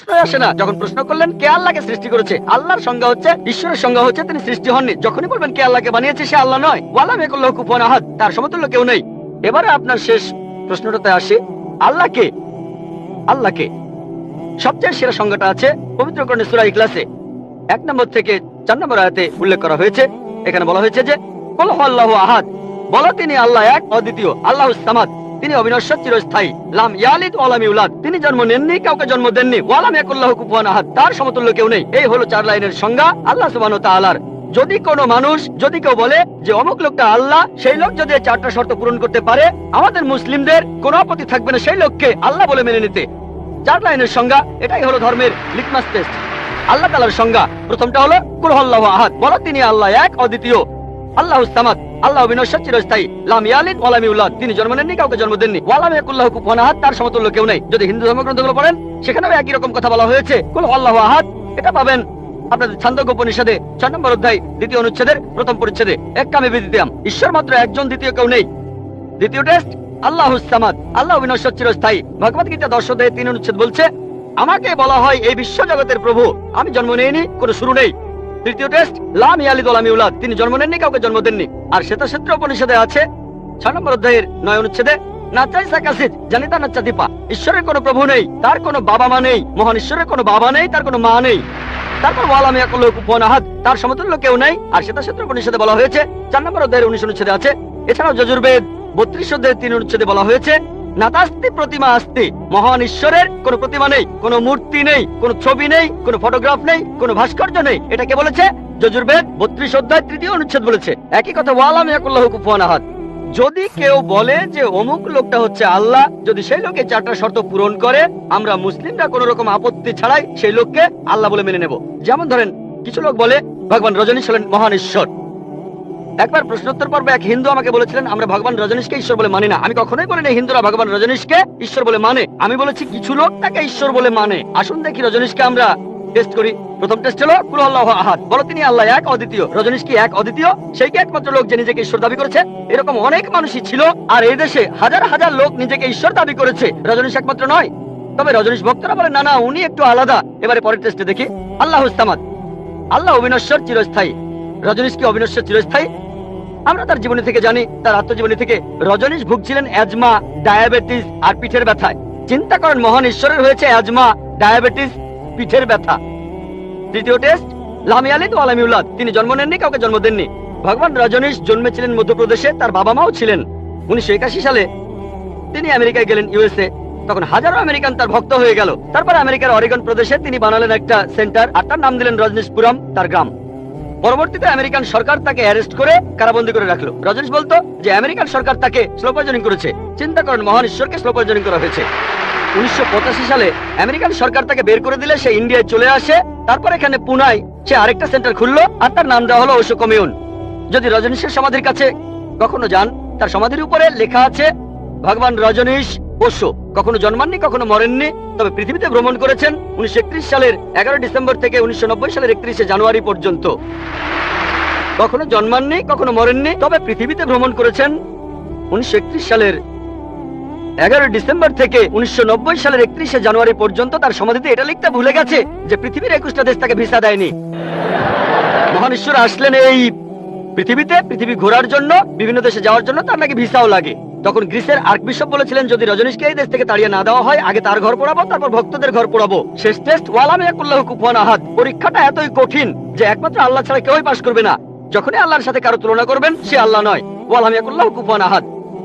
প্রশ্ন আসে না। যখন প্রশ্ন করলেন কে আল্লাহকে সৃষ্টি করেছে, আল্লাহর সংজ্ঞা হচ্ছে, ঈশ্বরের সংজ্ঞা হচ্ছে তিনি সৃষ্টি হননি। যখনই বলবেন কে আল্লাহকে বানিয়েছে, সে আল্লাহ নয়। ওয়ালাম ইয়াকুল্লাহু কুফুয়ান আহাদ, তার সমতুল্য কেউ নেই। এবারে আপনার শেষ প্রশ্নটাতে আসে, আল্লাহকে আল্লাহকে সবচেয়ে সেরা সংজ্ঞাটা আছে পবিত্র কোরআনে সূরা ইখলাসে 1 নম্বর থেকে 4 নম্বর আয়াতে উল্লেখ করা হয়েছে। এখানে বলা হয়েছে যে কুল হুয়াল্লাহু আহাদ, বলো তিনি আল্লাহ এক অদ্বিতীয়, আল্লাহুস সামাদ, তিনি অবিনশ্বর চিরস্থায়ী, লাম ইয়ালিদ ওয়া লাম ইউলাদ, তিনি জন্ম নেননি, কাউকে জন্ম দেননি, ওয়া লাম ইয়াকুল্লাহু কুফুয়ান আহাদ, তার সমতুল্য কেউ নেই। এই হলো 4 লাইনের সংজ্ঞা আল্লাহ সুবহানাহু ওয়া তাআলার। যদি কোনো মানুষ, যদি কেউ বলে যে অমুক লোকটা আল্লাহ, সেই লোক যদি 4টা শর্ত পূরণ করতে পারে, আমাদের মুসলিমদের কোনো আপত্তি থাকবে না সেই লোককে আল্লাহ বলে মেনে নিতে। 4 লাইনের সংজ্ঞা, এটাই হলো ধর্মের লিটমাস টেস্ট। আল্লাহ তাআলার সংজ্ঞা প্রথমটা হলো কুল হুয়াল্লাহু আহাদ, বলো তিনি আল্লাহ এক অদ্বিতীয়, আল্লাহুস সামাদ, আল্লাহ অবিনশ্বর চিরস্থায়ী, লাম ইয়ালিদ ওয়া লাম ইউলাদ, তিনি জন্ম নেননি, কাউকে জন্ম দেননি, ওয়া লাম ইয়াকুল্লাহু কুফুয়ান আহাদ, তার সমতুল্য কেউ নেই। যদি হিন্দু ধর্মগ্রন্থগুলো পড়েন, সেখানেও একই রকম কথা বলা হয়েছে, কুল হুয়াল্লাহু আহাদ। এটা পাবেন আপনাদের ছান্দোক্য উপনিষদে 6 নম্বর অধ্যায় 2য় অনুচ্ছেদের 1ম পরিচ্ছেদে, এক কামে বিদিতাম, ঈশ্বর মাত্র একজন, দ্বিতীয় কেউ নেই। দ্বিতীয় টেস্ট আল্লাহুস সামাদ, আল্লাহ অবিনশ্বর চিরস্থায়ী। ভগবত গীতা 10 অধ্যায়ে 3 অনুচ্ছেদ বলছে, আমাকে বলা হয় এই বিশ্ব জগতের প্রভু, আমি জন্ম নেইনি, কোনো শুরু নেই। তৃতীয় টেস্ট লাম ইয়ালিদ ওয়া লাম ইউলাদ, তিনি জন্ম নেননি, কাউকে জন্ম দেননি। আর শ্বেতাক্ষেত্র উপনিষদে আছে 6 নম্বর অধ্যায়ের 9 অনুচ্ছেদে, নাচাই সাকাসিদ জানিতা নাচাতিপা, ঈশ্বরের কোনো প্রভু নেই, তার কোনো বাবা মা নেই, মহান ঈশ্বরের কোনো বাবা নেই, তার কোনো মা নেই। তারপর ওয়া লাম ইয়াকুল্লাহু কুফুয়ান আহাদ, তার সমতুল্য কেউ নেই। আর শ্বেতাক্ষেত্র উপনিষদে বলা হয়েছে 4 নম্বর অধ্যায়ের 19 অনুচ্ছেদে আছে। এছাড়াও যজুর্বেদ 32 অধ্যায়ের 3 অনুচ্ছেদে বলা হয়েছে, নাতাস্তি প্রতিমা আস্তি, মহান ঈশ্বরের কোনো প্রতিমা নেই, কোনো মূর্তি নেই, কোনো ছবি নেই, কোনো ফটোগ্রাফ নেই, কোনো ভাস্কর্য নেই। এটা কে বলেছে? যজুর্বেদ 32 অধ্যায় 3য় অনুচ্ছেদ বলেছে একই কথা, ওয়া লাম ইয়াকুল্লাহু কুফুয়ান আহাদ। যদি কেউ বলে যে অমুক লোকটা হচ্ছে আল্লাহ, যদি সেই লোকে 4টা শর্ত পূরণ করে, আমরা মুসলিমরা কোনো রকম আপত্তি ছাড়াই সেই লোককে আল্লাহ বলে মেনে নেব। যেমন ধরেন, কিছু লোক বলে ভগবান রজনীশ হলেন মহান ঈশ্বর। একবার প্রশ্নোত্তর পর্বে এক হিন্দু আমাকে বলেছিলেন, আমরা ভগবান রজনীশকে ঈশ্বর বলে মানি না। আমি কখনোই বলিনি হিন্দুরা ভগবান রজনীশকে ঈশ্বর বলে মানে, আমি বলেছি কিছু লোক তাকে ঈশ্বর বলে মানে। আসুন দেখি রজনীশকে আমরা টেস্ট করি। প্রথম টেস্ট হলো কুল হুয়াল্লাহু আহাদ, বলো তিনি আল্লাহ এক অদ্বিতীয়। রজনীশ কি এক অদ্বিতীয়? সেই কি একমাত্র লোক যে নিজেকে ঈশ্বর দাবি করেছে? এরকম অনেক মানুষই ছিল, আর এই দেশে হাজার হাজার লোক নিজেকে ঈশ্বর দাবি করেছে, রজনীশ একমাত্র নয়। তবে রজনীশ ভক্তরা বলে না না, উনি একটু আলাদা। এবারে পরের টেস্টে দেখি, আল্লাহুস সামাদ, আল্লাহ অবিনশ্বর চিরস্থায়ী। রজনীশ কি অবিনশ্বর চিরস্থায়ী? আমরা তার জীবনী থেকে জানি, তার আত্মজীবনী থেকে, রজনীশ ভুগছিলেন অ্যাজমা, ডায়াবেটিস আর পিঠের ব্যথায়। চিন্তা করেন, মহান ঈশ্বরের হয়েছে অ্যাজমা, ডায়াবেটিস, পিঠের ব্যথা। তৃতীয় টেস্ট লাম ইয়ালিদ ওয়া লাম ইউলাদ, তিনি জন্ম নেননি, কাউকে জন্ম দেননি। ভগবান রজনীশ জন্মেছিলেন মধ্যপ্রদেশে, তার বাবা মাও ছিলেন। 1981 সালে তিনি আমেরিকায় গেলেন, ইউএসএ। তখন হাজারো আমেরিকান তার ভক্ত হয়ে গেল। তারপর আমেরিকার অরেগন প্রদেশে তিনি বানালেন একটা সেন্টার, আর তার নাম দিলেন রজনীশপুরম, তার গ্রাম। পরবর্তীতে আমেরিকান সরকার তাকে অ্যারেস্ট করে কারাবন্দী করে রাখলো। রজনীশ বলতো যে আমেরিকান সরকার তাকে স্লো পয়জনিং করেছে। চিন্তা করেন, মহান ঈশ্বরকে স্লো পয়জনিং করা হয়েছে। 1985 সালে আমেরিকান সরকার তাকে বের করে দিলে সে ইন্ডিয়ায় চলে আসে। তারপর এখানে পুনায় সে আরেকটা সেন্টার খুললো, আর তার নাম দেওয়া হলো ওশো কমিউন। যদি রজনীশের সমাধির কাছে কখনো যান, তার সমাধির উপরে লেখা আছে ভগবান রজনীশ ওশো। কখনো জন্মাননি, কখনো মরেননি, তবে পৃথিবীতে ভ্রমণ করেছেন 1931 সালের 11 ডিসেম্বর থেকে 1990 সালের 31শে জানুয়ারি পর্যন্ত। কখনো জন্মাননি, কখনো মরেননি, তবে পৃথিবীতে ভ্রমণ করেছেন 1931 সালের 11 ডিসেম্বর থেকে 1990 সালের 31শে জানুয়ারি পর্যন্ত। তার সমাধিতে এটা লিখতে ভুলে গেছে যে পৃথিবীর 21টা দেশ তাকে ভিসা দেয়নি। মহান ঈশ্বর আসলেন এই পৃথিবীতে, পৃথিবী ঘোরার জন্য, বিভিন্ন দেশে যাওয়ার জন্য তার নাকি ভিসাও লাগে। তখন গ্রিসের আর্কবিশপ বলেছিলেন, যদি রজনীশকে এই দেশ থেকে তাড়িয়ে না দেওয়া হয়, আগে তার ঘর পোড়াবো, তারপর ভক্তদের ঘর পোড়াবো। শেষ টেস্ট ওয়া লাম ইয়াকুল্লাহু কুফুয়ান আহাদ। পরীক্ষাটা এতই কঠিন যে একমাত্র আল্লাহ ছাড়া কেউই পাশ করবে না। যখনই আল্লাহর সাথে কারো তুলনা করবেন, সে আল্লাহ নয়। ওয়া লাম ইয়াকুল্লাহু কুফুয়ান আহাদ।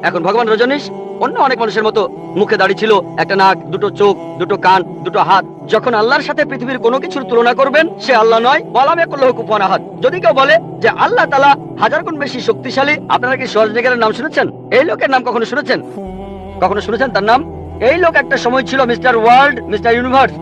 এখন ভগবান রজনীশ অন্য অনেক মানুষের মতো মুখে দাড়ি ছিল, একটা নাক, দুটো চোখ, দুটো কান, দুটো হাত। যখন আল্লাহর সাথে পৃথিবীর কোনো কিছুর তুলনা করবেন, সে আল্লাহ নয়। ওয়া লাম ইয়াকুল্লাহু কুফুয়ান আহাদ। যদি কেউ বলে যে আল্লাহ তাআলা 1000 গুণ বেশি শক্তিশালী, আপনারা কি শোয়ার্জনেগারের নাম শুনেছেন? এই লোকের নাম কখনো শুনেছেন? কখনো শুনেছেন তার নাম? এই লোক একটা সময় ছিল মিস্টার ওয়ার্ল্ড, মিস্টার ইউনিভার্স,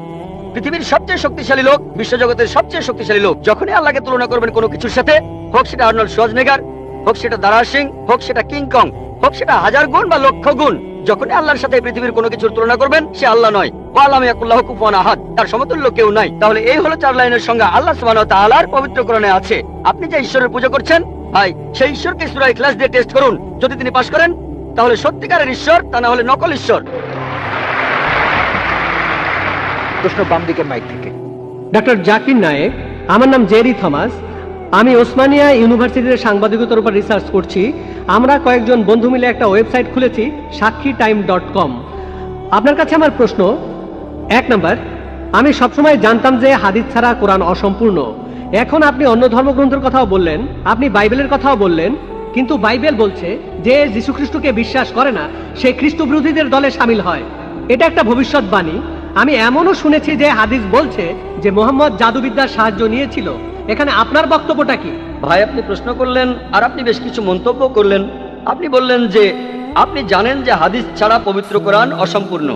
পৃথিবীর সবচেয়ে শক্তিশালী লোক, বিশ্বজগতের সবচেয়ে শক্তিশালী লোক। যখনই আল্লাহকে তুলনা করবেন কোনো কিছুর সাথে, হোক সেটা আর্নল্ড শোয়ার্জনেগার, হোক সেটা দারা সিং, হোক সেটা কিং কং, হোক সেটা 1000 গুণ বা লক্ষ গুণ, যখনই আল্লাহর সাথে পৃথিবীর কোনো কিছুর তুলনা করবেন, সে আল্লাহ নয়। ওয়া লাম ইয়াকুল্লাহু কুফুয়ান আহাদ, তার সমতুল্য কেউ নাই। তাহলে এই হলো 4 লাইনের সংজ্ঞা আল্লাহ সুবহানাহু ওয়া তাআলার পবিত্র কোরআনে আছে। আপনি যে ঈশ্বরের পূজা করছেন, ভাই, সেই ঈশ্বরকে সূরা ইখলাস দিয়ে টেস্ট করুন। যদি তিনি পাস করেন, তাহলে সত্যিকারের ঈশ্বর, তা না হলে নকল ঈশ্বর। প্রশ্ন বাম দিকের মাইক থেকে। ডক্টর জাকির নায়েক, আমার নাম জেরি থমাস। আমি ওসমানিয়া ইউনিভার্সিটির সাংবাদিকতার উপর রিসার্চ করছি। আমরা কয়েকজন বন্ধু মিলে একটা ওয়েবসাইট খুলেছি, সাক্ষীটাইম.com। আপনার কাছে আমার প্রশ্ন, 1 নাম্বার, আমি সবসময় জানতাম যে হাদিস ছাড়া কোরআন অসম্পূর্ণ। এখন আপনি অন্য ধর্মগ্রন্থের কথাও বললেন, আপনি বাইবেলের কথাও বললেন, কিন্তু বাইবেল বলছে যে যীশুখ্রিস্টকে বিশ্বাস করে না সে খ্রিস্ট বিরোধীদের দলে সামিল হয়। এটা একটা ভবিষ্যৎবাণী। আমি এমনও শুনেছি যে হাদিস বলছে যে মোহাম্মদ জাদুবিদ্যার সাহায্য নিয়েছিল। এখানে আপনার বক্তব্যটা কি? ভাই, আপনি প্রশ্ন করলেন আর আপনি বেশ কিছু মন্তব্য করলেন। আপনি বললেন যে আপনি জানেন যে হাদিস ছাড়া পবিত্র কোরআন অসম্পূর্ণ।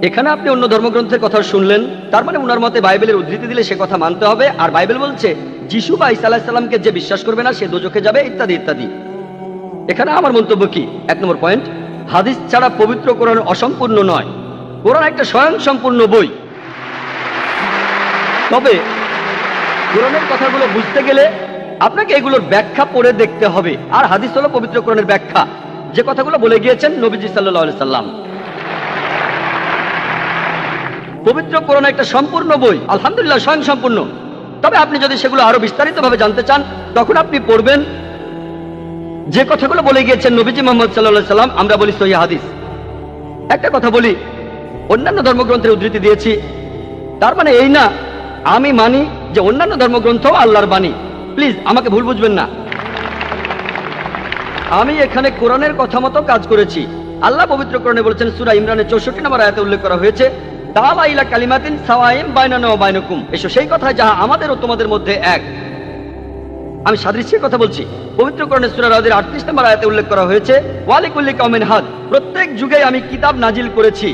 এখানে আপনি অন্য ধর্মগ্রন্থের কথা শুনলেন, তার মানে ওনার মতে বাইবেলের উদ্ধৃতি দিলে সে কথা মানতে হবে। আর বাইবেল বলছে যিশু বা ঈসা আলাইহিস সালামকে যে বিশ্বাস করবে না সে দোজখে যাবে, ইত্যাদি ইত্যাদি। এখানে আমার মন্তব্য কি? 1 নম্বর পয়েন্ট, হাদিস ছাড়া পবিত্র কোরআন অসম্পূর্ণ নয়। কোরআন একটা স্বয়ং সম্পূর্ণ বই। তবে কোরআনের কথাগুলো বুঝতে গেলে আপনাকে এগুলোর ব্যাখ্যা পড়ে দেখতে হবে। আর হাদিস হলো পবিত্র কোরআনের ব্যাখ্যা, যে কথাগুলো বলে গিয়েছেন নবীজি সাল্লাল্লাহু আলাইহি সাল্লাম। পবিত্র কোরআন একটা সম্পূর্ণ বই, আলহামদুলিল্লাহ স্বয়ং সম্পূর্ণ। তবে আপনি যদি সেগুলো আরো বিস্তারিতভাবে জানতে চান, তখন আপনি পড়বেন যে কথাগুলো বলে গিয়েছেন নবীজি মুহাম্মদ সাল্লাল্লাহু আলাইহি সাল্লাম। আমরা বলি সহিহ হাদিস। একটা কথা বলি, অন্যান্য ধর্মগ্রন্থের উদ্ধৃতি দিয়েছি, তার মানে এই না আমি মানি যে অন্যান্য ধর্মগ্রন্থ আল্লাহর বাণী। প্লিজ আমাকে ভুল বুঝবেন না। আমি এখানে কোরআনের কথা মতো কাজ করেছি। আল্লাহ পবিত্র কোরআনে বলেছেন, সূরা ইমরানের 64 নম্বর আয়াতে উল্লেখ করা হয়েছে, তাআলা ইলা কালিমাতিন সাওয়াইম বাইনানা ওয়া বাইনাকুম। এসো সেই কথা যাহা আমাদের ও তোমাদের মধ্যে এক। আমি সাদৃশ্যের কথা বলছি। পবিত্র কোরআনের সূরা রাদের 38 নম্বর আয়াতে উল্লেখ করা হয়েছে, ওয়ালিকুল্লি কওমিন হাদ। প্রত্যেক যুগে আমি কিতাব নাজিল করেছি।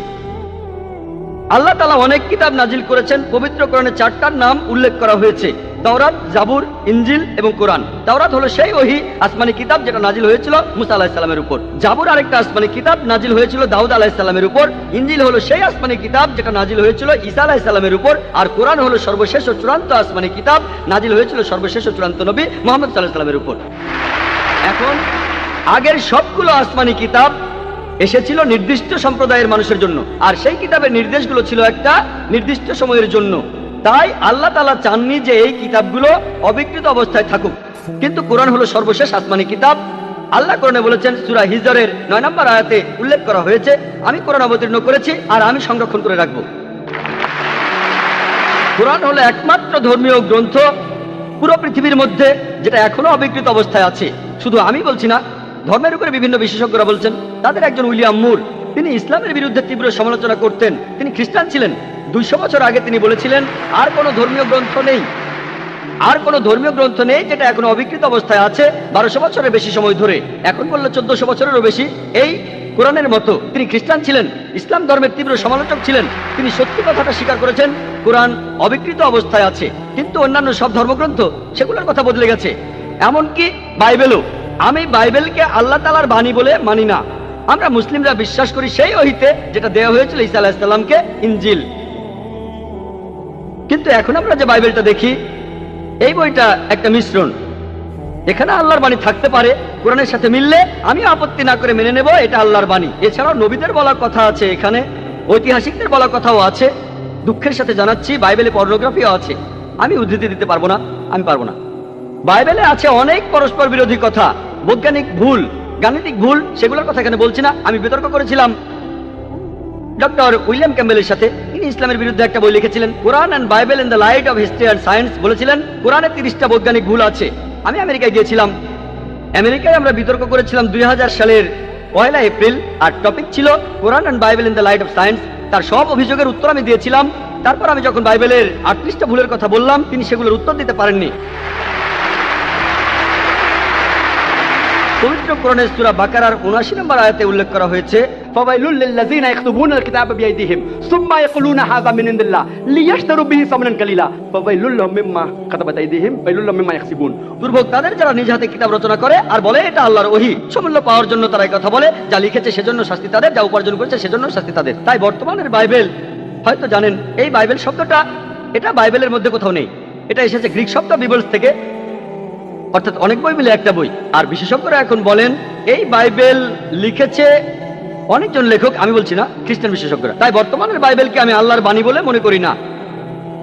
আল্লাহ তাআলা অনেক কিতাব নাজিল করেছেন। পবিত্র কোরআনে 4টার নাম উল্লেখ করা হয়েছে, তাওরাত, জাবুর, ইনজিল এবং কোরআন। তাওরাত হলো সেই ওহী আসমানি কিতাব যেটা নাজিল হয়েছিল মুসা আলাইহিস সালামের উপর। জাবুর আরেকটা আসমানি কিতাব নাজিল হয়েছিল দাউদ আলাইহিস সালামের উপর। ইনজিল হলো সেই আসমানি কিতাব যেটা নাজিল হয়েছিল ঈসা আলাইহিস সালামের উপর। আর কোরআন হলো সর্বশেষ ও চূড়ান্ত আসমানি কিতাব, নাজিল হয়েছিল সর্বশেষ ও চূড়ান্ত নবী মুহাম্মদ সাল্লাল্লাহু আলাইহি সাল্লামের উপর। এখন আগের সবগুলো আসমানি কিতাব এসেছিল নির্দিষ্ট সম্প্রদায়ের মানুষের জন্য, আর সেই কিতাবের নির্দেশগুলো ছিল একটা নির্দিষ্ট সময়ের জন্য। তাই আল্লাহ তাআলা চাননি যে এই কিতাবগুলো অবিকৃত অবস্থায় থাকুক। কিন্তু কোরআন হলো সর্বশেষ আসমানি কিতাব। আল্লাহ কোরআনে বলেছেন, সূরা হিজরের 9 নম্বর আয়াতে উল্লেখ করা হয়েছে, আমি কোরআন অবতীর্ণ করেছি আর আমি সংরক্ষণ করে রাখবো। কোরআন হলো একমাত্র ধর্মীয় গ্রন্থ পুরো পৃথিবীর মধ্যে যেটা এখনো অবিকৃত অবস্থায় আছে। শুধু আমি বলছি না, ধর্মের উপরে বিভিন্ন বিশেষজ্ঞরা বলছেন। তাদের একজন উইলিয়াম মুর, তিনি ইসলামের বিরুদ্ধে তীব্র সমালোচনা করতেন। তিনি খ্রিস্টান ছিলেন। 200 বছর আগে তিনি বলেছিলেন, আর কোনো ধর্মীয় গ্রন্থ নেই, আর কোনো ধর্মীয় গ্রন্থ নেই যেটা এখনো অবিকৃত অবস্থায় আছে 1200 বছরের বেশি সময় ধরে। এখন বললে 1400 বছরেরও বেশি এই কোরআনের মতো। তিনি খ্রিস্টান ছিলেন, ইসলাম ধর্মের তীব্র সমালোচক ছিলেন। তিনি সত্যি কথাটা স্বীকার করেছেন, কোরআন অবিকৃত অবস্থায় আছে। কিন্তু অন্যান্য সব ধর্মগ্রন্থ সেগুলোর কথা বদলে গেছে, এমনকি বাইবেলও। আমি বাইবেলকে আল্লাহ তাআলার বাণী বলে মানি না। আমরা মুসলিমরা বিশ্বাস করি সেই ওহীতে যেটা দেওয়া হয়েছিল ঈসা আলাইহিস সালামকে, ইনজিল। কিন্তু এখন আমরা যে বাইবেলটা দেখি, এই বইটা একটা মিশ্রণ। এখানে আল্লাহর বাণী থাকতে পারে, কোরআনের সাথে মিললে আমি আপত্তি না করে মেনে নেব এটা আল্লাহর বাণী। এছাড়াও নবীদের বলা কথা আছে, এখানে ঐতিহাসিকদের বলা কথাও আছে। দুঃখের সাথে জানাচ্ছি, বাইবেলে পর্নোগ্রাফিও আছে। আমি উদ্ধৃতি দিতে পারবো না, আমি পারবো না। বাইবেলে আছে অনেক পরস্পর বিরোধী কথা, বৈজ্ঞানিক ভুল, গাণিতিক ভুল, সেগুলোর কথা এখানে বলছি না। আমি বিতর্ক করেছিলাম ডক্টর উইলিয়াম ক্যাম্বেলের সাথে। তিনি ইসলামের বিরুদ্ধে একটা বই লিখেছিলেন, Quran and Bible in the light of history and science. বলেছিলেন কোরআনে 30টা বৈজ্ঞানিক ভুল আছে। আমি আমেরিকায় গিয়েছিলাম। আমেরিকায় আমরা বিতর্ক করেছিলাম 2000 সালের 1 এপ্রিল, আর টপিক ছিল Quran and Bible in the light of science. তার সব অভিযোগের উত্তর আমি দিয়েছিলাম। তারপর আমি যখন বাইবেলের 38টা ভুলের কথা বললাম, তিনি সেগুলোর উত্তর দিতে পারেননি। পবিত্র কোরআনের সূরা বাকারার 79 নম্বর আয়াতে উল্লেখ করা হয়েছে, ফাওয়াইলুল লিল্লাযিনা ইয়াকতুবুনা আল কিতাবা বিআইদিহিম সুম্মা ইয়াকুলুনা হাযা মিন ইনদিল্লাহ লিয়াশতারু বিহি সামানান কালিলা ফাওয়াইলুল লাহুম মিম্মা কাতাবাত আইদিহিম ওয়াইলুল লাহুম মিম্মা ইয়াকসিবুন। দুর্ভোগ তাদের যারা নিজ হাতে কিতাব রচনা করে আর বলে এটা আল্লাহর ওহী। সমূল্য পাওয়ার জন্য তারা এই কথা বলে, যা লিখেছে সেজন্য শাস্তি তাদের, যা উপার্জন করেছে সেজন্য শাস্তি তাদের। তাই বর্তমানের বাইবেল, হয়তো জানেন এই বাইবেল শব্দটা এটা বাইবেলের মধ্যে কোথাও নেই। এটা এসেছে গ্রিক শব্দ বিবলস থেকে, অর্থাৎ অনেক বই মিলে একটা বই। আর বিশেষজ্ঞরা এখন বলেন এই বাইবেল লিখেছে অনেকজন লেখক, আমি বলছি না, খ্রিস্টান বিশেষজ্ঞরা। তাই বর্তমানের বাইবেলকে আমি আল্লাহর বাণী বলে মনে করি না।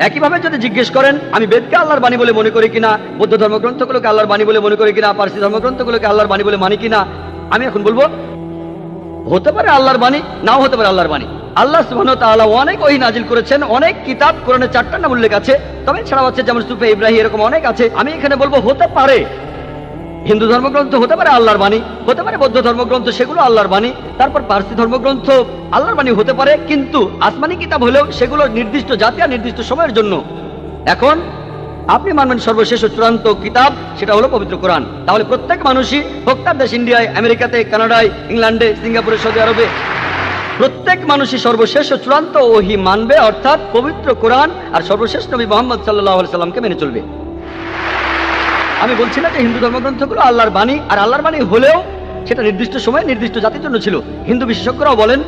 একইভাবে যদি জিজ্ঞেস করেন আমি বেদকে আল্লাহর বাণী বলে মনে করি কিনা, বৌদ্ধ ধর্মগ্রন্থগুলোকে আল্লাহর বাণী বলে মনে করি কিনা, পারসি ধর্মগ্রন্থগুলোকে আল্লাহর বাণী বলে মানি কিনা, আমি এখন বলবো হতে পারে আল্লাহর বাণী, নাও হতে পারে আল্লাহর বাণী। আল্লাহ সুবহানাহু ওয়া তাআলা অনেক ওহী নাজিল করেছেন, অনেক কিতাব কোরআনে 4টা নাম উল্লেখ আছে, তবে ছাড়াও আছে যেমন সুফে ইব্রাহিম, এরকম অনেক আছে। আমি এখানে বলবো হতে পারে হিন্দু ধর্মগ্রন্থ হতে পারে আল্লাহর বাণী, হতে পারে বৌদ্ধ ধর্মগ্রন্থ সেগুলো আল্লাহর বাণী, তারপর পারসি ধর্মগ্রন্থ আল্লাহর বাণী হতে পারে, কিন্তু আসমানি কিতাব হলেও সেগুলো নির্দিষ্ট জাতি আর নির্দিষ্ট সময়ের জন্য। এখন আপনি মানবেন সর্বশেষ ও চূড়ান্ত কিতাব, সেটা হলো পবিত্র কোরআন। তাহলে প্রত্যেক মানুষই হোক তার দেশ ইন্ডিয়ায়, আমেরিকাতে, কানাডায়, ইংল্যান্ডে, সিঙ্গাপুরে, সৌদি আরবে, প্রত্যেক মানুষই সর্বশেষ ও চূড়ান্ত ওহী মানবে, অর্থাৎ পবিত্র কোরআন আর সর্বশেষ নবী মুহাম্মদ সাল্লাল্লাহু আলাইহি সাল্লামকে মেনে চলবে। আমি বলছি না যে হিন্দু ধর্মগ্রন্থগুলো আল্লাহর বাণী, আর আল্লাহর বাণী হলেও সেটা নির্দিষ্ট সময়ে নির্দিষ্ট জাতির জন্য ছিল। হিন্দু বিশেষজ্ঞরাও বলেন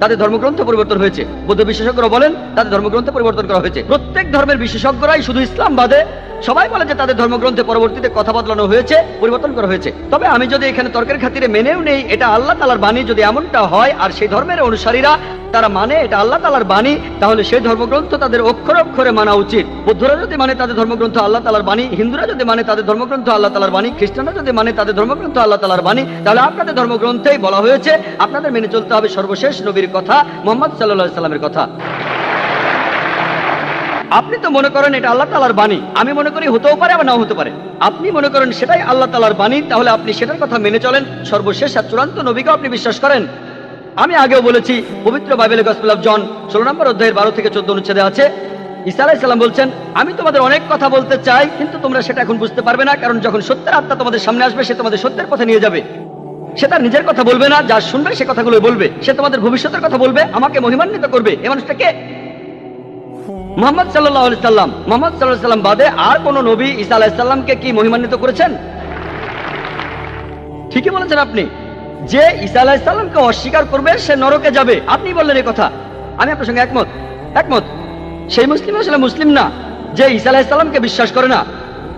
তাদের ধর্মগ্রন্থ পরিবর্তন হয়েছে, বৌদ্ধ বিশেষজ্ঞরাও বলেন তাদের ধর্মগ্রন্থ পরিবর্তন করা হয়েছে। প্রত্যেক ধর্মের বিশেষজ্ঞরাই, শুধু ইসলাম বাদে সবাই বলে যে তাদের ধর্মগ্রন্থে পরবর্তীতে কথা বদলানো হয়েছে, পরিবর্তন করা হয়েছে। তবে আমি যদি এখানে তর্কের খাতিরে মেনেও নেই এটা আল্লাহ তাআলার বাণী, যদি এমনটা হয় আর সেই ধর্মের অনুসারীরা তারা মানে এটা আল্লাহ তাআলার বাণী, তাহলে সেই ধর্মগ্রন্থ তাদের অক্ষরে অক্ষরে মানা উচিত। বৌদ্ধরা যদি মানে তাদের ধর্মগ্রন্থ আল্লাহ তাআলার বাণী, হিন্দুরা যদি মানে তাদের ধর্মগ্রন্থ আল্লাহ তাআলার বাণী, খ্রিস্টানরা যদি মানে তাদের ধর্মগ্রন্থ আল্লাহ তাআলার বাণী, তাহলে আপনাদের ধর্মগ্রন্থেই বলা হয়েছে আপনাদের মেনে চলতে হবে সর্বশেষ নবীর কথা, মুহাম্মদ সাল্লাল্লাহু আলাইহি সাল্লামের কথা। আপনি তো মনে করেন এটা আল্লাহ তাআলার বাণী, আমি মনে করি হতেও পারে আবার নাও হতে পারে। আপনি মনে করেন সেটাই আল্লাহ তাআলার বাণী, তাহলে আপনি সেটার কথা মেনে চলেন। সর্বশেষ আর চূড়ান্ত নবীকেও আপনি বিশ্বাস করেন। আমি আগেও বলেছি, পবিত্র বাইবেলের গসপেল অফ জন 16 নম্বর অধ্যায়ের 12 থেকে 14 অনুচ্ছেদে আছে, ঈসা আলাইহিস সালাম বলছেন, আমি তোমাদের অনেক কথা বলতে চাই, কিন্তু তোমরা সেটা এখন বুঝতে পারবে না, কারণ যখন সত্যের আত্মা তোমাদের সামনে আসবে সে তোমাদের সত্যের পথে নিয়ে যাবে। সে তার নিজের কথা বলবে না, যা শুনবে সে কথাগুলো বলবে। সে তোমাদের ভবিষ্যতের কথা বলবে, আমাকে মহিমান্বিত করবে। এই মানুষটা কে? মুহাম্মদ সাল্লাল্লাহু আলাইহি সাল্লাম। মুহাম্মদ সাল্লাল্লাহু আলাইহি সাল্লাম বাদে আর কোন নবী ঈসা আলাইহিস সালামকে কি মহিমান্বিত করেছেন? ঠিকই বলেছেন আপনি, যে ঈসা আলাইহিস সালামকে অস্বীকার করবে সে নরকে যাবে। আপনি বললেন এই কথা, আমি আপনার সঙ্গে একমত। সেই মুসলিম আসলে মুসলিম না যে ঈসা আলাইহিস সালামকে বিশ্বাস করে না।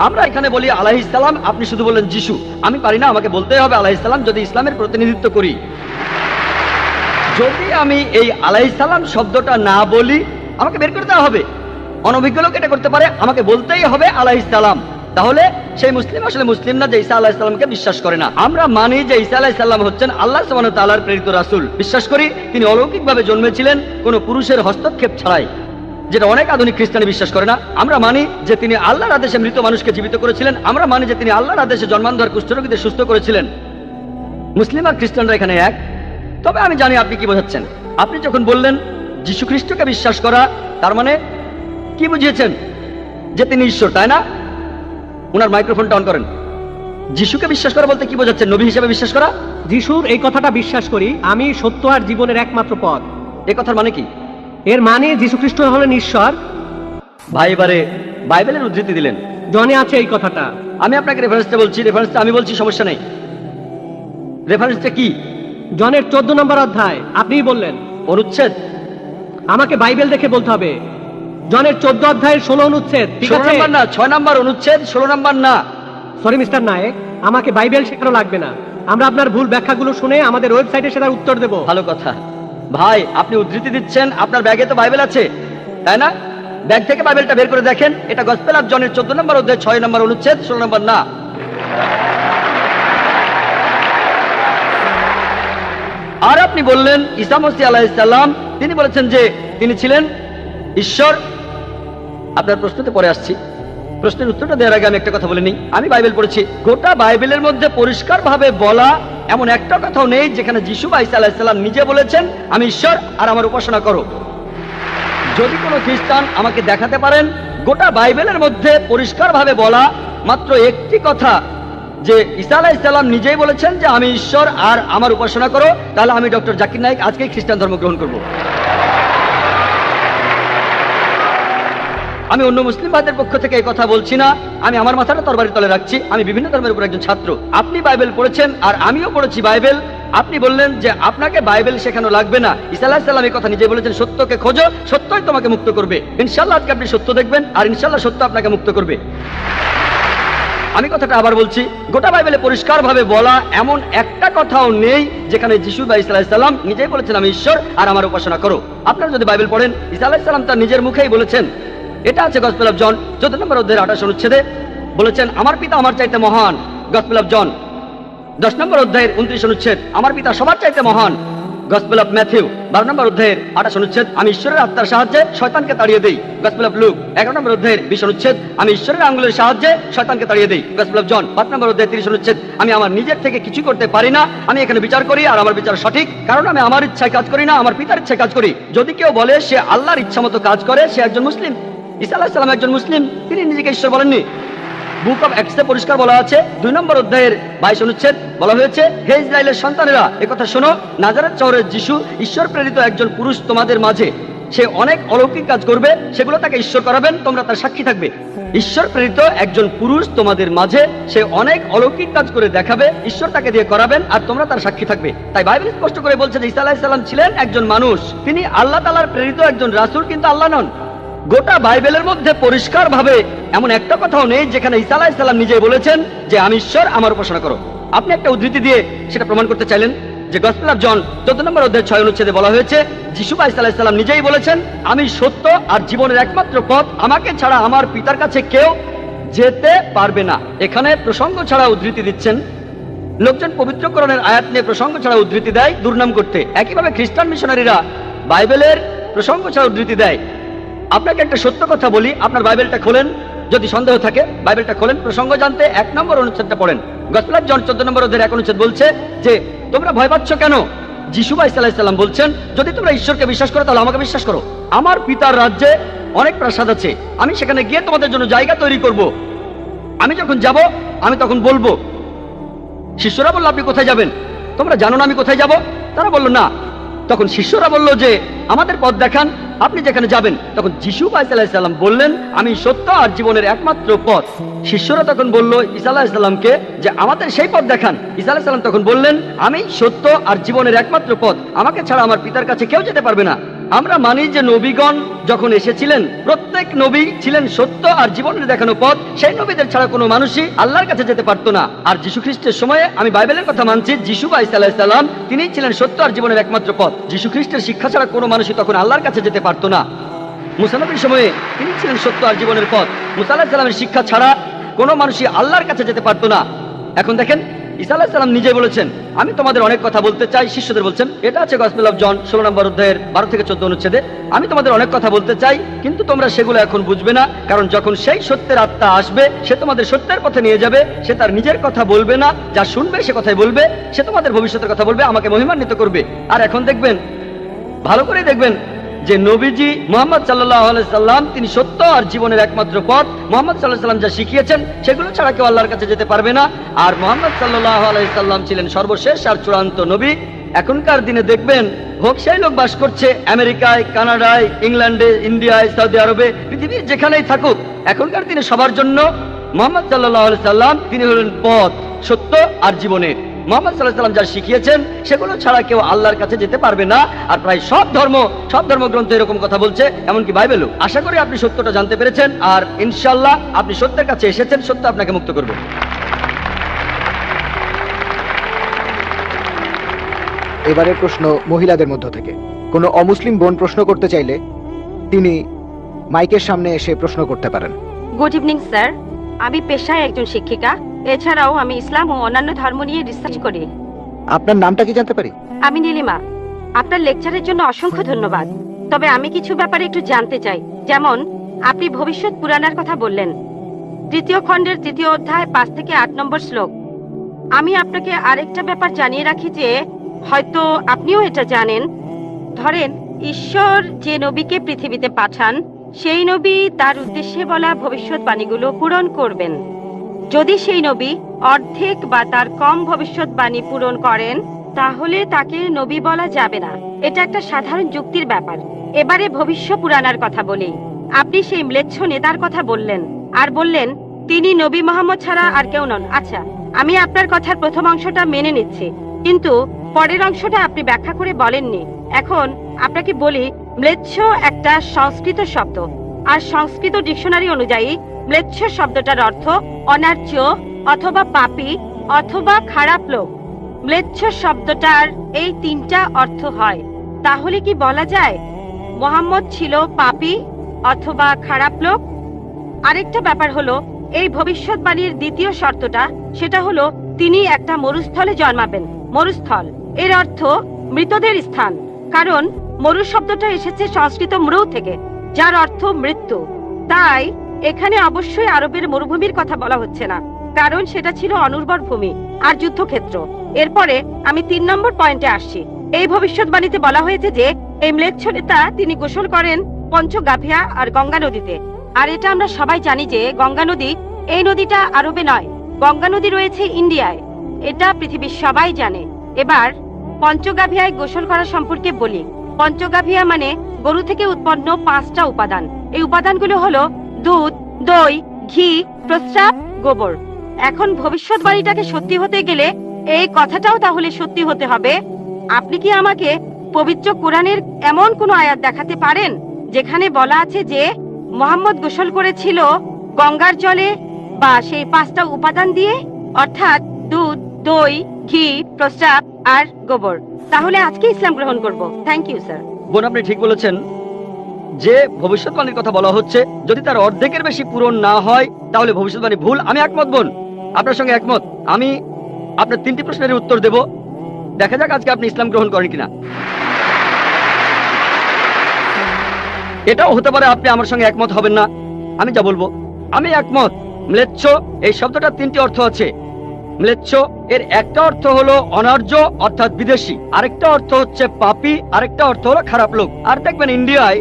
আমরা এখানে বলি আলাইহিস সালাম, আপনি শুধু বললেন যিশু। আমি পারি না, আমাকে বলতেই হবে আলাইহিস সালাম, যদি ইসলামের প্রতিনিধিত্ব করি। যদি আমি এই আলাইহিস সালাম শব্দটা না বলি আমাকে বের করে দেওয়া হবে। অনভিজ্ঞ লোক এটা করতে পারে, আমাকে বলতেই হবে আলাইহিস সালাম। তাহলে সেই মুসলিম আসলে মুসলিম না যে ঈসা আলাইহিস সালামকে বিশ্বাস করে না। আমরা মানি যে ঈসা আলাইহিস সালাম হচ্ছেন আল্লাহ সুবহানাহু ওয়া তাআলার প্রেরিত রাসূল। বিশ্বাস করি তিনি অলৌকিকভাবে জন্মেছিলেন কোনো পুরুষের হস্তক্ষেপ ছাড়াই, যেটা অনেক আধুনিক খ্রিস্টানি বিশ্বাস করে না। আমরা মানি যে তিনি আল্লাহর আদেশে মৃত মানুষকে জীবিত করেছিলেন। আমরা মানি যে তিনি আল্লাহর আদেশে জন্মান্ধর কুষ্ঠরোগীদের সুস্থ করেছিলেন। মুসলিম আর খ্রিস্টানরা এখানে এক। তবে আমি জানি আপনি কি বোঝাচ্ছেন। আপনি যখন বললেন যীশু খ্রিস্টকে বিশ্বাস করা, তার মানে কি বুঝিয়েছেন? যে তিনি ঈশ্বর, তাই না? ওনার মাইক্রোফোনটা অন করেন। যিশুকে বিশ্বাস করা বলতে কি বোঝাচ্ছেন? নবী হিসেবে বিশ্বাস করা? যিশুর এই কথাটা বিশ্বাস করি, আমি সত্য আর জীবনের একমাত্র পথ। এই কথার মানে কি? এর মানে যীশু খ্রিস্ট হলেন ঈশ্বর। ভাই এবারে বাইবেলের উদ্ধৃতি দিলেন, জনে আছে এই কথাটা। আমি আপনাকে রেফারেন্সটা বলছি, রেফারেন্সটা আমি বলছি, সমস্যা নেই। রেফারেন্সটা কি? জনের 14 নম্বর অধ্যায়, আপনিই বললেন। অনুচ্ছেদ? আমাকে বাইবেল দেখে বলতে হবে। জনের 14 অধ্যায়ের 16 অনুচ্ছেদ। ঠিক 16 আছে, নম্বর না, 6 নম্বর অনুচ্ছেদ, 16 নম্বর না। সরি মিস্টার নায়েক, আমাকে বাইবেল শেখানো লাগবে না। আমরা আপনার ভুল ব্যাখ্যাগুলো শুনে আমাদের ওয়েবসাইটে সেটার উত্তর দেব। ভালো কথা। ভাই আপনি উদ্ধৃতি দিচ্ছেন, আপনার ব্যাগে তো বাইবেল আছে, তাই না? ব্যাগ থেকে বাইবেলটা বের করে দেখেন, এটা গসপেল অফ জনের 14 নম্বর অধ্যায় 6 নম্বর অনুচ্ছেদ, 16 নম্বর না। আর আপনি বললেন ঈসা মসীহ আলাইহিস সালাম, তিনি বলেছেন যে তিনি ছিলেন ঈশ্বর। আপনার প্রশ্নতে পরে আসছি, প্রশ্নের উত্তরটা দেওয়ার আগে আমি একটা কথা বলে নিই। আমি বাইবেল পড়েছি, গোটা বাইবেলের মধ্যে পরিষ্কারভাবে বলা এমন একটা কথাও নেই যেখানে যিশু বা ঈসা আলাইহিস সালাম নিজে বলেছেন আমি ঈশ্বর আর আমার উপাসনা করো। যদি কোনো খ্রিস্টান আমাকে দেখাতে পারেন গোটা বাইবেলের মধ্যে পরিষ্কারভাবে বলা মাত্র একটি কথা যে ঈসা আলাইহিস সালাম নিজেই বলেছেন যে আমি ঈশ্বর আর আমার উপাসনা করো, তাহলে আমি ডক্টর জাকির নায়েক আজকেই খ্রিস্টান ধর্ম গ্রহণ করব। আমি অন্য মুসলিম ভাইদের পক্ষ থেকে এই কথা বলছি না, আমি আমার মাথাটা তরবারির তলে রাখছি। আমি বিভিন্ন ধর্মের উপর একজন ছাত্র। আপনি বাইবেল পড়েছেন আর আমিও পড়েছি বাইবেল। আপনি বললেন যে আপনাকে বাইবেল শেখানো লাগবে না। ঈসা আলাইহিস সালাম এই কথা নিজে বলেছেন, সত্যকে খোঁজো, সত্যই তোমাকে মুক্ত করবে। ইনশাআল্লাহ আজকে আপনি সত্য দেখবেন আর ইনশাআল্লাহ সত্য আপনাকে মুক্ত করবে। আমি কথাটা আবার বলছি, গোটা বাইবেলে পরিষ্কারভাবে বলা এমন একটা কথাও নেই যেখানে যিশু বা ঈসা আলাইহিস সালাম নিজেই বলেছেন আমি ঈশ্বর আর আমার উপাসনা করো। আপনারা যদি বাইবেল পড়েন, ঈসা আলাইহিস সালাম তার নিজের মুখেই বলেছেন এটা আছে গসপেল অফ জন 14 নম্বর অধ্যায়ের 28 অনুচ্ছেদে বলেছেন আমার পিতা আমার চাইতে মহান। গসপেল অফ জন 10 নম্বর অধ্যায়ের 29 অনুচ্ছেদ আমার পিতা সবার চাইতে মহান। গসপেল অফ ম্যাথিউ 12 নম্বর অধ্যায়ের 28 অনুচ্ছেদ আমি ঈশ্বরের আত্মার সাহায্যে শয়তানকে তাড়িয়ে দেই। গসপেল অফ লুক 11 নম্বর অধ্যায়ের 20 অনুচ্ছেদ আমি ঈশ্বরের আঙ্গুলের সাহায্যে শয়তানকে তাড়িয়ে দেই। গসপেল অফ জন 5 নম্বর অধ্যায়ের 30 অনুচ্ছেদ আমি আমার নিজের থেকে কিছু করতে পারি না, আমি এখানে বিচার করি আর আমার বিচার সঠিক, কারণ আমি আমার ইচ্ছায় কাজ করি না, আমার পিতার ইচ্ছায় কাজ করি। যদি কেউ বলে সে আল্লাহর ইচ্ছা মতো কাজ করে সে একজন মুসলিম। ঈসা আলাইহিস সালাম একজন মুসলিম, তিনি নিজেকে ঈশ্বর বলেননি। বুক অফ অ্যাক্টসে পরিষ্কার বলা আছে 2 নম্বর অধ্যায়ের 22 অনুচ্ছেদ বলা হয়েছে হে ইসরায়েলের সন্তানেরা একথা শোনো, নাজারেত শহরের যিশু ঈশ্বর প্রেরিত একজন পুরুষ তোমাদের মাঝে, সে অনেক অলৌকিক কাজ করবে, সেগুলো তাকে ঈশ্বর করাবেন, তোমরা তার সাক্ষী থাকবে। ঈশ্বর প্রেরিত একজন পুরুষ তোমাদের মাঝে, সে অনেক অলৌকিক কাজ করে দেখাবে, ঈশ্বর তাকে দিয়ে করাবেন আর তোমরা তার সাক্ষী থাকবে। তাই বাইবেল স্পষ্ট করে বলছে যে ঈসা আলাইহিস সালাম ছিলেন একজন মানুষ, তিনি আল্লাহ তাআলার প্রেরিত একজন রাসূল, কিন্তু আল্লাহ নন। গোটা বাইবেলের মধ্যে পরিষ্কার ভাবে এমন একটা কথাও নেই যেখানে ঈসা আলাইহিস সালাম নিজেই বলেছেন যে আমি ঈশ্বর, আমার উপাসনা করো। আপনি একটা উদ্ধৃতি দিয়ে সেটা প্রমাণ করতে চাইলেন যে গসপেল অফ জন 14 নম্বর অধ্যায় 6 অনুচ্ছেদে বলা হয়েছে যিশু ঈসা আলাইহিস সালাম নিজেই বলেছেন আমি সত্য আর জীবনের একমাত্র পথ, আমাকে ছাড়া আমার পিতার কাছে কেউ যেতে পারবে না। এখানে প্রসঙ্গ ছাড়া উদ্ধৃতি দিচ্ছেন। লোকজন পবিত্রকরণের আয়াত নিয়ে প্রসঙ্গ ছাড়া উদ্ধৃতি দেয় দুর্নাম করতে। একইভাবে খ্রিস্টান মিশনারিরা বাইবেলের প্রসঙ্গ ছাড়া উদ্ধৃতি দেয়। আপনাকে একটা সত্য কথা বলি, আপনার বাইবেলটা খোলেন, যদি সন্দেহ থাকে বাইবেলটা খোলেন, প্রসঙ্গ জানতে 1 নম্বর অনুচ্ছেদটা পড়েন। গসপেল অফ জন 14 নম্বর অধ্যায়ের 1 অনুচ্ছেদ বলছে যে তোমরা ভয় পাচ্ছ কেন? যিশু ঈসা আলাইহিস সালাম বলছেন যদি তোমরা ঈশ্বরকে বিশ্বাস করো তাহলে আমাকে বিশ্বাস করো। আমার পিতার রাজ্যে অনেক প্রাসাদ আছে, আমি সেখানে গিয়ে তোমাদের জন্য জায়গা তৈরি করব। আমি যখন যাব আমি তখন বলবো। শিষ্যরা বলল আপনি কোথায় যাবেন? তোমরা জানো না আমি কোথায় যাব? তারা বলল না। তখন শিষ্যরা বলল যে আমাদের পথ দেখান, আপনি যেখানে যাবেন। তখন যিশু ঈসা আলাইহিস সালাম বললেন আমি সত্য আর জীবনের একমাত্র পথ। শিষ্যরা তখন বলল ঈসা আলাইহিস সালামকে যে আমাদের সেই পথ দেখান। ঈসা আলাইহিস সালাম তখন বললেন আমি সত্য আর জীবনের একমাত্র পথ, আমাকে ছাড়া আমার পিতার কাছে কেউ যেতে পারবে না। আমরা মানি যে নবীগণ যখন এসেছিলেন প্রত্যেক নবী ছিলেন সত্য আর জীবনের দেখানো পথ, সেই নবীদের ছাড়া কোনো মানুষই আল্লাহর কাছে যেতে পারতো না। আর যীশু খ্রিস্টের সময়ে আমি বাইবেলের কথা মানছি, যীশু ঈসা আলাইহিস সালাম তিনিই ছিলেন সত্য আর জীবনের একমাত্র পথ। যীশু খ্রিস্টের শিক্ষা ছাড়া কোনো মানুষই তখন আল্লাহর কাছে যেতে পারতো না। মুসা নবীর সময়ে তিনি ছিলেন সত্য আর জীবনের পথ। মুসা আলাইহিস সালামের শিক্ষা ছাড়া কোনো মানুষই আল্লাহর কাছে যেতে পারতো না। এখন দেখেন ঈসা আলাইহিস সালাম নিজে বলেছেন আমি তোমাদের অনেক কথা বলতে চাই, শিষ্যদের বলছেন। এটা আছে গসপেল অফ জন 16 নম্বর অধ্যায়ের 12 থেকে 14 অনুচ্ছেদে আমি তোমাদের অনেক কথা বলতে চাই, কিন্তু তোমরা সেগুলো এখন বুঝবে না, কারণ যখন সেই সত্যের আত্মা আসবে সে তোমাদের সত্যের পথে নিয়ে যাবে। সে তার নিজের কথা বলবে না, যা শুনবে সে কথাই বলবে, সে তোমাদের ভবিষ্যতের কথা বলবে, আমাকে মহিমান্বিত করবে। আর এখন দেখবেন, ভালো করে দেখবেন যে নবীজি মুহাম্মদ সাল্লাল্লাহু আলাইহি সাল্লাম তিনি সত্য আর জীবনের একমাত্র পথ। মুহাম্মদ সাল্লাল্লাহু আলাইহি সাল্লাম যা শিখিয়েছেন সেগুলো ছাড়া কেউ আল্লাহর কাছে যেতে পারবে না। আর মুহাম্মদ সাল্লাল্লাহু আলাইহি সাল্লাম ছিলেন সর্বশেষ আর চূড়ান্ত নবী। এখনকার দিনে দেখবেন হোক সেই লোক বাস করছে আমেরিকায়, কানাডায়, ইংল্যান্ডে, ইন্ডিয়ায়, সৌদি আরবে, পৃথিবীর যেখানেই থাকুক, এখনকার দিনে সবার জন্য মুহাম্মদ সাল্লাল্লাহু আলাইহি সাল্লাম তিনি হলেন পথ, সত্য আর জীবনের। মুহাম্মদ সাল্লাল্লাহু আলাইহি সাল্লাম যা শিখিয়েছেন সেগুলো ছাড়া কেউ আল্লাহর কাছে যেতে পারবে না। আর প্রায় সব ধর্মগ্রন্থ এরকম কথা বলছে, এমনকি বাইবেলও। আশা করি আপনি সত্যটা জানতে পেরেছেন, আর ইনশাআল্লাহ আপনি সত্যের কাছে এসেছেন, সত্য আপনাকে মুক্ত করবে। এবারের প্রশ্ন মহিলাদের মধ্য থেকে। কোনো অমুসলিম বোন প্রশ্ন করতে চাইলে তিনি মাইকের সামনে এসে প্রশ্ন করতে পারেন। গুড ইভিনিং স্যার, আমি পেশায় একজন শিক্ষিকা। এছাড়াও আমি ইসলাম ও অন্যান্য ধর্ম নিয়ে রিসার্চ করি। আপনার নামটা কি জানতে পারি? আমি নীলিমা। আপনার লেকচারের জন্য অসংখ্য ধন্যবাদ। তবে আমি কিছু ব্যাপারে একটু জানতে চাই। যেমন আপনি ভবিষ্যৎ পুরাণের কথা বললেন, 3য় খণ্ডের 3য় অধ্যায় 5 থেকে 8 নম্বর শ্লোক। আমি আপনাকে আরেকটা ব্যাপার জানিয়ে রাখি যে হয়তো আপনিও এটা জানেন। ধরেন ঈশ্বর যে নবীকে পৃথিবীতে পাঠান সেই নবী তার উদ্দেশ্যে বলা ভবিষ্যৎবাণীগুলো পূরণ করবেন। যদি সেই নবী অর্ধেক বা তার কম ভবিষ্যৎবাণী পূরণ করেন তাহলে তাকে নবী বলা যাবে না। এটা একটা সাধারণ যুক্তির ব্যাপার। এবারে ভবিষ্য পুরাণের কথা বলি। আপনি সেই ম্লেচ্ছ নেতার কথা বললেন আর বললেন তিনি নবী মোহাম্মদ ছাড়া আর কেউ নন। আচ্ছা, আমি আপনার কথার প্রথম অংশটা মেনে নিচ্ছি, কিন্তু পরের অংশটা আপনি ব্যাখ্যা করে বলেননি। এখন আপনাকে বলি, ম্লেচ্ছ একটা সংস্কৃত শব্দ, আর সংস্কৃত ডিকশনারি অনুযায়ী ম্লেচ্ছ শব্দটার অর্থ অনার্য অথবা পাপী অথবা খারাপ লোক। ম্লেচ্ছ শব্দটার এই 3টা অর্থ হয়। তাহলে কি বলা যায় মুহাম্মদ ছিল পাপী, অথবা খারাপ লোক। আরেকটা ব্যাপার হলো এই ভবিষ্যৎবাণীর দ্বিতীয় শর্তটা, সেটা হলো তিনি একটা মরুস্থলে জন্মাবেন। মরুস্থল এর অর্থ মৃতদের স্থান, কারণ মরু শব্দটা এসেছে সংস্কৃত মৃ থেকে, যার অর্থ মৃত্যু। তাই এখানে অবশ্যই আরবের মরুভূমির কথা বলা হচ্ছে না, কারণ সেটা ছিল অনুর্বর ভূমি আর যুদ্ধক্ষেত্র। এরপরে আমি 3 নম্বর পয়েন্টে আসছি। এই ভবিষ্যৎবাণীতে বলা হয়েছে যে এই ম্লেচ্ছ নেতা তিনি গোসল করেন পঞ্চগাভিয়া আর গঙ্গা নদীতে। আর এটা আমরা সবাই জানি যে গঙ্গা নদী, এই নদীটা আরবে নয়, গঙ্গা নদী রয়েছে ইন্ডিয়ায়। এটা পৃথিবীর সবাই জানে। এবার পঞ্চগাভিয়ায় গোসল করা সম্পর্কে বলি। পঞ্চগাভিয়া মানে গরু থেকে উৎপন্ন 5টা উপাদান। এই উপাদানগুলো হলো দুধ, দই, ঘি, প্রস্রাব, গোবর। এখন ভবিষ্যৎবাণীটাকে সত্যি হতে গেলে এই কথাটাও তাহলে সত্যি হতে হবে। আপনি কি আমাকে পবিত্র কোরআনের এমন কোন আয়াত দেখাতে পারেন যেখানে বলা আছে যে মুহাম্মদ গোসল করেছিল গঙ্গার জলে বা সেই 5টা উপাদান দিয়ে, অর্থাৎ দুধ, দই, ঘি, প্রস্রাব আর গোবর? তাহলে আজকে ইসলাম গ্রহণ করব। Thank you sir. বোন, আপনি ঠিক বলেছেন যে ভবিষ্যৎবাণীর কথা বলা হচ্ছে, যদি তার অর্ধেকের বেশি পূরণ না হয় তাহলে ভবিষ্যৎবাণী ভুল। আমি একমত বোন, আপনার সঙ্গে একমত। আমি আপনার 3টি প্রশ্নের উত্তর দেব, দেখা যাক আজকে আপনি ইসলাম গ্রহণ করেন কিনা। এটাও হতে পারে আপনি আমার সঙ্গে একমত হবেন না। আমি যা বলবো আমি একমত। ম্লেচ্ছ এই শব্দটা 3টি অর্থ আছে। ম্লেচ্ছ এর একটা অর্থ হলো অনার্য অর্থাৎ বিদেশি, আরেকটা অর্থ হচ্ছে পাপী, আরেকটা অর্থ হলো খারাপ লোক। আর দেখবেন ইন্ডিয়ায়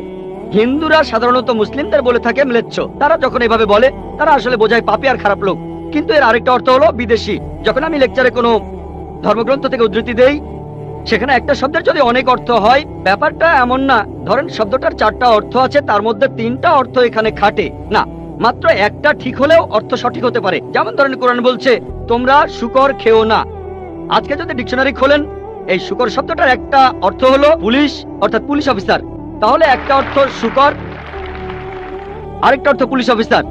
হিন্দুরা সাধারণত মুসলিমদের বলে থাকে ম্লেচ্ছ। তারা যখন এভাবে বলে তারা আসলে বোঝায় পাপী আর খারাপ লোক, কিন্তু এর আরেকটা অর্থ হলো বিদেশি। যখন আমি লেকচারে কোনো ধর্মগ্রন্থ থেকে উদ্ধৃতি দেই, সেখানে একটা শব্দের যদি অনেক অর্থ হয়, ব্যাপারটা এমন না ধরেন শব্দটার 4টা অর্থ আছে, তার মধ্যে 3টা অর্থ এখানে খাটে না, মাত্র একটা ঠিক হলেও অর্থ সঠিক হতে পারে। যেমন ধরেন কোরআন বলছে তোমরা শূকর খেও না। আজকে যদি ডিকশনারি খোলেন, এই শূকর শব্দটার একটা অর্থ হলো পুলিশ অর্থাৎ পুলিশ অফিসার, তাহলে একটা অর্থ শূকর, আরেকটা অর্থ পুলিশ অফিসার।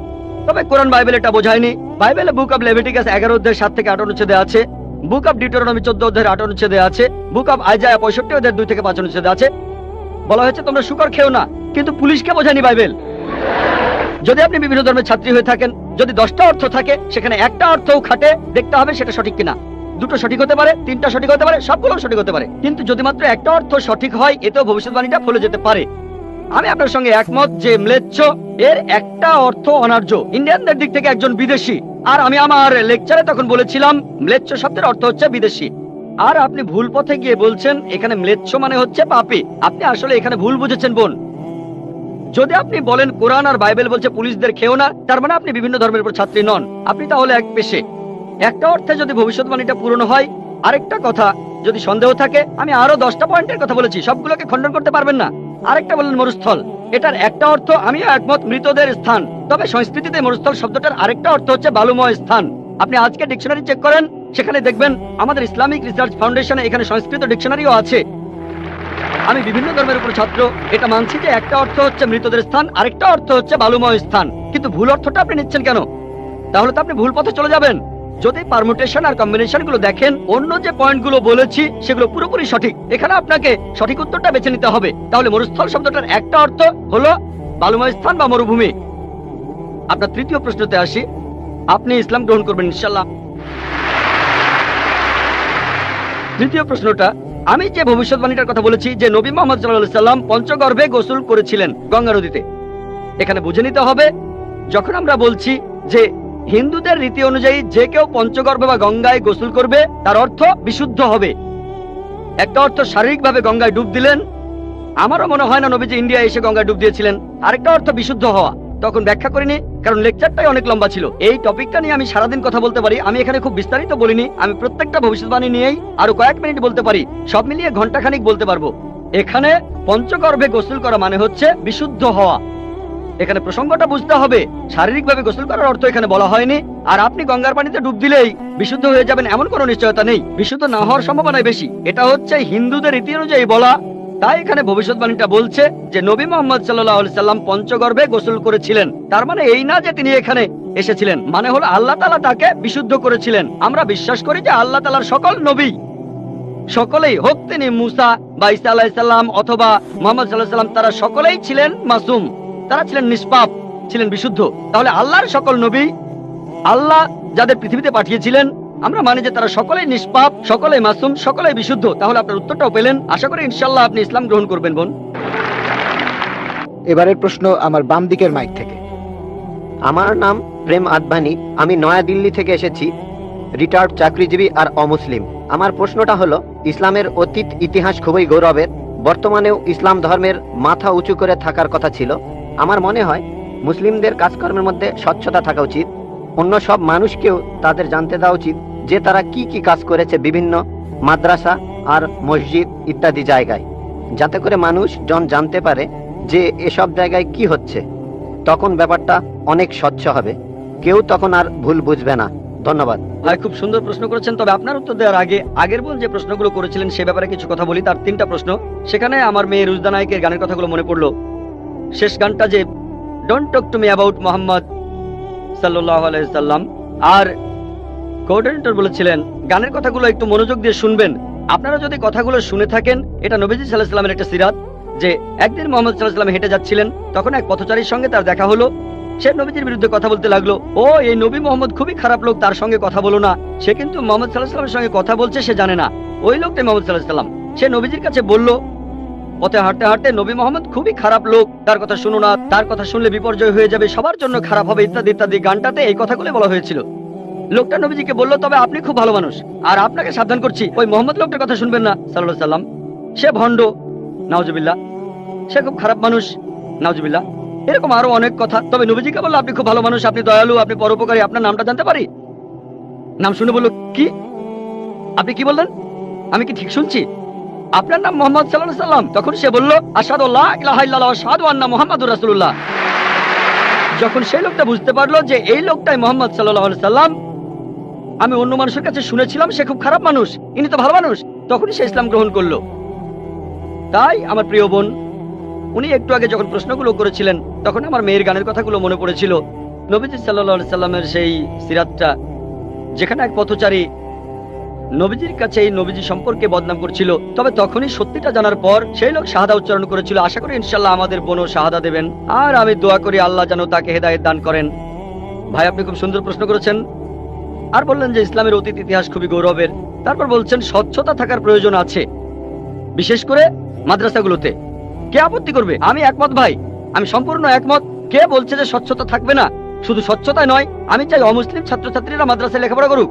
তবে কোরআন বাইবেল এটা বোঝায়নি। বাইবেলে বুক অব লেভিটিকাস 11 অধ্যায় 7 থেকে 8 অনুচ্ছেদে আছে, বুক অব ডিউটেরোনমি 14 অধ্যায়ের 8 অনুচ্ছেদে আছে, বুক অব আইজায়া 65 অধ্যায়ের 2 থেকে 5 অনুচ্ছেদে আছে, বলা হয়েছে তোমরা শূকর খেও না, কিন্তু পুলিশকে বোঝায়নি বাইবেল। যদি আপনি বিভিন্ন ধর্মের ছাত্রী হয়ে থাকেন, যদি 10টা অর্থ থাকে সেখানে একটা অর্থও খাটে, দেখতে হবে সেটা সঠিক কিনা। 2টো সঠিক হতে পারে, 3টা সঠিক হতে পারে, সবগুলো সঠিক হতে পারে, কিন্তু যদি মাত্র একটা অর্থ সঠিক হয় এতেও ভবিষ্যৎবাণীটা ফলে যেতে পারে। আমি আপনার সঙ্গে একমত যে ম্লেচ্ছ এর একটা অর্থ অনার্য, ইন্ডিয়ানদের দিক থেকে একজন বিদেশি। আর আমি আমার লেকচারে তখন বলেছিলাম ম্লেচ্ছ শব্দের অর্থ হচ্ছে বিদেশি। আর আপনি ভুল পথে গিয়ে বলছেন এখানে ম্লেচ্ছ মানে হচ্ছে পাপী। আপনি আসলে এখানে ভুল বুঝেছেন বোন। যদি আপনি বলেন কোরআন আর বাইবেল বলছে পুলিশদের খেও না, তার মানে আপনি বিভিন্ন ধর্মের উপর ছাত্রী নন, আপনি তাহলে এক পেশে। একটা অর্থে যদি ভবিষ্যৎবাণীটা পূরণ হয়, আরেকটা কথা যদি সন্দেহ থাকে, আমি আরো 10টা পয়েন্টের কথা বলেছি, সবগুলোকে খণ্ডন করতে পারবেন না। আরেকটা বললেন মরুস্থল, এটার একটা অর্থ আমিও একমত, মৃতদের স্থান। তবে সংস্কৃতিতে মরুস্থল শব্দটার আরেকটা অর্থ হচ্ছে বালুময় স্থান। আপনি আজকে ডিকশনারি চেক করেন, সেখানে দেখবেন আমাদের ইসলামিক রিসার্চ ফাউন্ডেশনে এখানে সংস্কৃত ডিকশনারিও আছে। আমি বিভিন্ন ধর্মের উপর ছাত্র, এটা মানছি যে একটা অর্থ হচ্ছে মৃতদের স্থান, আরেকটা অর্থ হচ্ছে বালুময় স্থান, কিন্তু ভুল অর্থটা আপনি নিচ্ছেন কেন? তাহলে তো আপনি ভুল পথে চলে যাবেন। যদি পারমুটেশন আর কম্বিনেশন গুলো দেখেন, অন্য যে পয়েন্টগুলো বলেছি সেগুলো পুরোপুরি সঠিক। এখানে আপনাকে সঠিক উত্তরটা বেছে নিতে হবে। তাহলে মরুস্থল শব্দটার একটা অর্থ হলো বালুময় স্থান বা মরুভূমি। আপনার 3য় প্রশ্নতে আসি, আপনি ইসলাম গ্রহণ করবেন ইনশাআল্লাহ। 3য় প্রশ্নটা, আমি যে ভবিষ্যৎবাণীটার কথা বলেছি যে নবী মুহাম্মদ সাল্লাল্লাহু আলাইহি সাল্লাম পঞ্চগর্ভে গোসল করেছিলেন গঙ্গা নদীতে, এখানে বুঝে নিতে হবে যখন আমরা বলছি যে হিন্দুদের রীতি অনুযায়ী যে কেউ পঞ্চগর্ভে বা গঙ্গায় গোসল করবে তার অর্থ বিশুদ্ধ হবে। একটা অর্থ শারীরিকভাবে গঙ্গায় ডুব দিলেন, আমারও মনে হয় না নবীজি ইন্ডিয়া এসে গঙ্গায় ডুব দিয়েছিলেন। আরেকটা অর্থ বিশুদ্ধ হওয়া, তখন ব্যাখ্যা করিনি কারণ লেকচারটাই অনেক লম্বা ছিল। এই টপিকটা নিয়ে আমি সারাদিন কথা বলতে পারি, আমি এখানে খুব বিস্তারিত বলিনি। আমি প্রত্যেকটা ভবিষ্যৎবাণী নিয়েই আরো কয়েক মিনিট বলতে পারি, সব মিলিয়ে ঘন্টাখানিক বলতে পারবো। এখানে পঞ্চগর্ভে গোসল করা মানে হচ্ছে বিশুদ্ধ হওয়া। এখানে প্রসঙ্গটা বুঝতে হবে, শারীরিকভাবে গোসল করার অর্থ এখানে বলা হয়নি। আর আপনি গঙ্গার পানিতে ডুব দিলেই বিশুদ্ধ হয়ে যাবেন এমন কোনো নিশ্চয়তা নেই, বিশুদ্ধ না হওয়ার সম্ভাবনাই বেশি। এটা হচ্ছে হিন্দুদের রীতি অনুযায়ী বলা। তাই এখানে ভবিষ্যৎবাণীটা বলছে যে নবী মুহাম্মদ সাল্লাল্লাহু আলাইহি সাল্লাম পঞ্চগর্ভে গোসল করেছিলেন। তার মানে এই না যে তিনি এখানে এসেছিলেন, মানে হলো আল্লাহ তাআলা তাকে বিশুদ্ধ করেছিলেন। আমরা বিশ্বাস করি যে আল্লাহ তাআলার সকল নবী, সকলেই হোক তিনি মুসা বা ঈসা আলাইহিস সালাম অথবা মুহাম্মদ সাল্লাল্লাহু আলাইহি সাল্লাম, তারা সকলেই ছিলেন মাসুম। তারা ছিলেন নিষ্পাপ, ছিলেন বিশুদ্ধ। তাহলে আল্লাহর সকল নবী, আল্লাহ যাদের পৃথিবীতে পাঠিয়েছিলেন, আমরা মানি যে তারা সকলেই নিষ্পাপ, সকলেই মাসুম, সকলেই বিশুদ্ধ। তাহলে আপনার উত্তরটাও পেলেন। আশা করি ইনশাআল্লাহ আপনি ইসলাম গ্রহণ করবেন বোন। এবারের প্রশ্ন আমার বাম দিকের মাইক থেকে। আমার নাম প্রেম আদবানি, আমি নয়াদিল্লি থেকে এসেছি, রিটায়ার্ড চাকরিজীবী আর অমুসলিম। আমার প্রশ্নটা হলো, ইসলামের অতীত ইতিহাস খুবই গৌরবের, বর্তমানেও ইসলাম ধর্মের মাথা উঁচু করে থাকার কথা ছিল। আমার মনে হয় মুসলিমদের কাজকর্মের মধ্যে স্বচ্ছতা থাকা উচিত। অন্য সব মানুষকেও তাদের জানতে দেওয়া উচিত যে তারা কি কি কাজ করেছে বিভিন্ন মাদ্রাসা আর মসজিদ ইত্যাদি জায়গায়, যাতে করে মানুষজন জানতে পারে যে এসব জায়গায় কি হচ্ছে। তখন ব্যাপারটা অনেক স্বচ্ছ হবে, কেউ তখন আর ভুল বুঝবে না। ধন্যবাদ ভাই, খুব সুন্দর প্রশ্ন করেছেন। তবে আপনার উত্তর দেওয়ার আগে আগের বোন যে প্রশ্নগুলো করেছিলেন সে ব্যাপারে কিছু কথা বলি। তার 3টা প্রশ্ন, সেখানে আমার মেয়ে রুজদা নায়কের গানের কথাগুলো মনে পড়লো। শেষ গানটা যে don't talk to me about Mohammad সাল্লাল্লাহু আলাইহি সাল্লাম, আর কোঅর্ডিনেটর বলেছিলেন গানের কথাগুলো একটু মনোযোগ দিয়ে শুনবেন। আপনারা যদি কথাগুলো শুনে থাকেন, এটা নবীজি সাল্লাল্লাহু আলাইহি সাল্লামের একটা সিরাত যে একদিন মোহাম্মদ সাল্লাল্লাহু আলাইহি সাল্লাম হেঁটে যাচ্ছিলেন, তখন এক পথচারীর সঙ্গে তার দেখা হলো। সে নবীজির বিরুদ্ধে কথা বলতে লাগলো, ও এই নবী মোহাম্মদ খুবই খারাপ লোক, তার সঙ্গে কথা বলো না। সে কিন্তু মোহাম্মদ সাল্লাল্লাহু আলাইহি সাল্লামের সঙ্গে কথা বলছে, সে জানে না ওই লোকটাই মোহাম্মদ সাল্লাল্লাহু আলাইহি সাল্লাম। সে নবীজির কাছে বলল, পথে হাঁটতে হাঁটতে, নবী মোহাম্মদ খুবই খারাপ লোক, তার কথা শুনো না, তার কথা শুনলে বিপর্যয় হয়ে যাবে, সবার জন্য খারাপ হবে, ইত্যাদি ইত্যাদি। গানটাতে এই কথাগুলো বলা হয়েছিল। লোকটা নবীজিকে বলল, তবে আপনি খুব ভালো মানুষ, আর আপনাকে সাবধান করছি ওই মোহাম্মদ লোকটার কথা শুনবেন না সাল্লাল্লাহু আলাইহি সাল্লাম, সে ভণ্ড, নাউজুবিল্লাহ, সে খুব খারাপ মানুষ, নাউজুবিল্লাহ। এরকম আরো অনেক কথা। তবে নবীজিকে বলল, আপনি খুব ভালো মানুষ, আপনি দয়ালু, আপনি পরোপকারী, আপনার নামটা জানতে পারি? নাম শুনে বলল, কি? আপনি কি বললেন? আমি কি ঠিক শুনছি? আপনার নাম মোহাম্মদ সাল্লাল্লাহু আলাইহি সাল্লাম? তখন সে বলল, আশহাদু আল্লা ইলাহা ইল্লাল্লাহ ওয়া আশহাদু আন্না মুহাম্মাদুর রাসূলুল্লাহ। যখন সেই লোকটা বুঝতে পারলো যে এই লোকটাই মোহাম্মদ সাল্লাল্লাহু আলাইহি সাল্লাম, আমি অন্য মানুষের কাছে শুনেছিলাম সে খুব খারাপ মানুষ, ইনি তো ভালো মানুষ, তখনই সে ইসলাম গ্রহণ করলো। তাই আমার প্রিয় বোন, উনি একটু আগে যখন প্রশ্নগুলো করেছিলেন তখন আমার মেয়ের গানের কথাগুলো মনে পড়েছিল। নবীজি সাল্লাল্লাহু আলাইহি সাল্লামের সেই সিরাতটা, যেখানে এক পথচারী নবীজির কাছে এই নবীজি সম্পর্কে বদনাম করছিল, তবে তখনই সত্যিটা জানার পর সেই লোক শাহাদা উচ্চারণ করেছিল। আশা করি ইনশাআল্লাহ আমাদের বোনও শাহাদা দেবেন, আর আমি দোয়া করি আল্লাহ যেন তাকে হেদায়েত দান করেন। ভাই, আপনি খুব সুন্দর প্রশ্ন করেছেন। আর বললেন যে ইসলামের অতীত ইতিহাস খুবই গৌরবের। তারপর বলছেন স্বচ্ছতা থাকার প্রয়োজন আছে, বিশেষ করে মাদ্রাসাগুলোতে। কে আপত্তি করবে? আমি একমত ভাই, আমি সম্পূর্ণ একমত। কে বলছে যে স্বচ্ছতা থাকবে না? শুধু স্বচ্ছতাই নয়, আমি চাই অমুসলিম ছাত্রছাত্রীরা মাদ্রাসায় লেখাপড়া করুক।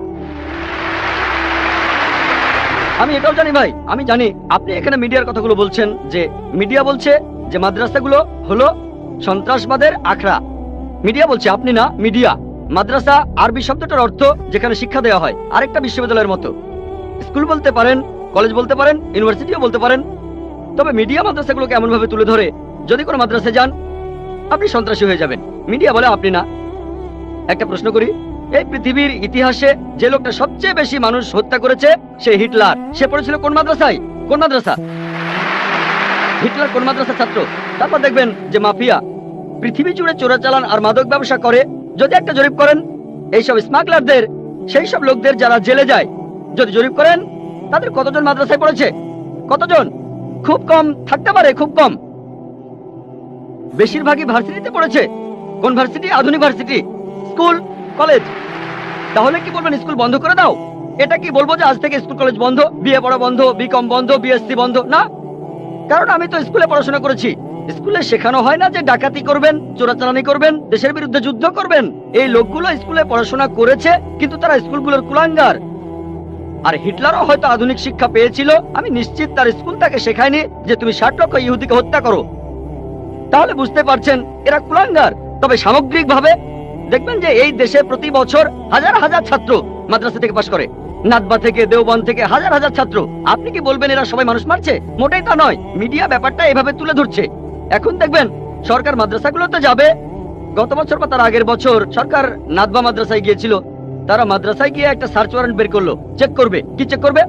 আমি এটাও জানি ভাই, আমি জানি আপনি এখানে মিডিয়ার কথাগুলো বলছেন, যে মিডিয়া বলছে যে মাদ্রাসাগুলো হলো সন্ত্রাসবাদের আখড়া। মিডিয়া বলছে, আপনি না, মিডিয়া। মাদ্রাসা আরবি শব্দটার অর্থ যেখানে শিক্ষা দেওয়া হয়, আরেকটা বিশ্ববিদ্যালয়ের মতো। স্কুল বলতে পারেন, কলেজ বলতে পারেন, ইউনিভার্সিটিও বলতে পারেন। তবে মিডিয়া মাদ্রাসাগুলোকে এমন ভাবে তুলে ধরে, যদি কোনো মাদ্রাসায় যান আপনি সন্ত্রাসী হয়ে যাবেন। মিডিয়া বলে আপনি না। একটা প্রশ্ন করি, এই পৃথিবীর ইতিহাসে যে লোকটা সবচেয়ে বেশি মানুষ হত্যা করেছে সে হিটলার। সে পড়েছিল কোন মাদ্রাসায়? কোন মাদ্রাসা? হিটলার কোন মাদ্রাসা ছাত্র? তারপর দেখবেন যে মাফিয়া পৃথিবী জুড়ে চোরাচালান আর মাদক ব্যবসা করে। যদি একটা জরিপ করেন এইসব স্মাগলারদের, সেই সব লোকদের যারা জেলে যায়, যদি জরিপ করেন তাদের কতজন মাদ্রাসায় পড়েছে? কতজন? খুব কম থাকতে পারে, খুব কম। বেশিরভাগই ভার্সিটিতে পড়েছে। কোন ভার্সিটি? আধুনিক ভার্সিটি, স্কুল, কলেজ। তাহলে কি বলবেন স্কুল বন্ধ করে দাও? এটা কি বলবো যে আজ থেকে স্কুল কলেজ বন্ধ, বিএ পড়া বন্ধ, বিকম বন্ধ, বিএসসি বন্ধ? না, কারণ আমি তো স্কুলে পড়াশোনা করেছি। স্কুলে শেখানো হয় না যে ডাকাতি করবেন, চোরাচালানি করবেন, দেশের বিরুদ্ধে যুদ্ধ করবেন। এই লোকগুলো স্কুলে পড়াশোনা করেছে, কিন্তু তারা স্কুলগুলোর কুলাঙ্গার। আর হিটলারও হয়তো আধুনিক শিক্ষা পেয়েছিল, আমি নিশ্চিত তার স্কুল তাকে শেখায়নি যে তুমি 60 লক্ষ ইহুদিকে হত্যা করো। তাহলে বুঝতে পারছেন এরা কুলাঙ্গার। তবে সামগ্রিকভাবে দেখবেন যে এই দেশে প্রতি বছর হাজার হাজার ছাত্র মাদ্রাসা থেকে পাশ করে, নাদবা থেকে, দেওবন্দ থেকে হাজার হাজার ছাত্র। আপনি কি বলবেন এরা সবাই মানুষ মারছে? মোটেই তা নয়। মিডিয়া ব্যাপারটা এভাবে তুলে ধরছে। এখন দেখবেন সরকার মাদ্রাসাগুলোতে যাবে। গত বছর বা তার আগের বছর সরকার নাদবা মাদ্রাসায় গিয়েছিল। তারা মাদ্রাসায় গিয়ে একটা সার্চ ওয়ারেন্ট বের করলো, চেক করবে। কি চেক করবে?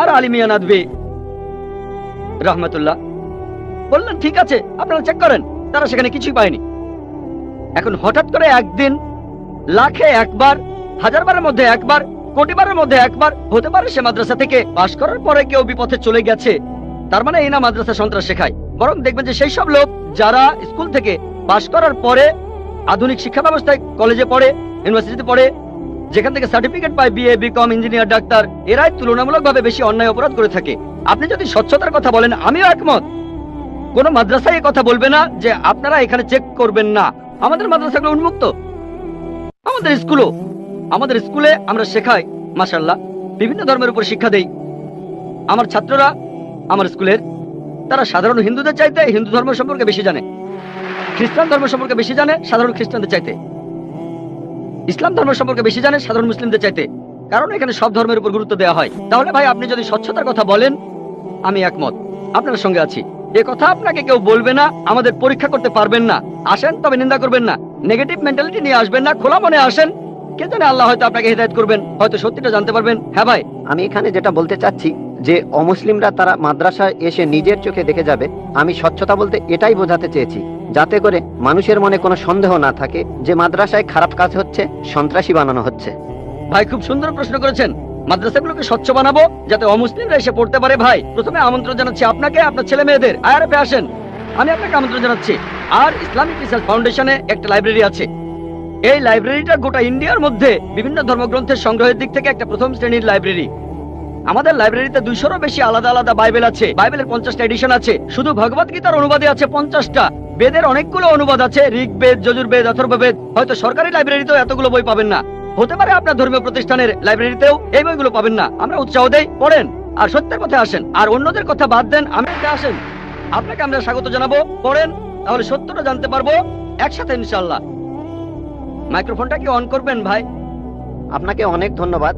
আর আলিমিয়া নাদভি রহমতুল্লাহ বললেন, ঠিক আছে আপনারা চেক করেন। তারা সেখানে কিছুই পায়নি। এখন হঠাৎ করে একদিন লাখে একবার, হাজারবারের মধ্যে একবার, কোটিবারের মধ্যে একবার হতে পারে সে মাদ্রাসা থেকে পাশ করার পরে কেউ বিপথে চলে গেছে। তার মানে এই না মাদ্রাসা সন্ত্রাস শেখায়। বরং দেখবেন যে সেই সব লোক যারা স্কুল থেকে পাশ করার পরে আধুনিক শিক্ষা ব্যবস্থায় কলেজে পড়ে, ইউনিভার্সিটিতে পড়ে, যেখান থেকে সার্টিফিকেট পায় বিএ, বিকম, ইঞ্জিনিয়ার, ডাক্তার, এরাই তুলনামূলকভাবে বেশি অন্যায় অপরাধ করে থাকে। আপনি যদি স্বচ্ছতার কথা বলেন, আমিও একমত। কোন মাদ্রাসায় এই কথা বলবে না যে আপনারা এখানে চেক করবেন না। আমাদের মাদ্রাসাগুলো উন্মুক্ত, আমাদের স্কুলে আমরা শেখাই মাশাআল্লাহ, বিভিন্ন ধর্মের উপর শিক্ষা দেই। আমার ছাত্ররা আমার স্কুলের, তারা সাধারণ হিন্দুদের চাইতে হিন্দু ধর্ম সম্পর্কে বেশি জানে, খ্রিস্টান ধর্ম সম্পর্কে বেশি জানে সাধারণ খ্রিস্টানদের চাইতে, ইসলাম ধর্ম সম্পর্কে বেশি জানে সাধারণ মুসলিমদের চাইতে, কারণ এখানে সব ধর্মের উপর গুরুত্ব দেওয়া হয়। তাহলে ভাই আপনি যদি স্বচ্ছতার কথা বলেন, আমি একমত, আপনার সঙ্গে আছি। এ কথা আপনাকে কেউ বলবে না, আমাদের পরীক্ষা করতে পারবেন না। আসেন, তবে নিন্দা করবেন না, নেগেটিভ মেন্টালিটি নিয়ে আসবেন না, খোলা মনে আসেন। কে জানে আল্লাহ হয়তো আপনাকে হিদায়াত করবেন, হয়তো সত্যিটা জানতে পারবেন। হ্যাঁ ভাই, আমি এখানে যেটা বলতে চাচ্ছি যে অমুসলিমরা তারা মাদ্রাসায় এসে নিজের চোখে দেখে যাবে। আমি স্বচ্ছতা বলতে এটাই বোঝাতে চেয়েছি, যাতে করে মানুষের মনে কোনো সন্দেহ না থাকে যে মাদ্রাসায় খারাপ কাজ হচ্ছে, সন্ত্রাসী বানানো হচ্ছে। ভাই খুব সুন্দর প্রশ্ন করেছেন। মাদ্রাসাগুলোকে স্বচ্ছ বানাবো যাতে অমুসলিমরা এসে পড়তে পারে। ভাই প্রথমে আমন্ত্রণ জানাচ্ছি আপনাকে, আপনার ছেলে মেয়েদের আইআরএফে আসেন, আমি আপনাকে আমন্ত্রণ জানাচ্ছি। আর ইসলামিক রিসার্চ ফাউন্ডেশনে একটা লাইব্রেরি আছে। এই লাইব্রেরিটা গোটা ইন্ডিয়ার মধ্যে বিভিন্ন ধর্মগ্রন্থের সংগ্রহের দিক থেকে একটা প্রথম শ্রেণীর লাইব্রেরি। আমাদের লাইব্রেরিতে 200-রও বেশি আলাদা আলাদা বাইবেল আছে। বাইবেলের 50টা এডিশন আছে। শুধু ভগবত গীতার অনুবাদে আছে 50টা। বেদের অনেকগুলো অনুবাদ আছে, ঋগ্বেদ, যজুর্বেদ, অথর্ববেদ। হয়তো সরকারি লাইব্রেরিতেও এতগুলো বই পাবেন না, হতে পারে আপনার ধর্মীয় প্রতিষ্ঠানের লাইব্রেরিতেও এই বইগুলো পাবেন না। আমরা উৎসাহ দেই, পড়েন আর সত্যের পথে আসেন। আর অন্যদের কথা বাদ দেন, আমাকে আসেন, আপনাকে আমরা স্বাগত জানাবো। পড়েন, তাহলে সত্যটা জানতে পারবো একসাথে ইনশাআল্লাহ। মাইক্রোফোনটা কি অন করবেন ভাই? আপনাকে অনেক ধন্যবাদ,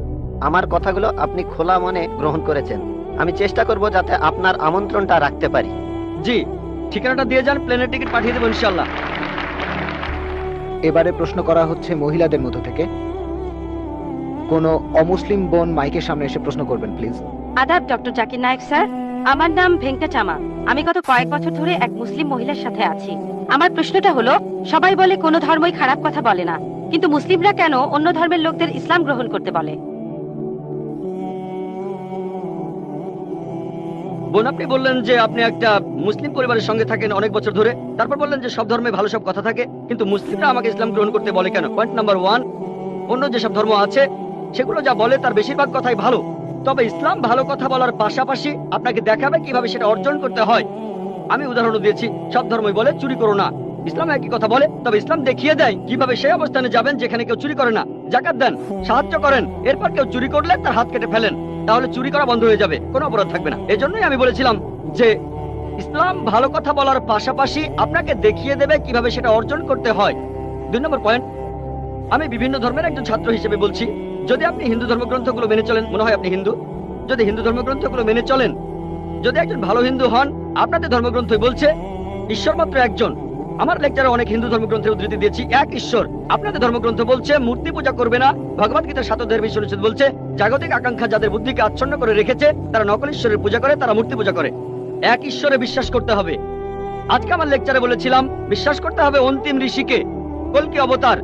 আমার কথাগুলো আপনি খোলা মনে গ্রহণ করেছেন। আমি চেষ্টা করব যাতে আপনার আমন্ত্রণটা রাখতে পারি। জি, ঠিকানাটা দিয়ে যান, প্লেনের টিকিট পাঠিয়ে দেবো ইনশাআল্লাহ। এবারে প্রশ্ন করা হচ্ছে মহিলাদের মধ্য থেকে। কোনো অমুসলিম বোন মাইকের সামনে এসে প্রশ্ন করবেন প্লিজ। আদাব ডক্টর জাকির নায়েক স্যার, আমার নাম ভেঙ্কটাচামা। আমি গত কয়েক বছর ধরে এক মুসলিম মহিলার সাথে আছি। আমার প্রশ্নটা হলো, সবাই বলে কোনো ধর্মই খারাপ কথা বলে না, কিন্তু মুসলিমরা কেন অন্য ধর্মের লোকদের ইসলাম গ্রহণ করতে বলে? বোন, আপনি বললেন যে আপনি একটা মুসলিম পরিবারের সঙ্গে থাকেন অনেক বছর ধরে, তারপর বললেন যে সব ধর্মে ভালো সব কথা থাকে, কিন্তু মুসলিমরা আমাকে ইসলাম গ্রহণ করতে বলে কেন? পয়েন্ট নাম্বার 1, অন্য যেসব ধর্ম আছে সেগুলো যা বলে তার বেশিরভাগ কথাই ভালো, তবে ইসলাম ভালো কথা বলার পাশাপাশি আপনাকে দেখাবে কিভাবে সেটা অর্জন করতে হয়। আমি উদাহরণ দিয়েছি, সব ধর্মই বলে চুরি করো না, ইসলাম একই কথা বলে, তবে ইসলাম দেখিয়ে দেয় কিভাবে সেই অবস্থানে যাবেন যেখানে কেউ চুরি করে না। যাকাত দেন, সাহায্য করেন, এরপর কেউ চুরি করলে তার হাত কেটে ফেলেন, তাহলে চুরি করা বন্ধ হয়ে যাবে, কোনো অপরাধ থাকবে না। এজন্যই আমি বলেছিলাম যে ইসলাম ভালো কথা বলার পাশাপাশি আপনাকে দেখিয়ে দেবে কিভাবে সেটা অর্জন করতে হয়। 2 নম্বর পয়েন্ট, আমি বিভিন্ন ধর্মের একজন ছাত্র হিসেবে বলছি, যদি আপনি হিন্দু ধর্মগ্রন্থগুলো মেনে চলেন, মনে হয় আপনি হিন্দু, যদি হিন্দু ধর্মগ্রন্থগুলো মেনে চলেন, যদি একজন ভালো হিন্দু হন, আপনাদের ধর্মগ্রন্থই বলছে ঈশ্বর মাত্র একজন। আমার লেকচারে অনেক হিন্দু ধর্মগ্রন্থের উদ্ধৃতি দিয়েছি, এক ঈশ্বর। আপনাদের ধর্মগ্রন্থ বলছে মূর্তি পূজা করবে না। ভগবত গীতার 7 অধ্যায়ের 20 অনুচ্ছেদ বলছে জাগতিক আকাঙ্ক্ষা যাদের বুদ্ধিকে আচ্ছন্ন করে রেখেছে তারা নকল ঈশ্বরের পূজা করে, তারা মূর্তি পূজা করে। এক ঈশ্বরে বিশ্বাস করতে হবে। আজকে আমার লেকচারে বলেছিলাম বিশ্বাস করতে হবে অন্তিম ঋষিকে, কল্কি অবতার,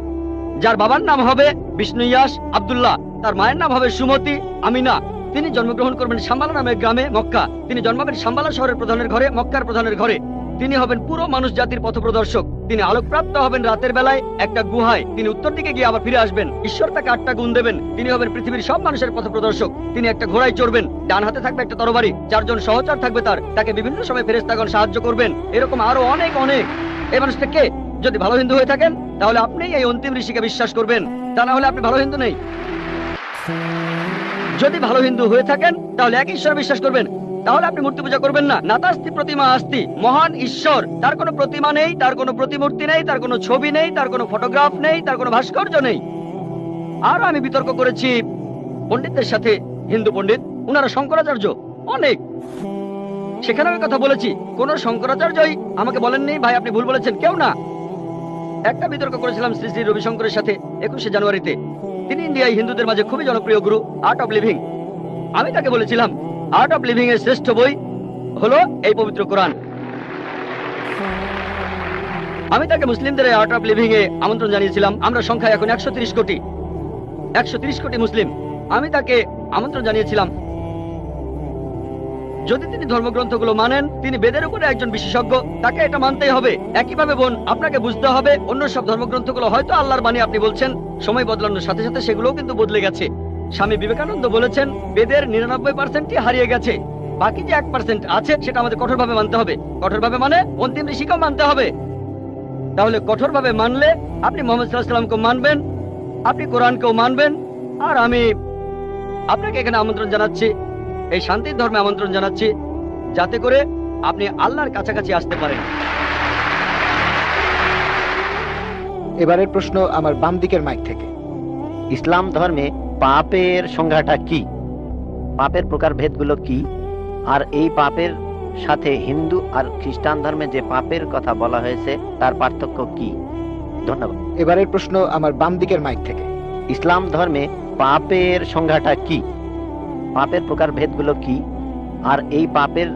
যার বাবার নাম হবে বিষ্ণু ইয়াস আব্দুল্লাহ, তার মায়ের নাম হবে সুমতি আমিনা। তিনি জন্মগ্রহণ করবেন সাম্বালা নামের গ্রামে মক্কা। তিনি জন্মাবেন সাম্বালা শহরের প্রধানের ঘরে, মক্কার প্রধানের ঘরে। তিনি হবেন পুরো মানুষ জাতির পথপ্রদর্শক। তিনি আলোকপ্রাপ্ত হবেন রাতের বেলায় একটা গুহায়। তিনি উত্তর দিকে গিয়ে আবার ফিরে আসবেন। ঈশ্বর তাকে 8টা গুণ দেবেন। তিনি হবেন পৃথিবীর সব মানুষের পথপ্রদর্শক। তিনি একটা ঘোড়ায় চড়বেন, ডান হাতে থাকবে একটা তরবারি, 4 জন সহচর থাকবে তাকে বিভিন্ন সময় ফেরেশতাগণ সাহায্য করবেন। এরকম আরো অনেক অনেক। এই মানুষটা কে? যদি ভালো হিন্দু হয়ে থাকেন তাহলে আপনি এই অন্তিম ঋষিকে বিশ্বাস করবেন, তা না হলে আপনি ভালো হিন্দু নেই। যদি ভালো হিন্দু হয়ে থাকেন তাহলে এক ঈশ্বর বিশ্বাস করবেন, তাহলে আপনি মূর্তি পূজা করবেন না। নাতাস্তি প্রতিমা আস্তি, মহান ঈশ্বর, তার কোনো প্রতিমা নেই, তার কোনো প্রতিমূর্তি নেই, তার কোনো ছবি নেই, তার কোনো ফটোগ্রাফ নেই, তার কোনো ভাস্কর্য নেই। আর আমি বিতর্ক করেছি পণ্ডিতদের সাথে, হিন্দু পণ্ডিত, উনারা শঙ্করাচার্য অনেক, সেখানে আমি কথা বলেছি। কোন শঙ্করাচার্যই আমাকে বলেননি ভাই আপনি ভুল বলেছেন, কেউ না। একটা বিতর্ক করেছিলাম শ্রী শ্রী রবিশঙ্করের সাথে 21শে জানুয়ারিতে। তিনি ইন্ডিয়ায় হিন্দুদের মাঝে খুবই জনপ্রিয় গুরু, আর্ট অফ লিভিং। আমি তাকে বলেছিলাম আর্ট অফ লিভিং এর শ্রেষ্ঠ বই হলো এই পবিত্র কোরআন। আমি তাকে মুসলিমদের এই আর্ট অফ লিভিং এ আমন্ত্রণ জানিয়েছিলাম। আমরা সংখ্যায় এখন 130 কোটি, 130 কোটি মুসলিম। আমি তাকে আমন্ত্রণ জানিয়েছিলাম যদি তিনি ধর্মগ্রন্থগুলো মানেন, তিনি বেদের উপরে একজন বিশেষজ্ঞ, তাকে এটা মানতেই হবে। একইভাবে বোন, আপনাকে বুঝতে হবে অন্য সব ধর্মগ্রন্থগুলো হয়তো আল্লাহর বাণী আপনি বলছেন, সময় বদলানোর সাথে সাথে সেগুলোও কিন্তু বদলে গেছে। স্বামী বিবেকানন্দ বলেছেন বেদের 99%ই হারিয়ে গেছে, বাকি যে 1% আছে সেটা আমাদের কঠোরভাবে মানতে হবে। কঠোরভাবে মানে অন্তিম ঋষিকেও মানতে হবে। তাহলে কঠোরভাবে মানলে আপনি মোহাম্মদ সাল্লাল্লাহু আলাইহি ওয়াসাল্লামকে মানবেন, আপনি কোরআনকেও মানবেন, আর আমি আপনাকে এখানে আমন্ত্রণ জানাচ্ছি, এই শান্তির ধর্মে আমন্ত্রণ জানাচ্ছি, যাতে করে আপনি আল্লাহর কাছাকাছি আসতে পারেন। এবারের প্রশ্ন আমার বাম দিকের মাইক থেকে। ইসলাম ধর্মে পাপের সংজ্ঞাটা কি? পাপের প্রকারভেদগুলো কি? আর এই পাপের সাথে হিন্দু আর খ্রিস্টান ধর্মে যে পাপের কথা বলা হয়েছে তার পার্থক্য কি? ধন্যবাদ। এবারের প্রশ্ন আমার বাম দিকের মাইক থেকে। ইসলাম ধর্মে পাপের সংজ্ঞাটা কি? পাপের প্রকারভেদগুলো কি? আর এই পাপের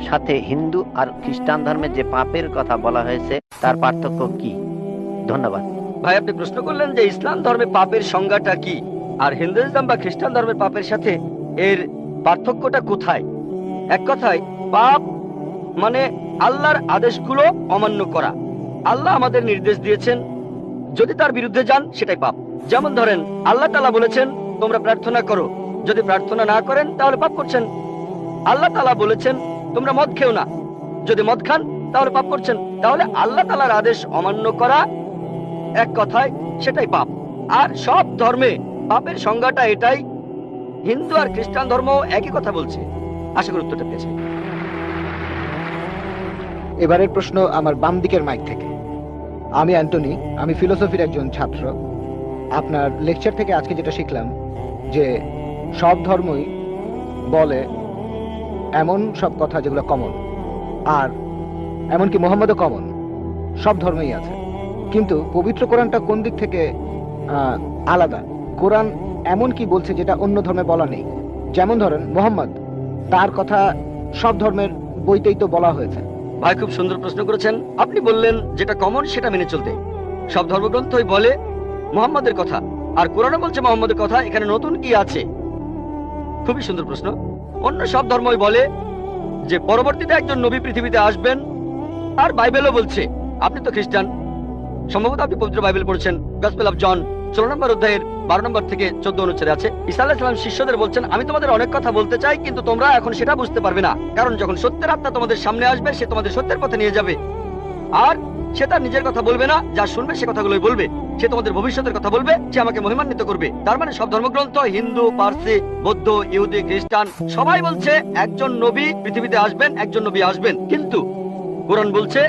সাথে হিন্দু আর খ্রিস্টান ধর্মে যে পাপের কথা বলা হয়েছে তার পার্থক্য কি? ধন্যবাদ। ভাই, আপনি প্রশ্ন করলেন যে ইসলাম ধর্মে পাপের সংজ্ঞাটা কি, আর হিন্দুইজম বা খ্রিস্টান ধর্মের পাপের সাথে এর পার্থক্যটা কোথায়। এক কথায় পাপ মানে আল্লাহর আদেশগুলো অমান্য করা। আল্লাহ আমাদের নির্দেশ দিয়েছেন, যদি তার বিরুদ্ধে যান সেটাই পাপ। যেমন ধরেন আল্লাহ তাআলা বলেছেন তোমরা প্রার্থনা করো, যদি প্রার্থনা না করেন তাহলে পাপ করছেন। আল্লাহ তাআলা বলেছেন তোমরা মদ খেও না, যদি মদ খান তাহলে পাপ করছেন। তাহলে আল্লাহ তাআলার আদেশ অমান্য করা এক কথায় সেটাই পাপ। আর সব ধর্মে পাপের সংজ্ঞাটা এটাই। হিন্দু আর খ্রিস্টান ধর্ম একই কথা বলছে। আশা করি উত্তরটা পেয়েছে। এবারের প্রশ্ন আমার বাম দিকের মাইক থেকে। আমি অ্যান্টনি, আমি ফিলোসফির একজন ছাত্র। আপনার লেকচার থেকে আজকে যেটা শিখলাম যে সব ধর্মই বলে এমন সব কথা যেগুলো কমন, আর এমনকি মোহাম্মদও কমন, সব ধর্মেই আছে। কিন্তু পবিত্র কোরআনটা কোন দিক থেকে আলাদা? কোরআন এমন কি বলছে যেটা অন্য ধর্মে বলা নেই? যেমন ধরেন মোহাম্মদ, তার কথা সব ধর্মের বইতেই তো বলা হয়েছে। ভাই, খুব সুন্দর প্রশ্ন করেছেন। আপনি বললেন যেটা কমন সেটা মেনে চলতে। সব ধর্মগ্রন্থই বলে মুহাম্মদের কথা, আর কোরআনও বলছে মুহাম্মদের কথা। এখানে নতুন কি আছে? খুবই সুন্দর প্রশ্ন। অন্য সব ধর্মই বলে যে পরবর্তীতে একজন নবী পৃথিবীতে আসবেন, আর বাইবেলও বলছে। আপনি তো খ্রিস্টান, সম্ভবত আপনি পবিত্র বাইবেল পড়ছেন। গসপেল অফ জন 16 নম্বর অধ্যায়ের 12 নম্বর থেকে 14 অনুচ্ছেদে আছে, ঈসা আলাইহিস সালাম শিষ্যদের বলছেন আমি তোমাদের অনেক কথা বলতে চাই, কিন্তু তোমরা এখন সেটা বুঝতে পারবে না, কারণ যখন সত্যের আত্মা তোমাদের সামনে আসবে সে তোমাদের সত্যের পথে নিয়ে যাবে। আর সে তার নিজের কথা বলবে না, যা শুনবে সে কথাগুলোই বলবে। সে তোমাদের ভবিষ্যতের কথা বলবে, সে আমাকে মহিমান্বিত করবে। তার মানে সব ধর্মগ্রন্থ, হিন্দু, পার্সি, বৌদ্ধ, ইহুদি, খ্রিস্টান সবাই বলছে একজন নবী পৃথিবীতে আসবেন, একজন নবী আসবেন। কিন্তু কোরআন বলছে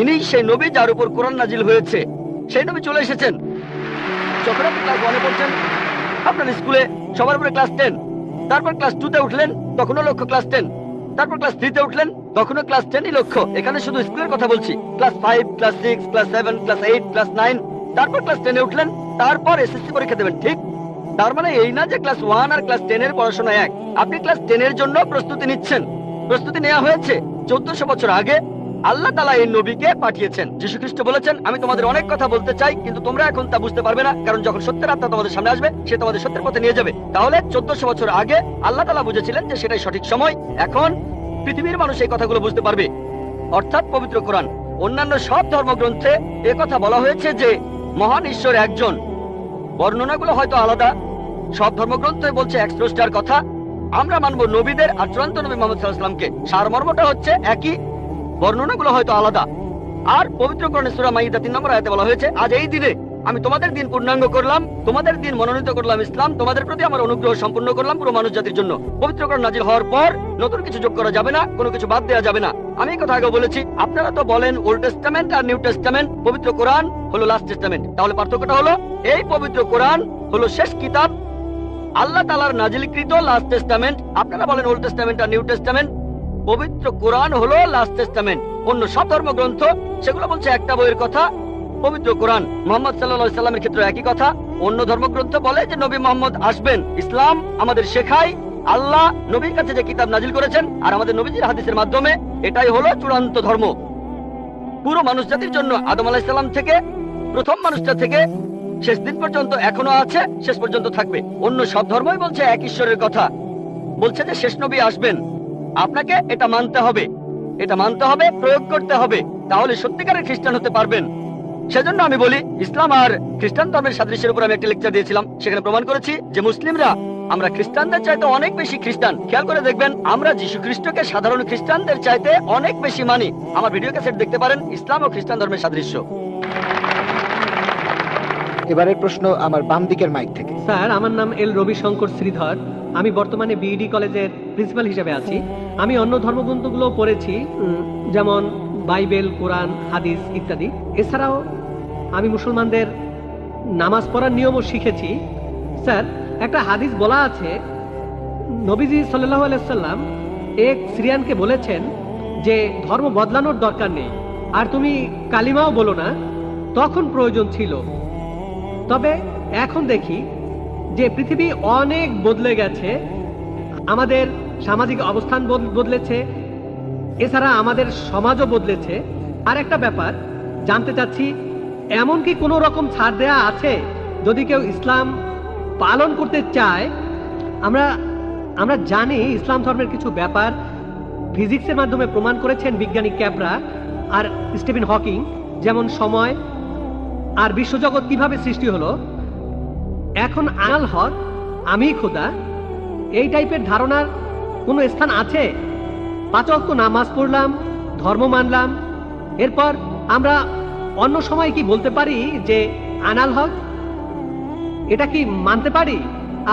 ইনি সেই নবী যার উপর কোরআন নাজিল হয়েছে। সেই নবী চলে এসেছেন। যখন আপনি ক্লাস 1-এ পড়ছেন, আপনার স্কুলে সবার উপরে ক্লাস 10, তারপর ক্লাস 2-তে উঠলেন, তখনও লক্ষ্য ক্লাস 10, তারপর ক্লাস 3-তে উঠলেন, তখনও ক্লাস 10ই লক্ষ্য। এখানে শুধু স্কুলের কথা বলছি। Class 5, class 6, class 7, class 8, class 9, তারপর ক্লাস 10-এ উঠলেন, তারপর এসএসসি পরীক্ষা দেবেন, ঠিক? তার মানে এই না যে ক্লাস 1 আর ক্লাস 10 এর পড়াশোনা এক। আপনি ক্লাস 10 এর জন্য প্রস্তুতি নিচ্ছেন। প্রস্তুতি নেওয়া হয়েছে 1400 বছর আগে। আল্লাহ তাআলা এই নবীকে পাঠিয়েছেন। যীশু খ্রিস্ট বলেছেন আমি তোমাদের অনেক কথা বলতে চাই, কিন্তু তোমরা এখন তা বুঝতে পারবে না, কারণ যখন সত্যের আত্মা তোমাদের সামনে আসবে সে তোমাদের সত্যের পথে নিয়ে যাবে। তাহলে 1400 বছর আগে আল্লাহ তাআলা বুঝেছিলেন যে সেটাই সঠিক সময়। এখন পৃথিবীর মানুষ এই কথাগুলো বুঝতে পারবে, অর্থাৎ পবিত্র কোরআন। অন্যান্য সব ধর্মগ্রন্থে একথা বলা হয়েছে যে মহান ঈশ্বর একজন। বর্ণনাগুলো হয়তো আলাদা। সব ধর্মগ্রন্থই বলছে এক স্রষ্টার কথা। আমরা মানব নবীদের আর চূড়ান্ত নবী মুহাম্মদ সাল্লাল্লাহু আলাইহি ওয়াসাল্লামকে। সারমর্মটা হচ্ছে একই, বর্ণনাগুলো হয়তো আলাদা। আর পবিত্র কোরআনে সূরা মাইদা 3 নম্বর আয়াতে বলা হয়েছে আজ এই দিনে আমি তোমাদের দিন পূর্ণাঙ্গ করলাম, তোমাদের দিন মনোনীত করলাম ইসলাম, তোমাদের প্রতি আমার অনুগ্রহ সম্পূর্ণ করলাম পুরো মানুষ জাতির জন্য। পবিত্র কোরআন নাজিল হওয়ার পর নতুন কিছু যোগ করা যাবে না, কোনো কিছু বাদ দেওয়া যাবে না। আমি এই কথা আগে বলেছি। আপনারা তো বলেন ওল্ড টেস্টামেন্ট আর নিউ টেস্টামেন্ট, পবিত্র কোরআন হলো লাস্ট টেস্টামেন্ট। তাহলে পার্থক্যটা হলো এই পবিত্র কোরআন হলো শেষ কিতাব, আল্লাহ তাআলার নাজিলকৃত লাস্ট টেস্টামেন্ট। আপনারা বলেন ওল্ড টেস্টামেন্ট আর নিউ টেস্টামেন্ট, পবিত্র কোরআন হলো লাস্ট টেস্টামেন্ট। অন্য সব ধর্মগ্রন্থ সেগুলো বলছে একটা বইয়ের কথা, পবিত্র কোরআন। মুহাম্মদ সাল্লাল্লাহু আলাইহি সাল্লামের ক্ষেত্রে একই কথা। অন্য ধর্মগ্রন্থ বলে যে নবী মুহাম্মদ আসবেন। ইসলাম আমাদের শেখায় আল্লাহ নবীর কাছে যে কিতাব নাজিল করেছেন আর আমাদের নবীজির হাদিসের মাধ্যমে, এটাই হলো চূড়ান্ত ধর্ম পুরো মানুষ জাতির জন্য। আদম আলাইহিস সালাম থেকে প্রথম মানুষটা থেকে শেষ দিন পর্যন্ত এখনো আছে, শেষ পর্যন্ত থাকবে। অন্য সব ধর্মই বলছে এক ঈশ্বরের কথা, বলছে যে শেষ নবী আসবেন। আপনাকে এটা মানতে হবে, এটা মানতে হবে, প্রয়োগ করতে হবে, তাহলে সত্যিকারের খ্রিস্টান হতে পারবেন। সেজন্য আমি বলি, ইসলাম আর খ্রিস্টান ধর্মের সাদৃশ্যের উপর আমি একটা লেকচার দিয়েছিলাম, সেখানে প্রমাণ করেছি যে মুসলিমরা আমরা খ্রিস্টানদের চাইতে অনেক বেশি খ্রিস্টান। খেয়াল করে দেখবেন, আমরা যীশু খ্রিস্টকে সাধারণ খ্রিস্টানদের চাইতে অনেক বেশি মানি। আমার ভিডিও ক্যাসেট দেখতে পারেন, ইসলাম ও খ্রিস্টান ধর্মের সাদৃশ্য। এবারের প্রশ্ন আমার বাম দিকের মাইক থেকে। স্যার, আমার নাম এল রবিশঙ্কর শ্রীধর। আমি বর্তমানে বিইডি কলেজের প্রিন্সিপাল হিসেবে আছি। আমি অন্য ধর্মগ্রন্থগুলো পড়েছি, যেমন বাইবেল, কোরআন, হাদিস ইত্যাদি। এছাড়াও আমি মুসলমানদের নামাজ পড়ার নিয়মও শিখেছি। স্যার, একটা হাদিস বলা আছে, নবীজি সাল্লাল্লাহু আলাইহি সাল্লাম এক সিরিয়ানকে বলেছেন যে ধর্ম বদলানোর দরকার নেই, আর তুমি কালিমাও বলো না, তখন প্রয়োজন ছিল। তবে এখন দেখি যে পৃথিবী অনেক বদলে গেছে, আমাদের সামাজিক অবস্থান বদলেছে, এছাড়া আমাদের সমাজও বদলেছে। আর একটা ব্যাপার জানতে চাচ্ছি, এমন কি কোনো রকম ছাড় দেয়া আছে যদি কেউ ইসলাম পালন করতে চায়? আমরা জানি ইসলাম ধর্মের কিছু ব্যাপার ফিজিক্সের মাধ্যমে প্রমাণ করেছেন বিজ্ঞানী ক্যাপরা আর স্টিফেন হকিং, যেমন সময় আর বিশ্বজগৎ কিভাবে সৃষ্টি হলো। এখন আনাল হক, আমি খোদা, এই টাইপের ধারণার কোনো স্থান আছে? 5 ওয়াক্ত নামাজ পড়লাম, ধর্ম মানলাম, এরপর আমরা অন্য সময় কি বলতে পারি যে আনাল হক? এটা কি মানতে পারি?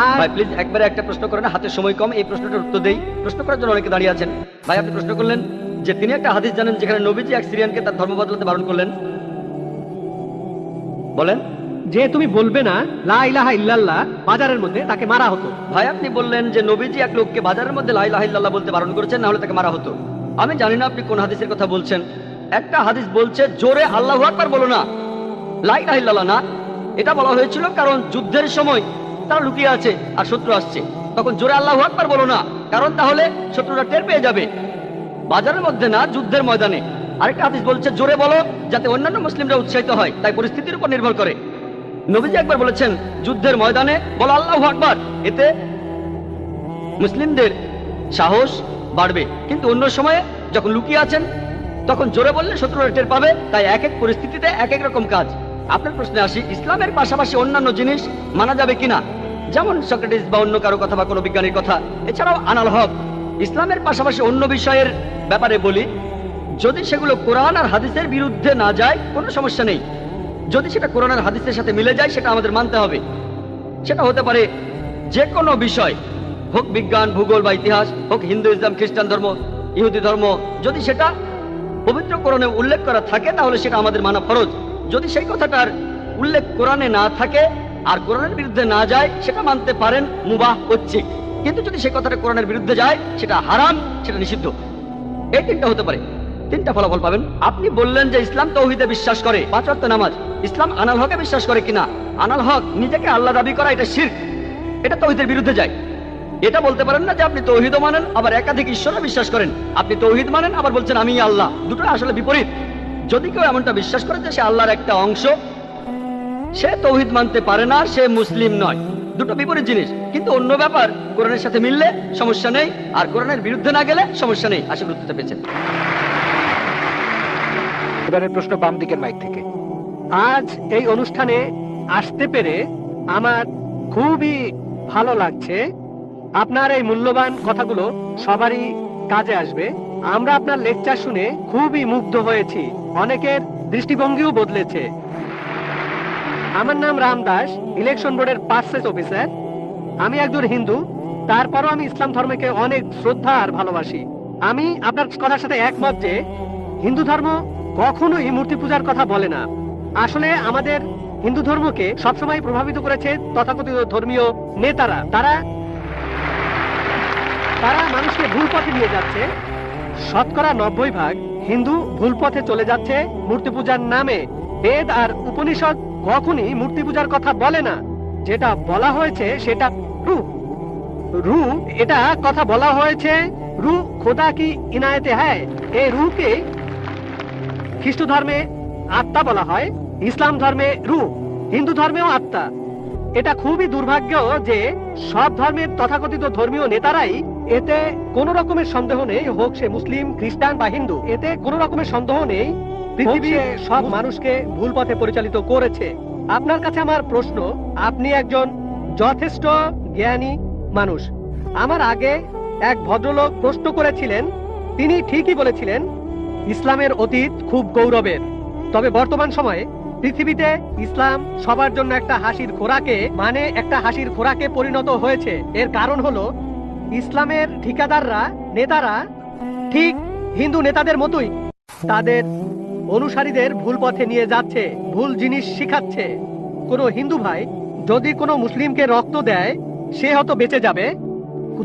আর ভাই প্লিজ একবারে একটা প্রশ্ন করেন, হাতে সময় কম, এই প্রশ্নটার উত্তর দেই। প্রশ্ন করার জন্য অনেকে দাঁড়িয়ে আছেন। ভাই, আপনি প্রশ্ন করলেন যে তিনি একটা হাদিস জানেন যেখানে নবীজি এক সিরিয়ানকে তার ধর্ম বদলাতে বারণ করলেন। বলেন। যে তুমি বলবে না লা ইলাহা ইল্লাল্লাহ, বাজারের মধ্যে তাকে মারা হতো। ভাই, আপনি বললেন যে নবীজি এক লোককে বাজারের মধ্যে লা ইলাহা ইল্লাল্লাহ বলতে বারণ করেছেন, না হলে তাকে মারা হতো। আমি জানি না আপনি কোন হাদিসের কথা বলছেন। একটা হাদিস বলছে জোরে আল্লাহু আকবার বলো না, লা ইলাহা ইল্লাল্লাহ না। এটা বলা হয়েছিল কারণ যুদ্ধের সময় তারা লুকিয়ে আছে আর শত্রু আসছে, তখন জোরে আল্লাহু আকবার বলো না, কারণ তাহলে শত্রুরা টের পেয়ে যাবে। বাজারের মধ্যে না, যুদ্ধের ময়দানে। আরেকটা হাদিস বলছে জোরে বলো যাতে অন্যান্য মুসলিমরা উৎসাহিত হয়, তাই পরিস্থিতির উপর নির্ভর করে। নবীজি একবার বলেছেন যুদ্ধের ময়দানে বলো আল্লাহু আকবার, এতে মুসলিমদের সাহস বাড়বে, কিন্তু অন্য সময়ে যখন লুকিয়ে আছেন তখন জোরে বললে শত্রুরা টের পাবে। তাই এক এক পরিস্থিতিতে এক এক রকম কাজ। আপনার প্রশ্নে আসি, ইসলামের পাশাপাশি অন্যান্য জিনিস মানা যাবে কিনা, যেমন সক্রেটিস বা অন্য কারো কথা বা কোনো বিজ্ঞানীর কথা। এছাড়াও আনাল হক। ইসলামের পাশাপাশি অন্য বিষয়ের ব্যাপারে বলি, যদি সেগুলো কোরআন আর হাদিসের বিরুদ্ধে না যায় কোনো সমস্যা নেই। যদি সেটা কোরআন আর হাদিসের সাথে মিলে যায় সেটা আমাদের মানতে হবে। সেটা হতে পারে যে কোনো বিষয়, হোক বিজ্ঞান, ভূগোল বা ইতিহাস, হোক হিন্দু, ইসলাম, খ্রিস্টান ধর্ম, ইহুদি ধর্ম। যদি সেটা পবিত্র কোরআনে উল্লেখ করা থাকে তাহলে সেটা আমাদের মানা ফরজ। যদি সেই কথাটার উল্লেখ কোরআনে না থাকে আর কোরআনের বিরুদ্ধে না যায় সেটা মানতে পারেন, মুবাহ, ঐচ্ছিক। কিন্তু যদি সেই কথাটা কোরআনের বিরুদ্ধে যায় সেটা হারাম, সেটা নিষিদ্ধ। এই তিনটা হতে পারে, তিনটা ফলাফল পাবেন। আপনি বললেন যে ইসলাম তাওহীদে বিশ্বাস করে, 5 ওয়াক্ত নামাজ। ইসলাম আনাল হকে বিশ্বাস করে কিনা? আনাল হক নিজেকে আল্লাহ দাবি করা, এটা শিরক, এটা তাওহীদের বিরুদ্ধে যায়। এটা বলতে পারেন না যে আপনি তাওহীদও মানেন আবার একাধিক ঈশ্বরে বিশ্বাস করেন। আপনি তাওহীদ মানেন আবার বলছেন আমি আল্লাহ, দুটো আসলে বিপরীত। যদি কেউ এমনটা বিশ্বাস করে যে সে আল্লাহর একটা অংশ, সে তাওহীদ মানতে পারে না, সে মুসলিম নয়। দুটো বিপরীত জিনিস। কিন্তু অন্য ব্যাপার কোরআনের সাথে মিললে সমস্যা নেই, আর কোরআনের বিরুদ্ধে না গেলে সমস্যা নেই। আশা করি উত্তরটা পেয়েছেন। এবারের প্রশ্ন বাম দিকের মাইক থেকে। আজ এই অনুষ্ঠানে আসতে পেরে আমার খুবই ভালো লাগছে। আপনার এই মূল্যবান কথাগুলো সবারই কাজে আসবে। আমরা আপনার লেকচার শুনে খুবই মুগ্ধ হয়েছি, অনেকের দৃষ্টিভঙ্গিও বদলেছে। আমার নাম রাম দাস, ইলেকশন বোর্ডের পার্সেস অফিসার। আমি একজন হিন্দু, তারপরও আমি ইসলাম ধর্মকে অনেক শ্রদ্ধা আর ভালোবাসি। আমি আপনার কথার সাথে একমত যে হিন্দু ধর্ম কখনোই মূর্তি পূজার কথা বলে না। আসলে আমাদের হিন্দু ধর্মকে সবসময় প্রভাবিত করেছে তথাকথিত ধর্মীয় নেতারা। তারা মানুষকে ভুল পথে নিয়ে যাচ্ছে। 90% হিন্দু ভুল পথে চলে যাচ্ছে মূর্তি পূজার নামে। বেদ আর উপনিষদ কখনই মূর্তি পূজার কথা বলে না। যেটা বলা হয়েছে সেটা রু এটা কথা বলা হয়েছে, রু খোদা কি ইনায়েতে হ্যায়। এই রুকে খ্রিস্ট ধর্মে আত্মা বলা হয়, ইসলাম ধর্মে রু, হিন্দু ধর্মেও আত্মা। এটা খুবই দুর্ভাগ্য যে সব ধর্মের তথাকথিত ধর্মীয় নেতারাই এতে কোনো রকমের সন্দেহ নেই, হোক সে মুসলিম, খ্রিস্টান বা হিন্দু, এতে কোনো রকমের সন্দেহ নেই পৃথিবীর সব মানুষকে ভুল পথে পরিচালিত করেছে। আপনার কাছে আমার প্রশ্ন, আপনি একজন যথেষ্ট জ্ঞানী মানুষ। আমার আগে এক ভদ্রলোক প্রশ্ন করেছিলেন, তিনি ঠিকই বলেছিলেন ইসলামের অতীত খুব গৌরবের, তবে বর্তমান সময়ে পৃথিবীতে ইসলাম সবার জন্য একটা হাসির খোরাকে পরিণত হয়েছে। এর কারণ হলো ইসলামের ঠিকাদাররা, নেতারা ঠিক হিন্দু নেতাদের মতোই তাদের অনুসারীদের ভুল পথে নিয়ে যাচ্ছে, ভুল জিনিস শিখাচ্ছে। কোনো হিন্দু ভাই যদি কোনো মুসলিমকে রক্ত দেয় সে হয়তো বেঁচে যাবে,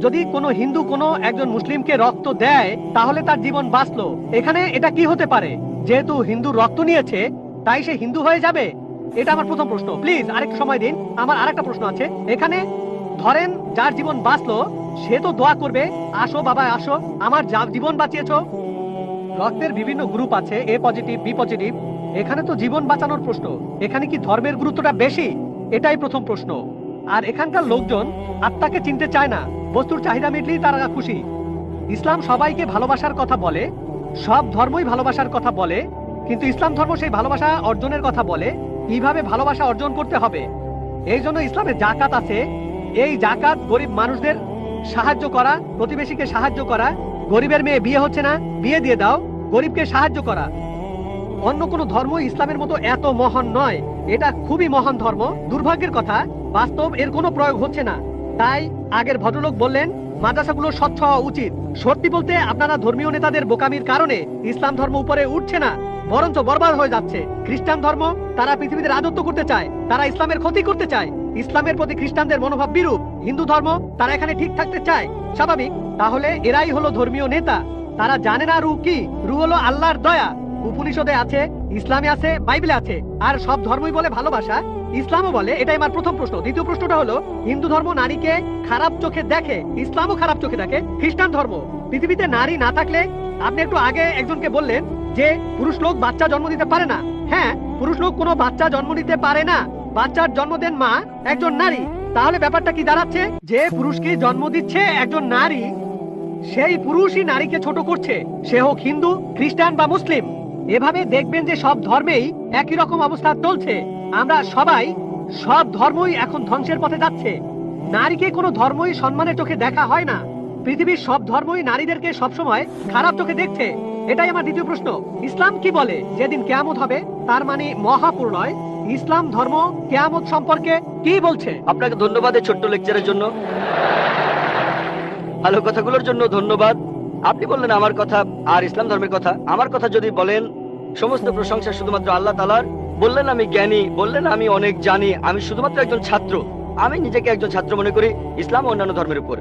যদি কোনো হিন্দু কোনো একজন মুসলিমকে রক্ত দেয় তাহলে তার জীবন বাঁচলো। এখানে এটা কি হতে পারে? যেহেতু হিন্দু রক্ত নিয়েছে তাই সে হিন্দু হয়ে যাবে? এটা আমার প্রথম প্রশ্ন। প্লিজ আরেকটু সময় দিন, আমার আরেকটা প্রশ্ন আছে। এখানে ধরেন যার জীবন বাঁচলো সে তো দোয়া করবে, আসো বাবা আসো, আমার জীবন বাঁচিয়েছো। রক্তের বিভিন্ন গ্রুপ আছে, এ পজিটিভ, বি পজিটিভ, এখানে তো জীবন বাঁচানোর প্রশ্ন। এখানে কি ধর্মের গুরুত্বটা বেশি? এটাই প্রথম প্রশ্ন। আর এখানকার লোকজন আত্মাকে চিনতে চায় না, বস্তুর চাহিদা মিটলেই তারা খুশি। ইসলাম সবাইকে ভালোবাসার কথা বলে, সব ধর্মই ভালোবাসার কথা বলে, কিন্তু ইসলাম ধর্ম সেই ভালোবাসা অর্জনের কথা বলে, কিভাবে ভালোবাসা অর্জন করতে হবে। এই জন্য ইসলামে জাকাত আছে। এই জাকাত গরিব মানুষদের সাহায্য করা, প্রতিবেশীকে সাহায্য করা, গরিবের মেয়ে বিয়ে হচ্ছে না, বিয়ে দিয়ে দাও, গরিবকে সাহায্য করা। অন্য কোনো ধর্ম ইসলামের মতো এত মহান নয়, এটা খুবই মহান ধর্ম। দুর্ভাগ্যের কথা, বাস্তব এর কোনো প্রয়োগ হচ্ছে না। তাই আগের ভদ্রলোক বললেন মাদ্রাসাগুলো স্বচ্ছ হওয়া উচিত। সত্যি বলতে আপনারা ধর্মীয় নেতাদের বোকামির কারণে ইসলাম ধর্ম উপরে উঠছে না, বরঞ্চ বরবাদ হয়ে যাচ্ছে। খ্রিস্টান ধর্ম, তারা পৃথিবীতে রাজত্ব করতে চায়, তারা ইসলামের ক্ষতি করতে চায়। ইসলামের প্রতি খ্রিস্টানদের মনোভাব বিরূপ। হিন্দু ধর্ম, তারা এখানে ঠিক থাকতে চায়, স্বাভাবিক। তাহলে এরাই হলো ধর্মীয় নেতা। তারা জানে না রূহ কি? রূহ হলো আল্লাহর দয়া। উপনিষদে আছে, ইসলামে আছে, বাইবেলে আছে। আর সব ধর্মই বলে ভালোবাসা, ইসলামও বলে। এটাই আমার প্রথম প্রশ্ন। দ্বিতীয় প্রশ্নটা হলো, হিন্দু ধর্ম নারীকে খারাপ চোখে দেখে, ইসলামও খারাপ চোখে দেখে। খ্রিস্টান ধর্ম, পৃথিবীতে নারী না থাকলে, আপনি একটু আগে একজনকে বললেন যে পুরুষ লোক বাচ্চা জন্ম দিতে পারে না। হ্যাঁ, পুরুষ লোক কোনো বাচ্চা জন্ম দিতে পারে না, বাচ্চার জন্ম দেন মা, একজন নারী। তাহলে ব্যাপারটা কি দাঁড়াচ্ছে? যে পুরুষকে জন্ম দিচ্ছে একজন নারী, সেই পুরুষই নারীকে ছোট করছে, সে হোক হিন্দু, খ্রিস্টান বা মুসলিম। এভাবে দেখবেন যে সব ধর্মেই একই রকম অবস্থা চলছে। আমরা সবাই, সব ধর্মই এখন ধ্বংসের পথে যাচ্ছে। নারীকে কোনো ধর্মই সম্মানের চোখে দেখা হয় না। পৃথিবীর সব ধর্মই নারীদেরকে সবসময় খারাপ চোখে দেখছে। এটাই আমার দ্বিতীয় প্রশ্ন। ইসলাম কি বলে যেদিন কিয়ামত হবে, তার মানে মহাপ্রলয়, ইসলাম ধর্ম কিয়ামত সম্পর্কে কি বলছে? আপনাকে ধন্যবাদ এই ছোট্ট লেকচারের জন্য, ভালো কথাগুলোর জন্য ধন্যবাদ। আপনি বললেন আমার কথা আর ইসলাম ধর্মের কথা। আমার কথা যদি বলেন, সমস্ত প্রশংসা শুধুমাত্র আল্লাহ তাআলার। বললেন আমি জ্ঞানী, বললেন আমি অনেক জানি, আমি শুধুমাত্র একজন ছাত্র। আমি নিজেকে একজন ছাত্র মনে করি ইসলাম ও অন্যান্য ধর্মের উপর।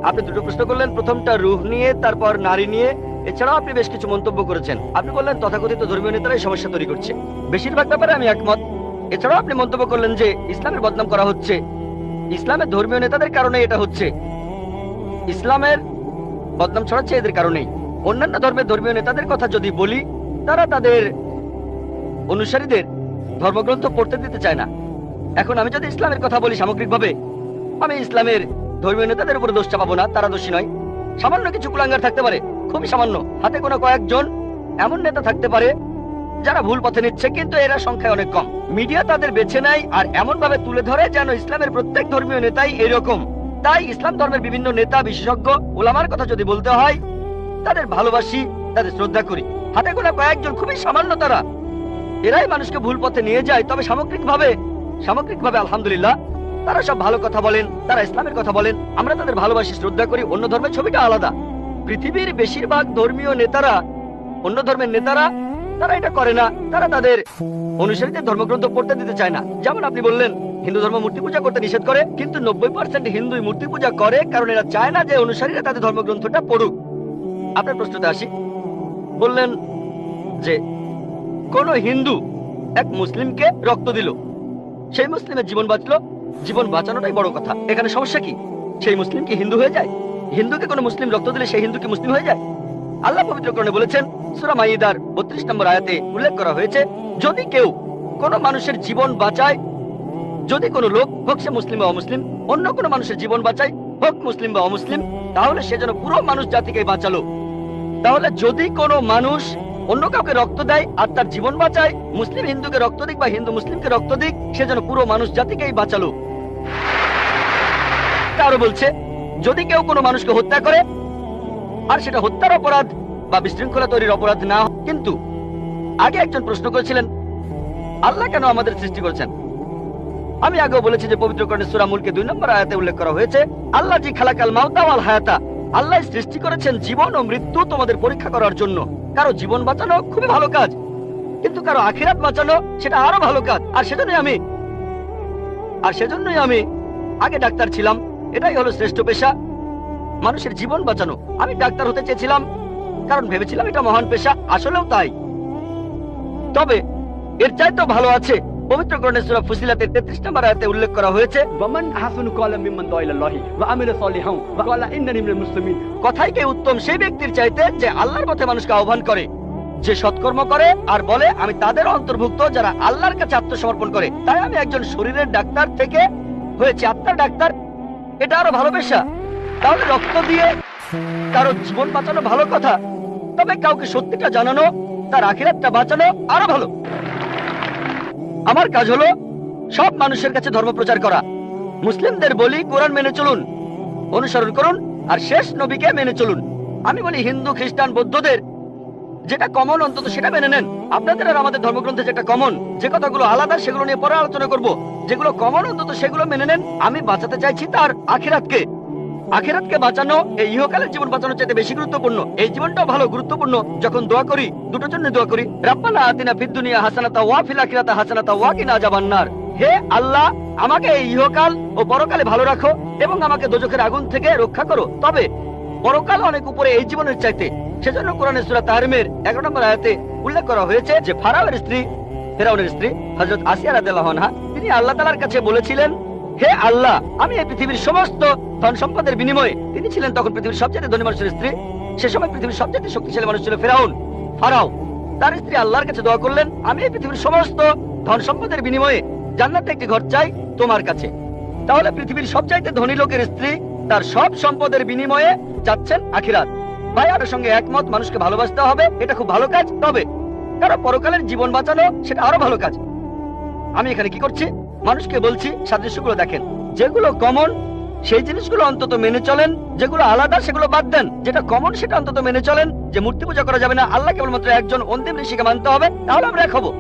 আপনি দুটো প্রশ্ন করলেন, প্রথমটা রূহ নিয়ে, তারপর নারী নিয়ে। এছাড়াও আপনি বেশ কিছু মন্তব্য করেছেন। আপনি বললেন তথাকথিত ধর্মীয় নেতারাই সমস্যা তৈরি করছে। বেশিরভাগ ব্যাপারে আমি একমত। এছাড়াও আপনি মন্তব্য করলেন যে ইসলামের বদনাম করা হচ্ছে, ইসলামের ধর্মীয় নেতাদের কারণে এটা হচ্ছে, ইসলামের বদনাম ছড়াচ্ছে এদের কারণেই। অন্যান্য ধর্মের ধর্মীয় নেতাদের কথা যদি বলি, তারা তাদের অনুসারীদের ধর্মগ্রন্থ পড়তে দিতে চায় না। এখন আমি যদি ইসলামের কথা বলি সামগ্রিকভাবে, আমি ইসলামের ধর্মীয় নেতাদের উপর দোষ চাপাবো না, তারা দোষী নয়। সামান্য কিছু কুলাঙ্গার থাকতে পারে, খুবই সামান্য, হাতে কোনো কয়েকজন এমন নেতা থাকতে পারে যারা ভুল পথে নিচ্ছে, কিন্তু এরা সংখ্যায় অনেক কম। মিডিয়া তাদের বেছে নেয় আর এমন ভাবে তুলে ধরে যেন ইসলামের প্রত্যেক ধর্মীয় নেতাই এরকম। তাই ইসলাম ধর্মের বিভিন্ন নেতা, বিশেষজ্ঞ, ওলামার কথা যদি বলতে হয়, তাদের ভালোবাসি, তাদের শ্রদ্ধা করি। হাতে গোনা কয়েকজন, খুবই সামান্য, তারা এরাই মানুষকে ভুল পথে নিয়ে যায়। তবে সামগ্রিকভাবে আলহামদুলিল্লাহ, তারা সব ভালো কথা বলেন, তারা ইসলামের কথা বলেন, আমরা তাদের ভালোবাসি, শ্রদ্ধা করি। অন্য ধর্মের ছবিটা আলাদা। পৃথিবীর বেশিরভাগ ধর্মীয় নেতারা, অন্য ধর্মের নেতারা, তারা এটা করে না। তারা তাদের অনুসারীদের ধর্মগ্রন্থ পড়তে দিতে চায় না। যেমন আপনি বললেন হিন্দু ধর্ম মূর্তি পূজা করতে নিষেধ করে, কিন্তু 90% হিন্দুই মূর্তি পূজা করে, কারণ এরা চায় না যে অনুসারীরা তাদের ধর্মগ্রন্থটা পড়ুক। আপনার প্রশ্নতে আসি, বললেন যে কোন হিন্দু এক মুসলিমকে রক্ত দিল, সেই মুসলিমের জীবন বাঁচলো, জীবন বাঁচানোটাই বড় কথা। এখানে সমস্যা কি? সেই মুসলিম কি হিন্দু হয়ে যায়? হিন্দুকে কোনো মুসলিম রক্ত দিলে সেই হিন্দু কি মুসলিম হয়ে যায়? আল্লাহ পবিত্র কোরআনে বলেছেন, সূরা মাইদার 32 নম্বর আয়াতে উল্লেখ করা হয়েছে, যদি কেউ কোনো মানুষের জীবন বাঁচায় যদি কোনো লোক, হোক সে মুসলিম বা অমুসলিম, অন্য কোনো মানুষের জীবন বাঁচায়, হোক মুসলিম বা অমুসলিম, তাহলে সে যেন পুরো মানুষ জাতিকে বাঁচালো। তাহলে যদি কোনো মানুষ অন্য কাউকে রক্ত দেয় আর তার জীবন বাঁচায়, মুসলিম হিন্দুকে রক্ত দিক বা হিন্দু মুসলিমকে রক্ত দিক, সে যেন পুরো মানুষ জাতিকেই বাঁচালো। আরো বলছে, যদি কেউ কোনো মানুষকে হত্যা করে আর সেটা হত্যার অপরাধ বা বিশৃঙ্খলা তৈরির অপরাধ না হয়, কিন্তু আগে একজন প্রশ্ন করেছিলেন আল্লাহ কেন আমাদের সৃষ্টি করেছেন। আমি আগেও বলেছি যে পবিত্র কোরআনের সূরা মুলকে 2 নম্বর আয়াতে উল্লেখ করা হয়েছে, আল্লাহ জি খালাকাল মাউতা ওয়াল হায়াতা, আল্লাহ সৃষ্টি করেছেন জীবন ও মৃত্যু তোমাদের পরীক্ষা করার জন্য। কারো জীবন বাঁচানো খুবই ভালো কাজ, কিন্তু কারো আখিরাত বাঁচানো সেটা আরো ভালো কাজ। আর সেজন্যই আমি আগে ডাক্তার ছিলাম। এটাই হলো শ্রেষ্ঠ পেশা, মানুষের জীবন বাঁচানো। আমি ডাক্তার হতে চেয়েছিলাম কারণ ভেবেছিলাম এটা মহান পেশা, আসলেও তাই। তবে এর চাইতেও ভালো আছে। পবিত্র কোরআনের সূরা ফুসিলাতের 33 নম্বর আয়াতে উল্লেখ করা হয়েছে, ومن أحسن قولا ممن دعا إلى الله وعمل صالحا وقال إنني من المسلمين। কথাই কে উত্তম সেই ব্যক্তির চাইতে যে আল্লাহর পথে মানুষকে আহ্বান করে, যে সৎকর্ম করে আর বলে আমি তাদের অন্তর্ভুক্ত যারা আল্লাহর কাছে আত্মসমর্পণ করে। তাই আমি একজন শরীরের ডাক্তার থেকে হয়েছি আত্মার ডাক্তার, এটা আরো ভালো পেশা। তাহলে রক্ত দিয়ে কারো জীবন বাঁচানো ভালো কথা, তবে কাউকে সত্যিটা জানানো, তার আখিরাতটা বাঁচানো আরো ভালো। আমার কাজ হলো সব মানুষের কাছে ধর্ম প্রচার করা। মুসলিমদের বলি কোরআন মেনে চলুন, অনুসরণ করুন, আর শেষ নবীকে মেনে চলুন। আমি বলি হিন্দু, খ্রিস্টান, বৌদ্ধদের যেটা কমন অন্তত সেটা মেনে নেন। আপনাদের আর আমাদের ধর্মগ্রন্থে যেটা কমন, যে কথাগুলো আলাদা সেগুলো নিয়ে পরে আলোচনা করব। যেগুলো কমন অন্তত সেগুলো মেনে নেন। আমি বাঁচাতে চাইছি তার আখিরাতকে। আখিরাতকে বাঁচানো এই ইহকালের জীবন বাঁচানোর চাইতে বেশি গুরুত্বপূর্ণ। এই জীবনটাও ভালো গুরুত্বপূর্ণ। যখন দোয়া করি দুটোর জন্য দোয়া করি, রাব্বানা আতিনা ফিদ দুনিয়া হাসানাতা ওয়া ফিল আখিরাতি হাসানাতা ওয়া কিনা আযাবান্নার। হে আল্লাহ, আমাকে এই ইহকাল ও পরকালে ভালো রাখো এবং আমাকে দোজখের আগুন থেকে রক্ষা করো। তবে পরকাল অনেক উপরে এই জীবনের চাইতে। সেজন্য কোরআনের সূরা তাহরিমের 11 নম্বর আয়াতে উল্লেখ করা হয়েছে যে ফেরাউনের স্ত্রী হযরত আসিয়া রাদিয়াল্লাহু আনহা, তিনি আল্লাহ তাআলার কাছে বলেছিলেন, হে আল্লাহ, আমি এই পৃথিবীর সমস্ত ধন সম্পদের বিনিময়ে, তিনি ছিলেন তখন পৃথিবীর সবচেয়ে ধনী মানুষের স্ত্রী, সে সময় পৃথিবীর সবচেয়ে শক্তিশালী মানুষ ছিল ফারাও। তার স্ত্রী আল্লাহর কাছে দোয়া করলেন, আমি এই পৃথিবীর সমস্ত ধন সম্পদের বিনিময়ে জান্নাতে একটি ঘর চাই তোমার কাছে। তাহলে পৃথিবীর সবচাইতে ধনী লোকের স্ত্রী তার সব সম্পদের বিনিময়ে যাচ্ছেন আখিরাত। ভাই আমার সঙ্গে একমত, মানুষকে ভালোবাসতে হবে, এটা খুব ভালো কাজ। তবে কারো পরকালের জীবন বাঁচানো সেটা আরো ভালো কাজ। আমি এখানে কি করছি? মানুষকে বলছি সাদৃশ্যগুলো দেখেন, যেগুলো কমন সেই জিনিসগুলো অন্তত মেনে চলেন, যেগুলো আলাদা সেগুলো বাদ দেন। যেটা কমন সেটা অন্তত মেনে চলেন, যে মূর্তি পূজা করা যাবে না, আল্লাহ কেবলমাত্র একজন, অন্তিম ঋষিকে মানতে হবে, তাহলে আমরা এক হবো।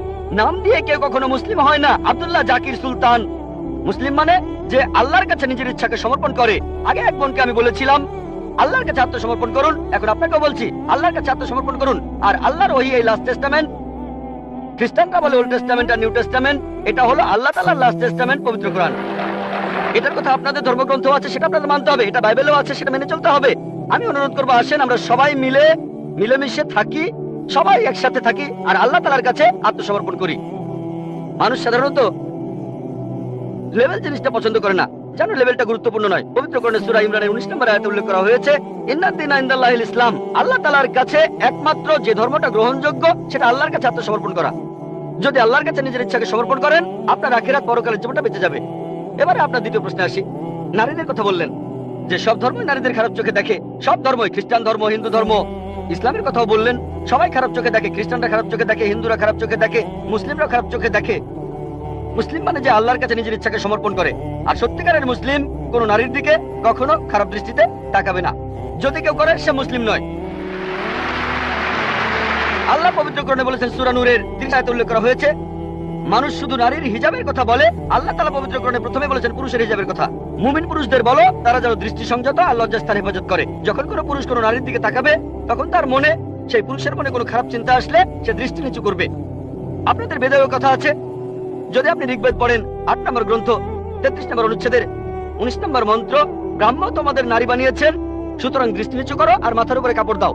নাম দিয়ে কেউ কখনো মুসলিম হয় না। আব্দুল্লাহ জাকির সুলতান মুসলিম মানে যে আল্লাহর কাছে নিজের ইচ্ছাকে সমর্পণ করে। আগে এক বোনকে আমি বলেছিলাম আল্লাহর কাছে আত্মসমর্পণ করুন, এখন আপনাকেও বলছি আল্লাহর কাছে আত্মসমর্পণ করুন। আর আল্লাহর ওহী এই লাস্ট টেস্টামেন্ট, খ্রিস্টানরা বলে ওল্ড টেস্টামেন্ট আর নিউ টেস্টামেন্ট, এটা হলো আল্লাহ তাআলার লাস্ট টেস্টামেন্ট, পবিত্র কোরআন। এটার কথা আপনাদের ধর্মগ্রন্থ আছে, সেটা আপনাদের মানতে হবে। এটা বাইবেলেও আছে, সেটা মেনে চলতে হবে। আমি অনুরোধ করবো, আসেন আমরা সবাই মিলেমিশে থাকি, সবাই একসাথে থাকি আর আল্লাহ তাআলার কাছে আত্মসমর্পণ করি। মানুষ সাধারণত লেভেল জিনিসটা পছন্দ করে না, জানো লেভেলটা গুরুত্বপূর্ণ নয়। পবিত্র কোরআনের সূরা ইমরানের 19 নম্বর আয়াতে উল্লেখ করা হয়েছে, ইন্নাদ দীনা ইনদাল্লাহিল ইসলাম, আল্লাহ তাআলার কাছে একমাত্র যে ধর্মটা গ্রহণযোগ্য সেটা আল্লাহর কাছে আত্মসমর্পণ করা। যদি আল্লাহর কাছে নিজের ইচ্ছাকে সমর্পণ করেন, আপনার আখিরাত পরকালের জীবনটা বেঁচে যাবে। এবারে আপনার দ্বিতীয় প্রশ্নে আসি। নারীদের কথা বললেন যে সব ধর্মই নারীদের খারাপ চোখে দেখে, সব ধর্মই, খ্রিস্টান ধর্ম, হিন্দু ধর্ম, ইসলামের কথাও বললেন, সবাই খারাপ চোখে দেখে। খ্রিস্টানরা খারাপ চোখে দেখে, হিন্দুরা খারাপ চোখে দেখে, মুসলিমরা খারাপ চোখে দেখে। মুসলিম মানে যে আল্লাহর কাছে নিজের ইচ্ছাকে সমর্পণ করে। আর সত্যিকারের মুসলিম কোন নারীর দিকে কখনো খারাপ দৃষ্টিতে তাকাবে না। যদি কেউ করে সে মুসলিম নয়। আল্লাহ পবিত্র কোরআনে বলেছেন, সূরা নূরের 30 আয়াতে উল্লেখ করা হয়েছে, মানুষ শুধু নারীর হিজাবের কথা বলে, আল্লাহ তাআলা পবিত্র কোরআনে প্রথমে বলেছেন পুরুষের হিজাবের কথা। মুমিন পুরুষদের বলো তারা যেন দৃষ্টি সংযত আর লজ্জাস্থান হেফাজত করে। যখন কোনো পুরুষ কোনো নারীর দিকে তাকাবে, তখন তার মনে, সেই পুরুষের মনে কোনো খারাপ চিন্তা আসলে সে দৃষ্টি নিচু করবে। আপনাদের বেদেও কথা আছে, যদি আপনি ঋগ্বেদ পড়েন 8 নম্বর গ্রন্থ 33 নম্বর অনুচ্ছেদের 19 নম্বর মন্ত্র, ব্রাহ্ম তোমাদের নারী বানিয়েছেন, সুতরাং দৃষ্টি নিচু করো আর মাথার উপরে কাপড় দাও।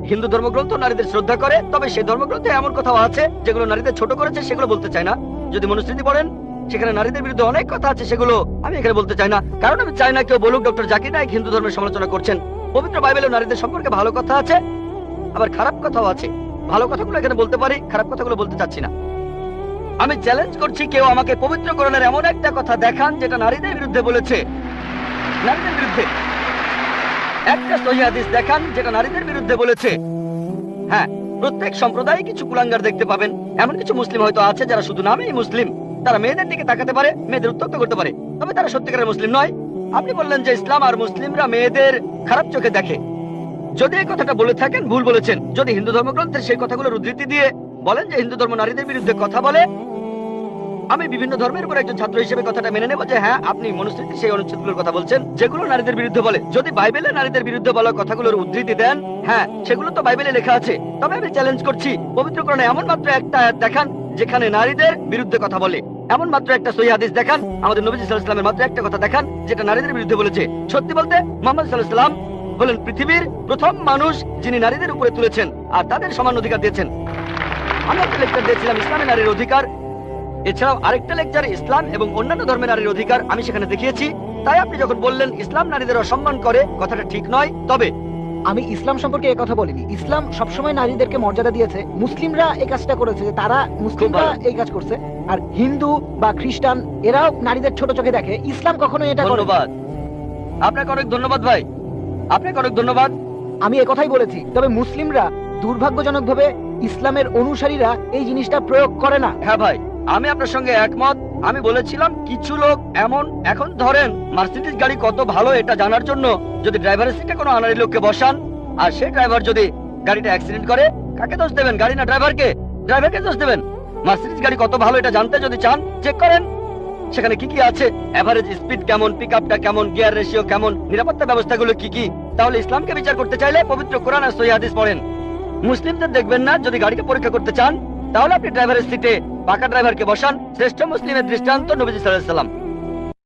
হিন্দু ধর্মগ্রন্থ নারীদের শ্রদ্ধা করে, তবে সেই ধর্মগ্রন্থে এমন কথাও আছে যেগুলো নারীদের ছোট করেছে, সেগুলো বলতে চায় না। যদি মনুস্মৃতি পড়েন, সেখানে নারীদের বিরুদ্ধে অনেক কথা আছে, সেগুলো আমি এখানে বলতে চাই না, কারণ আমি চাই না কেউ বলুক ডক্টর জাকির নায়েক হিন্দু ধর্মের সমালোচনা করছেন। পবিত্র বাইবেলেও নারীদের সম্পর্কে ভালো কথা আছে, আবার খারাপ কথাও আছে। ভালো কথাগুলো এখানে বলতে পারি, খারাপ কথাগুলো বলতে চাচ্ছি না। আমি চ্যালেঞ্জ করছি, কেউ আমাকে পবিত্র কোরআনের এমন একটা কথা দেখান যেটা নারীদের বিরুদ্ধে বলেছে। নারীদের বিরুদ্ধে একটা সহিহ হাদিস দেখান যেটা নারীদের বিরুদ্ধে বলেছে। হ্যাঁ, প্রত্যেক সম্প্রদায়ে কিছু কুলাঙ্গার দেখতে পাবেন। এমন কিছু মুসলিম হয়তো আছে যারা শুধু নামেই মুসলিম, তারা মেয়েদের দিকে তাকাতে পারে, মেয়েদের উত্তক্ত করতে পারে, তবে তারা সত্যিকারের মুসলিম নয়। আপনি বললেন যে ইসলাম আর মুসলিমরা মেয়েদের খারাপ চোখে দেখে। যদি এই কথাটা বলে থাকেন, ভুল বলেছেন। যদি হিন্দু ধর্মগ্রন্থের সেই কথাগুলোর উদ্ধৃতি দিয়ে বলেন যে হিন্দু ধর্ম নারীদের বিরুদ্ধে কথা বলে, আমি বিভিন্ন ধর্মের উপর একজন ছাত্র হিসেবে কথাটা মেনে নেব যে হ্যাঁ, আপনি মনুস্মৃতি সেই অনুচ্ছেদগুলোর কথা বলছেন যেগুলো নারীদের বিরুদ্ধে বলে। যদি বাইবেলে নারীদের বিরুদ্ধে বলা কথাগুলোর উদ্ধৃতি দেন, হ্যাঁ, সেগুলো তো বাইবেলে লেখা আছে। তবে আমি চ্যালেঞ্জ করছি, পবিত্র কোরআনে এমন মাত্র একটা আয়াত দেখান যেখানে নারীদের বিরুদ্ধে কথা বলে। এমন মাত্র একটা সহিহ হাদিস দেখান, আমাদের নবী সাল্লাল্লাহু আলাইহি ওয়াসাল্লামের মাত্র একটা কথা দেখান যেটা নারীদের বিরুদ্ধে বলেছে। সত্যি বলতে মুহাম্মদ সাল্লাল্লাহু আলাইহি ওয়াসাল্লাম হলেন পৃথিবীর প্রথম মানুষ যিনি নারীদের উপরে তুলেছেন আর তাদের সমান অধিকার দিয়েছেন। আমি একটা লেকচার দিয়েছিলাম ইসলামে নারীর অধিকার, এছাড়াও আরেকটা লেকচার ইসলাম এবং অন্যান্য ধর্মের নারীর অধিকার আমি সেখানে দেখিয়েছি। তাই আপনি যখন বললেন ইসলাম নারীদের অসম্মান করে, কথাটা ঠিক নয়। তবে আমি ইসলাম সম্পর্কে এই কথা বলিনি। ইসলাম সবসময় নারীদেরকে মর্যাদা দিয়েছে। মুসলিমরা এই কাজটা করেছে, যে তারা মুসলিমরা এই কাজ করছে। আর হিন্দু বা খ্রিস্টান এরাও নারীদের ছোট চোখে দেখে। ইসলাম কখনো এটা করে না। ধন্যবাদ আপনাকে, অনেক ধন্যবাদ ভাই, আপনাকে অনেক ধন্যবাদ। আমি একথাই বলেছি। তবে মুসলিমরা দুর্ভাগ্যজনকভাবে ইসলামের অনুসারীরা এই জিনিসটা প্রয়োগ করে না। হ্যাঁ ভাই, আমি আপনার সঙ্গে একমত। আমি বলেছিলাম কিছু লোক এমন, এখন ধরেন মার্সিডিজ গাড়ি কত ভালো এটা জানার জন্য যদি ড্রাইভারের সিটে কোনো আনারি লোককে বসান আর সেই ড্রাইভার যদি গাড়িটা অ্যাক্সিডেন্ট করে, কাকে দোষ দেবেন? গাড়ি না ড্রাইভারকে? ড্রাইভারকে দোষ দেবেন। মার্সিডিজ গাড়ি কত ভালো এটা জানতে যদি চান, চেক করেন সেখানে কি কি আছে, এভারেজ স্পিড কেমন, পিকআপটা কেমন, গিয়ার রেশিও কেমন, নিরাপত্তা ব্যবস্থাগুলো কি কি। তাহলে ইসলামকে বিচার করতে চাইলে পবিত্র কোরআন আর সহিহ হাদিস পড়েন। মুসলিমদের দেখবেন না। যদি গাড়িকে পরীক্ষা করতে চান তাহলে আপনি ড্রাইভারের সিটে পাকা ড্রাইভারকে বসান। শ্রেষ্ঠ মুসলিমের দৃষ্টান্ত নবীজি সাল্লাল্লাহু আলাইহি ওয়াসাল্লাম।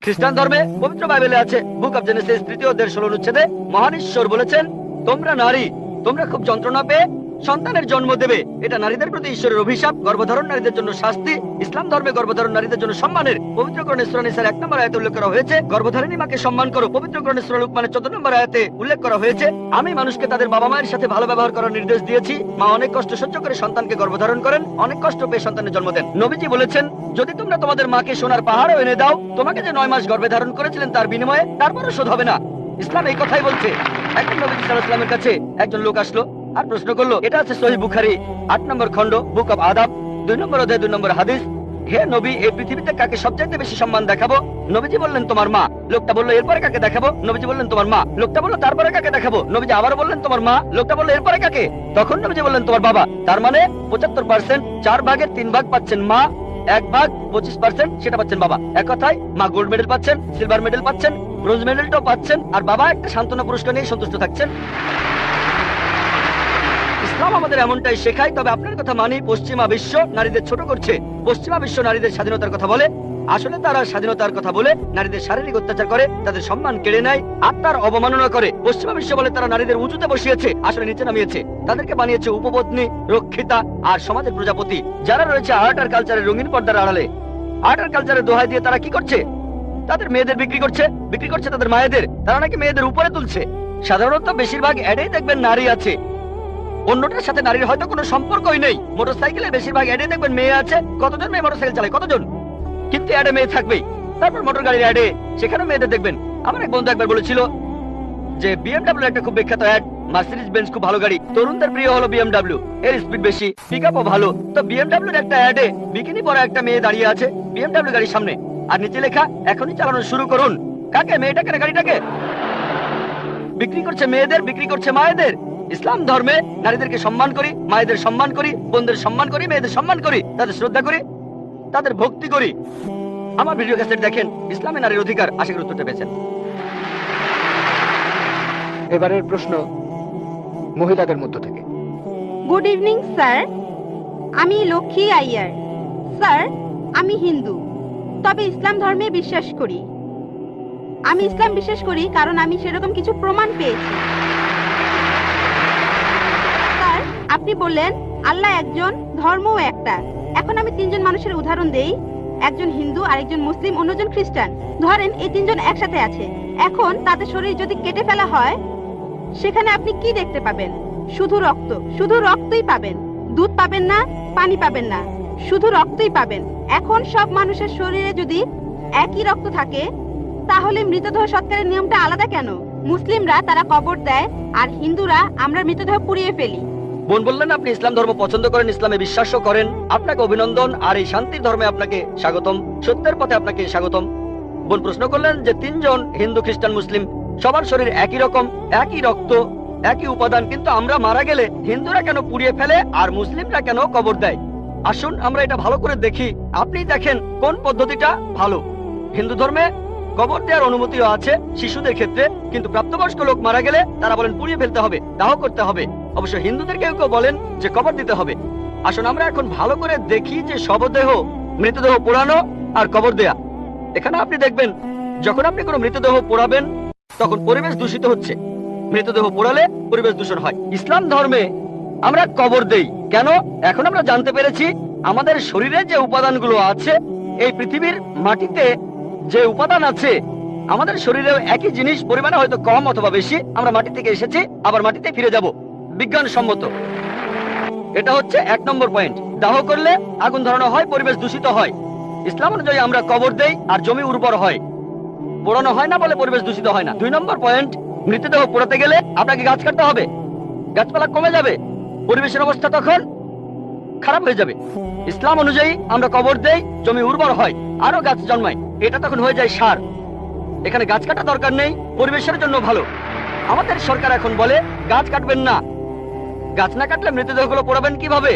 খ্রিস্টান ধর্মে পবিত্র বাইবেলে আছে, বুক অফ জেনেসিস 3-16 অনুচ্ছেদে মহান ঈশ্বর বলেছেন, তোমরা নারী, তোমরা খুব যন্ত্রণা পেয়ে সন্তানের জন্ম দেবে। এটা নারীদের প্রতি ঈশ্বরের অভিশাপ। গর্ভধারণ নারীদের জন্য শাস্তি। ইসলাম ধর্মে গর্ভধারণ নারীদের জন্য সম্মানের। পবিত্র কোরআনে সূরা নিসার 1 নম্বর আয়াতে উল্লেখ করা হয়েছে গর্ভধারিণী মাকে সম্মান করো। পবিত্র কোরআনে সূরা লুকমানের 14 নম্বর আয়াতে উল্লেখ করা হয়েছে, আমি মানুষকে তাদের বাবা মায়ের সাথে ভালো ব্যবহার করার নির্দেশ দিয়েছি। মা অনেক কষ্ট সহ্য করে সন্তানকে গর্ভধারণ করেন, অনেক কষ্ট পেয়ে সন্তানের জন্ম দেন। নবীজি বলেছেন, যদি তোমরা তোমাদের মাকে সোনার পাহাড়ও এনে দাও, তোমাকে যে 9 মাস গর্ভে ধারণ করেছিলেন তার বিনিময়ে, তারপরও শোধ হবে না। ইসলাম এই কথাই বলছে। এখন নবীজি সাল্লাল্লাহু আলাইহি ওয়াসাল্লামের কাছে একজন লোক আসলো আর প্রশ্ন করলো, এটা আছে সহিহ বুখারী 8 নম্বর খণ্ড, বুক অফ আদাব 2 নম্বর অধ্যায় 2 নম্বর হাদিস, হে নবী, এই পৃথিবীতে কাকে সবচেয়ে বেশি সম্মান দেখাবো? নবীজি বললেন, তোমার মা। লোকটা বললো, এরপরে কাকে দেখাবো? নবীজি বললেন, তোমার মা। লোকটা বললো, তারপরে কাকে দেখাবো? নবীজি আবার বললেন, তোমার মা। লোকটা বললো, এরপরে কাকে? তখন নবীজি বললেন, তোমার বাবা। তার মানে 75%, 4 ভাগের 3 ভাগ পাচ্ছেন মা, 1 ভাগ 25% সেটা পাচ্ছেন বাবা। এক কথায় মা গোল্ড মেডেল পাচ্ছেন, সিলভার মেডেল পাচ্ছেন, ব্রোঞ্জ মেডেলটাও পাচ্ছেন, আর বাবা একটা সান্ত্বনা পুরস্কার নিয়ে সন্তুষ্ট থাকছেন। ইসলাম আমাদের এমনটাই শেখায়। তবে আপনার কথা মানি, পশ্চিমা বিশ্ব নারীদের ছোট করছে। পশ্চিমা বিশ্ব নারীদের স্বাধীনতার কথা বলে, আসলে তারা স্বাধীনতার কথা বলে নারীদের শারীরিক অত্যাচার করে, তাদের সম্মান কেড়ে নেয়, আত্মার অবমাননা করে। পশ্চিমা বিশ্ব বলে তারা নারীদের উঁচুতে বসিয়েছে, আসলে নিচে নামিয়েছে। তাদেরকে বানিয়েছে উপপত্নী, রক্ষিতা আর সমাজের প্রজাপতি, যারা রয়েছে আর্ট আর কালচারের রঙিন পর্দার আড়ালে। আর্ট আর কালচারের দোহাই দিয়ে তারা কি করছে? তাদের মেয়েদের বিক্রি করছে তাদের মায়েদের। তারা নাকি মেয়েদের উপরে তুলছে। সাধারণত বেশিরভাগ অ্যাডেই দেখবেন নারী আছে, অন্যটার সাথে নারীর হয়তো কোনো সম্পর্কই নেই। মোটরসাইকেলে বেশিরভাগ অ্যাডে দেখবেন মেয়ে আছে। কতজন মেয়ে মোটরসাইকেল চালায়? কতজন? কিন্তু অ্যাডে মেয়ে থাকবেই। তারপর মোটর গাড়ির অ্যাডে, সেখানেও মেয়েদের দেখবেন। আমার এক বন্ধু একবার বলেছিল যে BMW একটা খুব বিখ্যাত অ্যাড, মার্সিডিজ বেঞ্জ খুব ভালো গাড়ি, তরুণদের প্রিয় হলো BMW, এর স্পিড বেশি, পিকআপও ভালো। তো BMW এর একটা অ্যাডে বিকিনি পরা একটা মেয়ে দাঁড়িয়ে আছে BMW গাড়ির সামনে, আর নিচে লেখা, এখনই চালানো শুরু করুন। কাকে? মেয়েটাকে না গাড়িটাকে? বিক্রি করছে মেয়েদের, বিক্রি করছে মায়েদের। ইসলাম ধর্মে নারীদেরকে সম্মান করি, মায়েদের সম্মান করি, বোনদের সম্মান করি, মেয়েদের সম্মান করি, তাদের শ্রদ্ধা করি, তাদের ভক্তি করি। আমার ভিডিও ক্যাসেট দেখেন, ইসলামে নারীর অধিকার। আশা করি উত্তরটা পেয়েছেন। এবারের প্রশ্ন মহিলাদের মধ্য থেকে। গুড ইভিনিং স্যার, আমি লক্ষ্মী আইয়ার। স্যার, আমি হিন্দু, তবে ইসলাম ধর্মে বিশ্বাস করি। আমি ইসলাম বিশ্বাস করি কারণ আমি সেরকম কিছু প্রমাণ পেয়েছি। স্যার, আপনি বললেন আল্লাহ একজন, ধর্মও একটা। এখন আমি 3 জন মানুষের উদাহরণ দেই। একজন হিন্দু, আরেকজন মুসলিম, অন্যজন খ্রিস্টান। ধরেন এই 3 জন একসাথে আছে। এখন তাদের শরীর যদি কেটে ফেলা হয়, সেখানে আপনি কি দেখতে পাবেন? শুধু রক্ত, শুধু রক্তই পাবেন। দুধ পাবেন না, পানি পাবেন না, শুধু রক্তই পাবেন। এখন সব মানুষের শরীরে যদি একই রক্ত থাকে তাহলে মৃতদেহ সৎকারের নিয়মটা আলাদা কেন? মুসলিমরা তারা কবর দেয় আর হিন্দুরা আমরা মৃতদেহ পুড়িয়ে ফেলি। বোন বললেন আপনি ইসলাম ধর্ম পছন্দ করেন, ইসলামে বিশ্বাসও করেন। আপনাকে অভিনন্দন, আর এই শান্তির ধর্মে আপনাকে স্বাগতম, সত্যের পথে আপনাকে স্বাগতম। বোন প্রশ্ন করলেন যে 3 জন হিন্দু, খ্রিস্টান, মুসলিম সবার শরীর একই রকম, একই রক্ত, একই উপাদান, কিন্তু আমরা মারা গেলে হিন্দুরা কেন পুড়িয়ে ফেলে আর মুসলিমরা কেন কবর দেয়? আসুন আমরা এটা ভালো করে দেখি। আপনি দেখেন কোন পদ্ধতিটা ভালো। হিন্দু ধর্মে কবর দেওয়ার অনুমতিও আছে শিশুদের ক্ষেত্রে, কিন্তু প্রাপ্তবয়স্ক লোক মারা গেলে তারা বলেন পুড়িয়ে ফেলতে হবে, দাহ করতে হবে। অবশ্য হিন্দুদের কেউ কেউ বলেন যে কবর দিতে হবে। আসুন আমরা এখন ভালো করে দেখি যে শবদেহ, মৃতদেহ পোড়ানো আর কবর দেয়া। এখানে আপনি দেখবেন যখন আপনি কোনো মৃতদেহ পোড়াবেন তখন পরিবেশ দূষিত হচ্ছে। মৃতদেহ পোড়ালে পরিবেশ দূষণ হয়। ইসলাম ধর্মে আমরা কবর দেই কেন? এখন আমরা জানতে পেরেছি আমাদের শরীরে যে উপাদানগুলো আছে, এই পৃথিবীর মাটিতে যে উপাদান আছে, আমাদের শরীরেও একই জিনিস পরিমাণে হয়তো কম অথবা বেশি। আমরা মাটি থেকে এসেছি, আবার মাটিতে ফিরে যাব, বিজ্ঞানসম্মত। এটা হচ্ছে 1 নম্বর পয়েন্ট। দাহ করলে আগুন ধরানো হয়, পরিবেশ দূষিত হয়। ইসলাম অনুযায়ী আমরা কবর দেই আর জমি উর্বর হয়, পোড়ানো হয় না বলে পরিবেশ দূষিত হয় না। 2 নম্বর পয়েন্ট, মৃতদেহ পোড়াতে গেলে আপনাকে গাছ কাটতে হবে, গাছপালা কমে যাবে, পরিবেশের অবস্থা তখন খারাপ হয়ে যাবে। ইসলাম অনুযায়ী আমরা কবর দেই, জমি উর্বর হয়, আরো গাছ জন্মায়, এটা তখন হয়ে যায় সার। এখানে গাছ কাটা দরকার নেই, পরিবেশের জন্য ভালো। আমাদের সরকার এখন বলে গাছ কাটবেন না। গাছ না কাটলে মৃতদেহগুলো পোড়াবেন কিভাবে?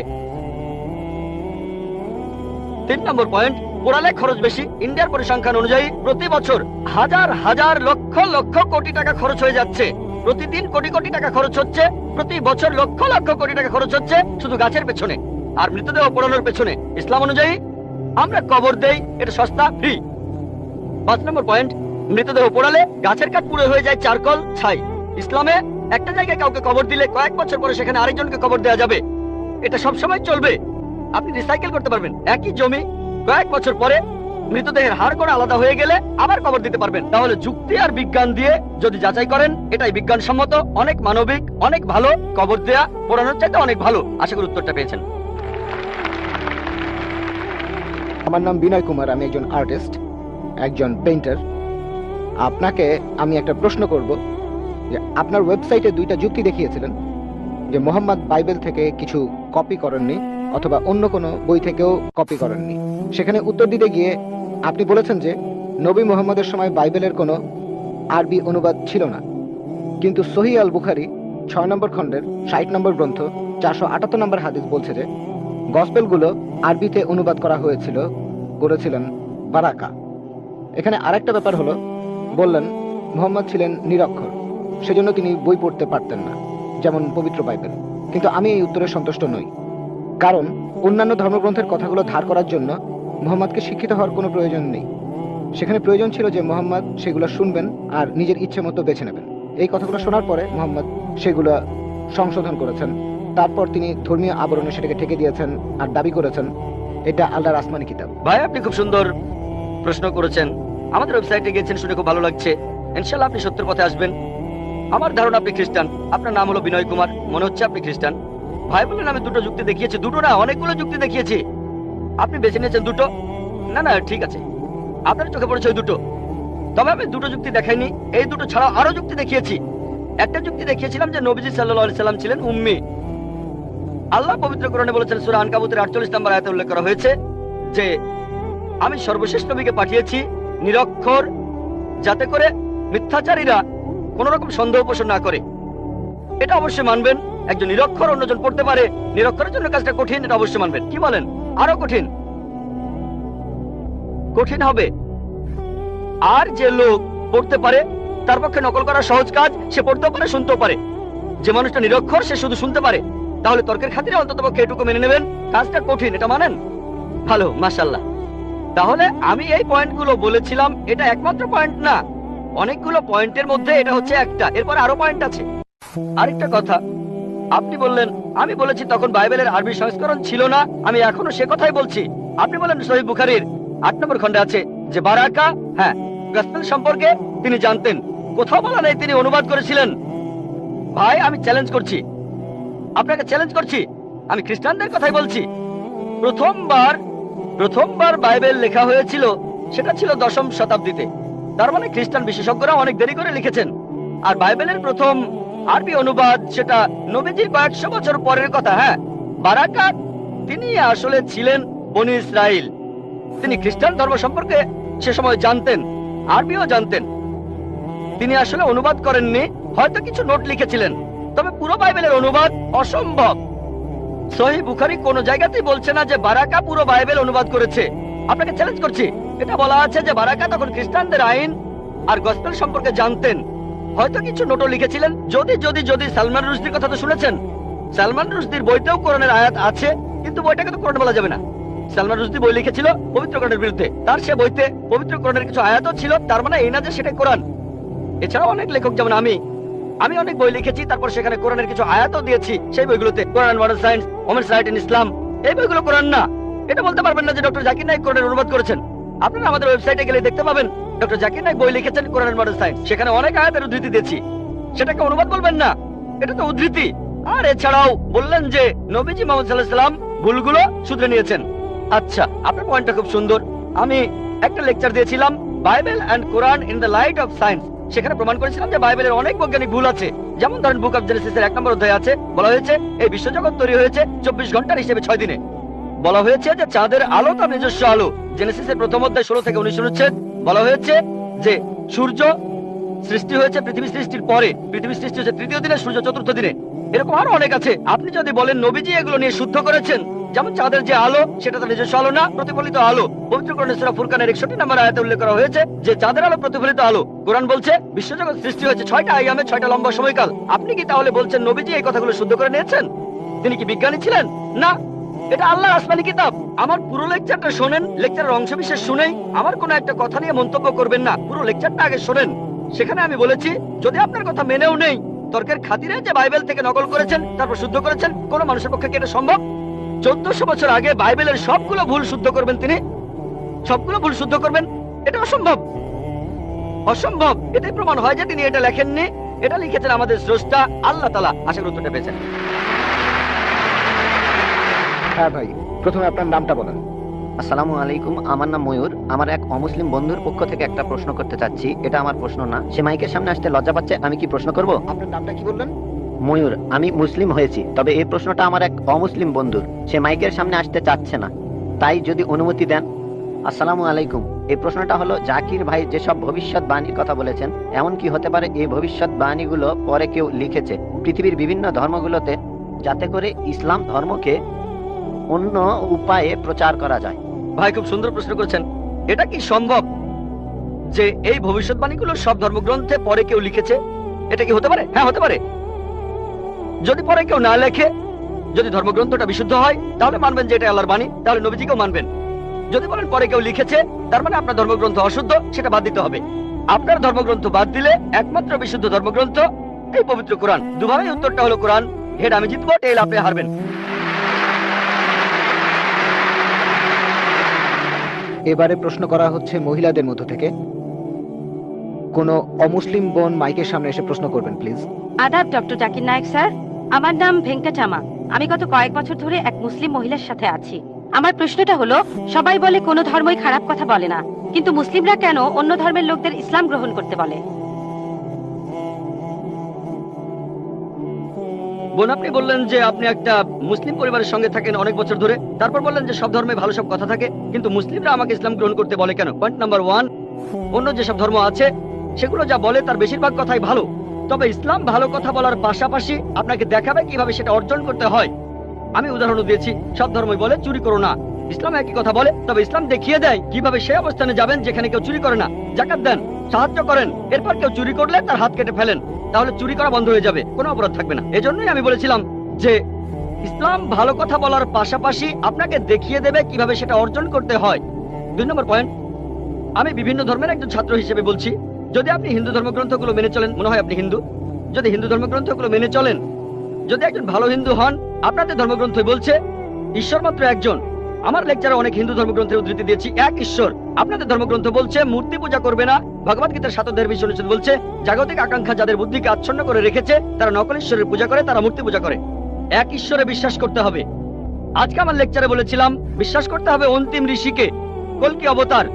3 নম্বর পয়েন্ট, পোড়ালে খরচ বেশি। ইন্ডিয়ার পরিসংখ্যান অনুযায়ী প্রতি বছর হাজার হাজার লক্ষ লক্ষ কোটি টাকা খরচ হয়ে যাচ্ছে। প্রতিদিন কোটি কোটি টাকা খরচ হচ্ছে, প্রতি বছর লক্ষ লক্ষ কোটি টাকা খরচ হচ্ছে শুধু গাছের পেছনে আর মৃতদেহ পোড়ানোর পেছনে। ইসলাম অনুযায়ী আমরা কবর দেই, এটা সস্তা, ফ্রি। 5 নম্বর পয়েন্ট, মৃতদেহ পোড়ালে গাছের কাঠ পুড়ে হয়ে যায় চারকোল, ছাই। ইসলামে একটা জায়গায় কাউকে কবর দিলে কয়েক বছর পরে সেখানে আরেকজনকে কবর দেওয়া যাবে, এটা সব সময় চলবে। আপনি রিসাইকেল করতে পারবেন। একই জমি কয়েক বছর পরে মৃতদেহের হাড় করে আলাদা হয়ে গেলে আবার কবর দিতে পারবেন। তাহলে যুক্তি আর বিজ্ঞান দিয়ে যদি যাচাই করেন, এটাই বিজ্ঞানসম্মত, অনেক মানবিক, অনেক ভালো। কবর দেয়া পোড়ানোর চাইতে অনেক ভালো। আশা করি উত্তরটা পেয়েছেন। আমার নাম বিনয় কুমার, আমি একজন আর্টিস্ট, একজন পেইন্টার। আপনাকে আমি একটা প্রশ্ন করব যে আপনার ওয়েবসাইটে 2টা যুক্তি দেখিয়েছিলেন যে মোহাম্মদ বাইবেল থেকে কিছু কপি করেননি অথবা অন্য কোনো বই থেকেও কপি করেননি। সেখানে উত্তর দিতে গিয়ে আপনি বলেছেন যে নবী মুহাম্মদের সময় বাইবেলের কোনো আরবি অনুবাদ ছিল না, কিন্তু সহিহ আল বুখারী 6 নম্বর খণ্ডের 60 নম্বর গ্রন্থ 478 নম্বর হাদিস বলছে যে গসপেলগুলো আরবিতে অনুবাদ করা হয়েছিল, বলেছিলেন বারাকা। এখানে আরেকটা ব্যাপার হলো, বললেন মুহাম্মদ ছিলেন নিরক্ষর, সেজন্য তিনি বই পড়তে পারতেন না, যেমন পবিত্র বাইবেল। কিন্তু আমি এই উত্তরে সন্তুষ্ট নই, কারণ অন্যান্য ধর্মগ্রন্থের কথাগুলো ধার করার জন্য মুহাম্মদকে শিক্ষিত হওয়ার কোনো প্রয়োজন নেই। সেখানে প্রয়োজন ছিল যে মুহাম্মদ সেগুলো শুনবেন আর নিজের ইচ্ছে মতো বেছে নেবেন। এই কথাগুলো শোনার পরে মুহাম্মদ সেগুলো সংশোধন করেছেন, তারপর তিনি ধর্মীয় আবরণে সেটাকে ঠেকে দিয়েছেন আর দাবি করেছেন এটা আল্লাহর আসমানি কিতাব। ভাই আপনি খুব সুন্দর প্রশ্ন করেছেন, আমাদের ওয়েবসাইটে গিয়েছেন শুনে খুব ভালো লাগছে। ইনশাআল্লাহ আপনি সত্যের পথে আসবেন। আমার ধারণা আপনি খ্রিস্টান, আপনার নাম হলো বিনয় কুমার, মনে হচ্ছে আপনি খ্রিস্টান। ভাই বললেন আমি 2টো যুক্তি দেখিয়েছি, 2টো না অনেকগুলো যুক্তি দেখিয়েছি, আপনি বেছে নিয়েছেন 2টো। না না ঠিক আছে, আপনার চোখে পড়েছে ওই 2টো, তবে আমি 2টো যুক্তি দেখাইনি। এই 2টো ছাড়াও আরো যুক্তি দেখিয়েছি। একটা যুক্তি দেখিয়েছিলাম যে নবীজি সাল্লাল্লাহু আলাইহি সাল্লাম ছিলেন উম্মি। আল্লাহ পবিত্র কোরআনে বলেছেন, সূরা আনকাবুতের 48 নম্বর আয়াতে উল্লেখ করা হয়েছে যে আমি সর্বশেষ নবীকে পাঠিয়েছি নিরক্ষর, যাতে করে মিথ্যাচারীরা কোন রকম সন্দেহ পোষণ না করে। এটা অবশ্যই মানবেন। একজন নিরক্ষর অন্যজন পড়তে পারে, নিরক্ষরের জন্য কাজটা কঠিন, এটা অবশ্যই মানবেন। কি বলেন? আরো কঠিন কঠিন হবে। আর যে লোক পড়তে পারে তার পক্ষে নকল করা সহজ কাজ, সে পড়তেও পারে শুনতেও পারে। যে মানুষটা নিরক্ষর সে শুধু শুনতে পারে, তাহলে তর্কের খাতিরে অন্তত পক্ষে এটুকু মেনে নেবেন কাজটা কঠিন, এটা মানেন? ভালো, মাশাআল্লাহ। তাহলে আমি এই পয়েন্টগুলো বলেছিলাম, এটা একমাত্র পয়েন্ট না, অনেকগুলো পয়েন্টের মধ্যে এটা হচ্ছে একটা, এরপর আরো পয়েন্ট আছে। আরেকটা কথা আপনি বললেন, আমি বলেছি তখন বাইবেলের আরবি সংস্করণ ছিল না, আমি এখনো সে কথাই বলছি। আপনি বলেন সহিহ বুখারীর 8 নম্বর খণ্ডে আছে যে বারাকা, হ্যাঁ গসপেল সম্পর্কে তিনি জানতেন, কোথাও বলা নেই তিনি অনুবাদ করেছিলেন। ভাই আমি চ্যালেঞ্জ করছি, আপনাকে চ্যালেঞ্জ করছি, আমি খ্রিস্টানদের কথাই বলছি। প্রথমবার বাইবেল লেখা হয়েছিল সেটা ছিল 10ম শতাব্দীতে। তার মানে খ্রিস্টান বিশেষজ্ঞরা অনেক দেরি করে লিখেছেন। আর বাইবেলের প্রথম আরবি অনুবাদ সেটা নবীজির কয়েকশো বছর পরের কথা। হ্যাঁ, বারাকাত তিনি আসলে ছিলেন বনি ইসরাইল। তিনি খ্রিস্টান ধর্ম সম্পর্কে সে সময় জানতেন, আরবিও জানতেন। তিনি আসলে অনুবাদ করেননি, হয়তো কিছু নোট লিখেছিলেন, তবে পুরো বাইবেলের অনুবাদ অসম্ভব। সহিহ বুখারী কোন জায়গাতেই বলছে না যে বারাকা পুরো বাইবেল অনুবাদ করেছে। আপনাকে চ্যালেঞ্জ করছি, এটা বলা আছে যে বারাকা তখন খ্রিস্টানদের আইন আর গসপেল সম্পর্কে জানতেন, হয়তো কিছু নোটও লিখেছিলেন। যদি সালমান রুশদির কথা তো শুনেছেন, সালমান রুশদির বইতেও কোরআনের আয়াত আছে, কিন্তু বইটাকে তো কোরআন বলা যাবে না। সালমান রুশদি বই লিখেছিল পবিত্র কোরআনের বিরুদ্ধে, তার সে বইতে পবিত্র কোরআনের কিছু আয়াতও ছিল, তার মানে এই না যে সেটাই কোরআন। এছাড়াও অনেক লেখক, যেমন আমি অনেক বই লিখেছি, তারপর সেখানে কোরআনের কিছু আয়াতও দিয়েছি। সেই বইগুলোতে Quran modern science, women's right in Islam, এই বইগুলো কোরআন না। এটা বলতে পারবেন না যে ডক্টর জাকির নাইক কোরআনের অনুবাদ করেছেন। আপনারা আমাদের ওয়েবসাইটে গেলে দেখতে পাবেন ডক্টর জাকির নাইক বই লিখেছেন কোরআন মডার্ন সায়েন্স, সেখানে অনেক আয়াতের উদ্ধৃতি দিয়েছি। সেটাকে অনুবাদ বলবেন না, এটা তো উদ্ধৃতি। আর এছাড়াও বললেন যে নবীজি মুহাম্মদ সাল্লাল্লাহু আলাইহি ওয়াসাল্লাম ভুলগুলো শুধরে নিয়েছেন। আচ্ছা, আপনার পয়েন্টটা খুব সুন্দর। আমি একটা লেকচার দিয়েছিলাম Bible and Quran in the light of science. সেখানে প্রমাণ করেছিলাম যে বাইবেলের অনেক বৈজ্ঞানিক ভুল আছে। যেমন ধরেন বুক অফ জেনেসিসের 1 নম্বর অধ্যায়ে আছে, বলা হয়েছে এই বিশ্বজগৎ তৈরি হয়েছে 24 ঘন্টার হিসেবে 6 দিনে। বলা হয়েছে যে চাঁদের আলো তার নিজস্ব আলো। জেনেসিসের প্রথম অধ্যায় 16 থেকে 19 অনুচ্ছেদ বলা হয়েছে যে সূর্য সৃষ্টি হয়েছে পৃথিবী সৃষ্টির পরে, পৃথিবী সৃষ্টি হয়েছে 3য় দিনে, সূর্য 4র্থ দিনে। এরকম আরো অনেক আছে। আপনি যদি বলেন নবীজি এগুলো নিয়ে শুদ্ধ করেছেন, যেমন চাঁদের যে আলো সেটা তার নিজস্ব আলো না, প্রতিফলিত আলো। পবিত্র কোরআনে সূরা ফুরকানের 61 নম্বর আয়াতে উল্লেখ করা হয়েছে যে চাঁদের আলো প্রতিফলিত আলো। কোরআন বলছে বিশ্বজগৎ সৃষ্টি হয়েছে 6টা আয়ামে, 6টা লম্বা সময়কাল। আপনি কি তাহলে বলছেন নবীজি এই কথাগুলো শুদ্ধ করে নিয়েছেন? তিনি কি বিজ্ঞানী ছিলেন? না, এটা আল্লাহর আসমানি কিতাব। আমার পুরো লেকচারটা শোনেন, লেকচারের অংশ বিশেষ শুনেই আমার কোনো একটা কথা নিয়ে মন্তব্য করবেন না, পুরো লেকচারটা আগে শোনেন। সেখানে আমি বলেছি যদি আপনার কথা মেনেও নেই, তর্কের খাতিরে যে বাইবেল থেকে নকল করেছেন তারপর শুদ্ধ করেছেন, কোন মানুষের পক্ষে কি এটা সম্ভব? 1400 বছর আগে বাইবেলের সবগুলো ভুল শুদ্ধ করবেন তিনি? সবগুলো ভুল শুদ্ধ করবেন? এটা অসম্ভব, অসম্ভব। এটাই প্রমাণ হয় যে তিনি এটা লেখেননি, এটা লিখেছেন আমাদের স্রষ্টা আল্লাহ তাআলা। আশা করি উত্তরটা পেয়েছেন। হ্যাঁ ভাই, প্রথমে আপনার নামটা বলেন। আসসালামু আলাইকুম, আমার নাম ময়ূর। আমার এক অমুসলিম বন্ধুর পক্ষ থেকে একটা প্রশ্ন করতে চাচ্ছি। এটা আমার প্রশ্ন না, সে মাইকের সামনে আসতে লজ্জা পাচ্ছে। আমি কি প্রশ্ন করব? আপনার নামটা কি বললেন? ময়ূর। আমি মুসলিম হয়েছি, তবে এই প্রশ্নটা আমার এক অমুসলিম বন্ধুর। সে মাইকের সামনে আসতে চাচ্ছে না, তাই যদি অনুমতি দেন। আসসালামু আলাইকুম। এই প্রশ্নটা হলো, জাকির ভাই যেসব ভবিষ্যৎবাণীর কথা বলেছেন, এমন কি হতে পারে এই ভবিষ্যৎবাণীগুলো পরে কেউ লিখেছে পৃথিবীর বিভিন্ন ধর্মগুলোতে, যাতে করে ইসলাম ধর্মকে অন্য উপায়ে প্রচার করা যায়? ভাই, খুব সুন্দর প্রশ্ন করেছেন। এটা কি সম্ভব যে এই ভবিষ্যৎবাণীগুলো সব ধর্মগ্রন্থে পরে কেউ লিখেছে? এটা কি হতে পারে? হ্যাঁ, হতে পারে। যদি পরে কেউ না লেখে, যদি ধর্মগ্রন্থটা বিশুদ্ধ হয়, তাহলে মানবেন যে এটা আল্লাহর বাণী, তাহলে নবীজিকেও মানবেন। যদি বলেন পরে কেউ লিখেছে, তার মানে আপনার ধর্মগ্রন্থ অশুদ্ধ, সেটা বাদ দিতে হবে। আপনার ধর্মগ্রন্থ বাদ দিলে একমাত্র বিশুদ্ধ ধর্মগ্রন্থ এই পবিত্র কোরআন। দুভাবেই উত্তরটা হলো কোরআন। হেড আমি জিতবো, টেইল আপনি হারবেন। এবারে প্রশ্ন করা হচ্ছে মহিলাদের মধ্য থেকে। কোন অমুসলিম বোন মাইকের সামনে এসে প্রশ্ন করবেন প্লিজ। আদাব ডক্টর জাকির নায়েক স্যার, আমার নাম ভেঙ্কটামা। আমি গত কয়েক বছর ধরে এক মুসলিম মহিলার সাথে আছি। আমার প্রশ্নটা হলো, সবাই বলে কোনো ধর্মই খারাপ কথা বলে না, কিন্তু মুসলিমরা কেন অন্য ধর্মের লোকদের ইসলাম গ্রহণ করতে বলে? বোন, আপনি বললেন যে আপনি একটা মুসলিম পরিবারের সঙ্গে থাকেন অনেক বছর ধরে, তারপর বললেন যে সব ধর্মে ভালো সব কথা থাকে, কিন্তু মুসলিমরা আমাকে ইসলাম গ্রহণ করতে বলে কেন? পয়েন্ট নাম্বার 1, অন্য যেসব ধর্ম আছে সেগুলো যা বলে তার বেশিরভাগ কথাই ভালো, তবে ইসলাম ভালো কথা বলার পাশাপাশি আপনাকে দেখাবে কিভাবে সেটা অর্জন করতে হয়। আমি উদাহরণ দিয়েছি, সব ধর্মই বলে চুরি করো না, ইসলাম একই কথা বলে, তবে ইসলাম দেখিয়ে দেয় কিভাবে সেই অবস্থানে যাবেন যেখানে কেউ চুরি করে না। জাকাত দেন, সাহায্য করেন, এরপর কেউ চুরি করলে তার হাত কেটে ফেলেন, তাহলে চুরি করা বন্ধ হয়ে যাবে, কোনো অপরাধ থাকবে না। এজন্যই আমি বলেছিলাম যে ইসলাম ভালো কথা বলার পাশাপাশি আপনাকে দেখিয়ে দেবে কিভাবে সেটা অর্জন করতে হয়। 2 নম্বর পয়েন্ট, আমি বিভিন্ন ধর্মের একজন ছাত্র হিসেবে বলছি, যদি আপনি হিন্দু ধর্মগ্রন্থগুলো মেনে চলেন, মনে হয় আপনি হিন্দু, যদি হিন্দু ধর্মগ্রন্থগুলো মেনে চলেন, যদি একজন ভালো হিন্দু হন, আপনাদের ধর্মগ্রন্থ বলছে ঈশ্বর মাত্র একজন। আমার লেকচারে অনেক হিন্দু ধর্মগ্রন্থের উদ্ধৃতি দিয়েছি, এক ঈশ্বর। আপনাদের ধর্মগ্রন্থ বলছে মূর্তি পূজা করবে না। ভগবদ্গীতার 7 অধ্যায়ের 20 অনুচ্ছেদ বলছে জাগতিক আকাঙ্ক্ষা যাদের বুদ্ধিকে আচ্ছন্ন করে রেখেছে, তারা নকল ঈশ্বরের পূজা করে, তারা মূর্তি পূজা করে। এক ঈশ্বরে বিশ্বাস করতে হবে। আজকে আমার লেকচারে বলেছিলাম বিশ্বাস করতে হবে অন্তিম ঋষিকে, কল্কি অবতার,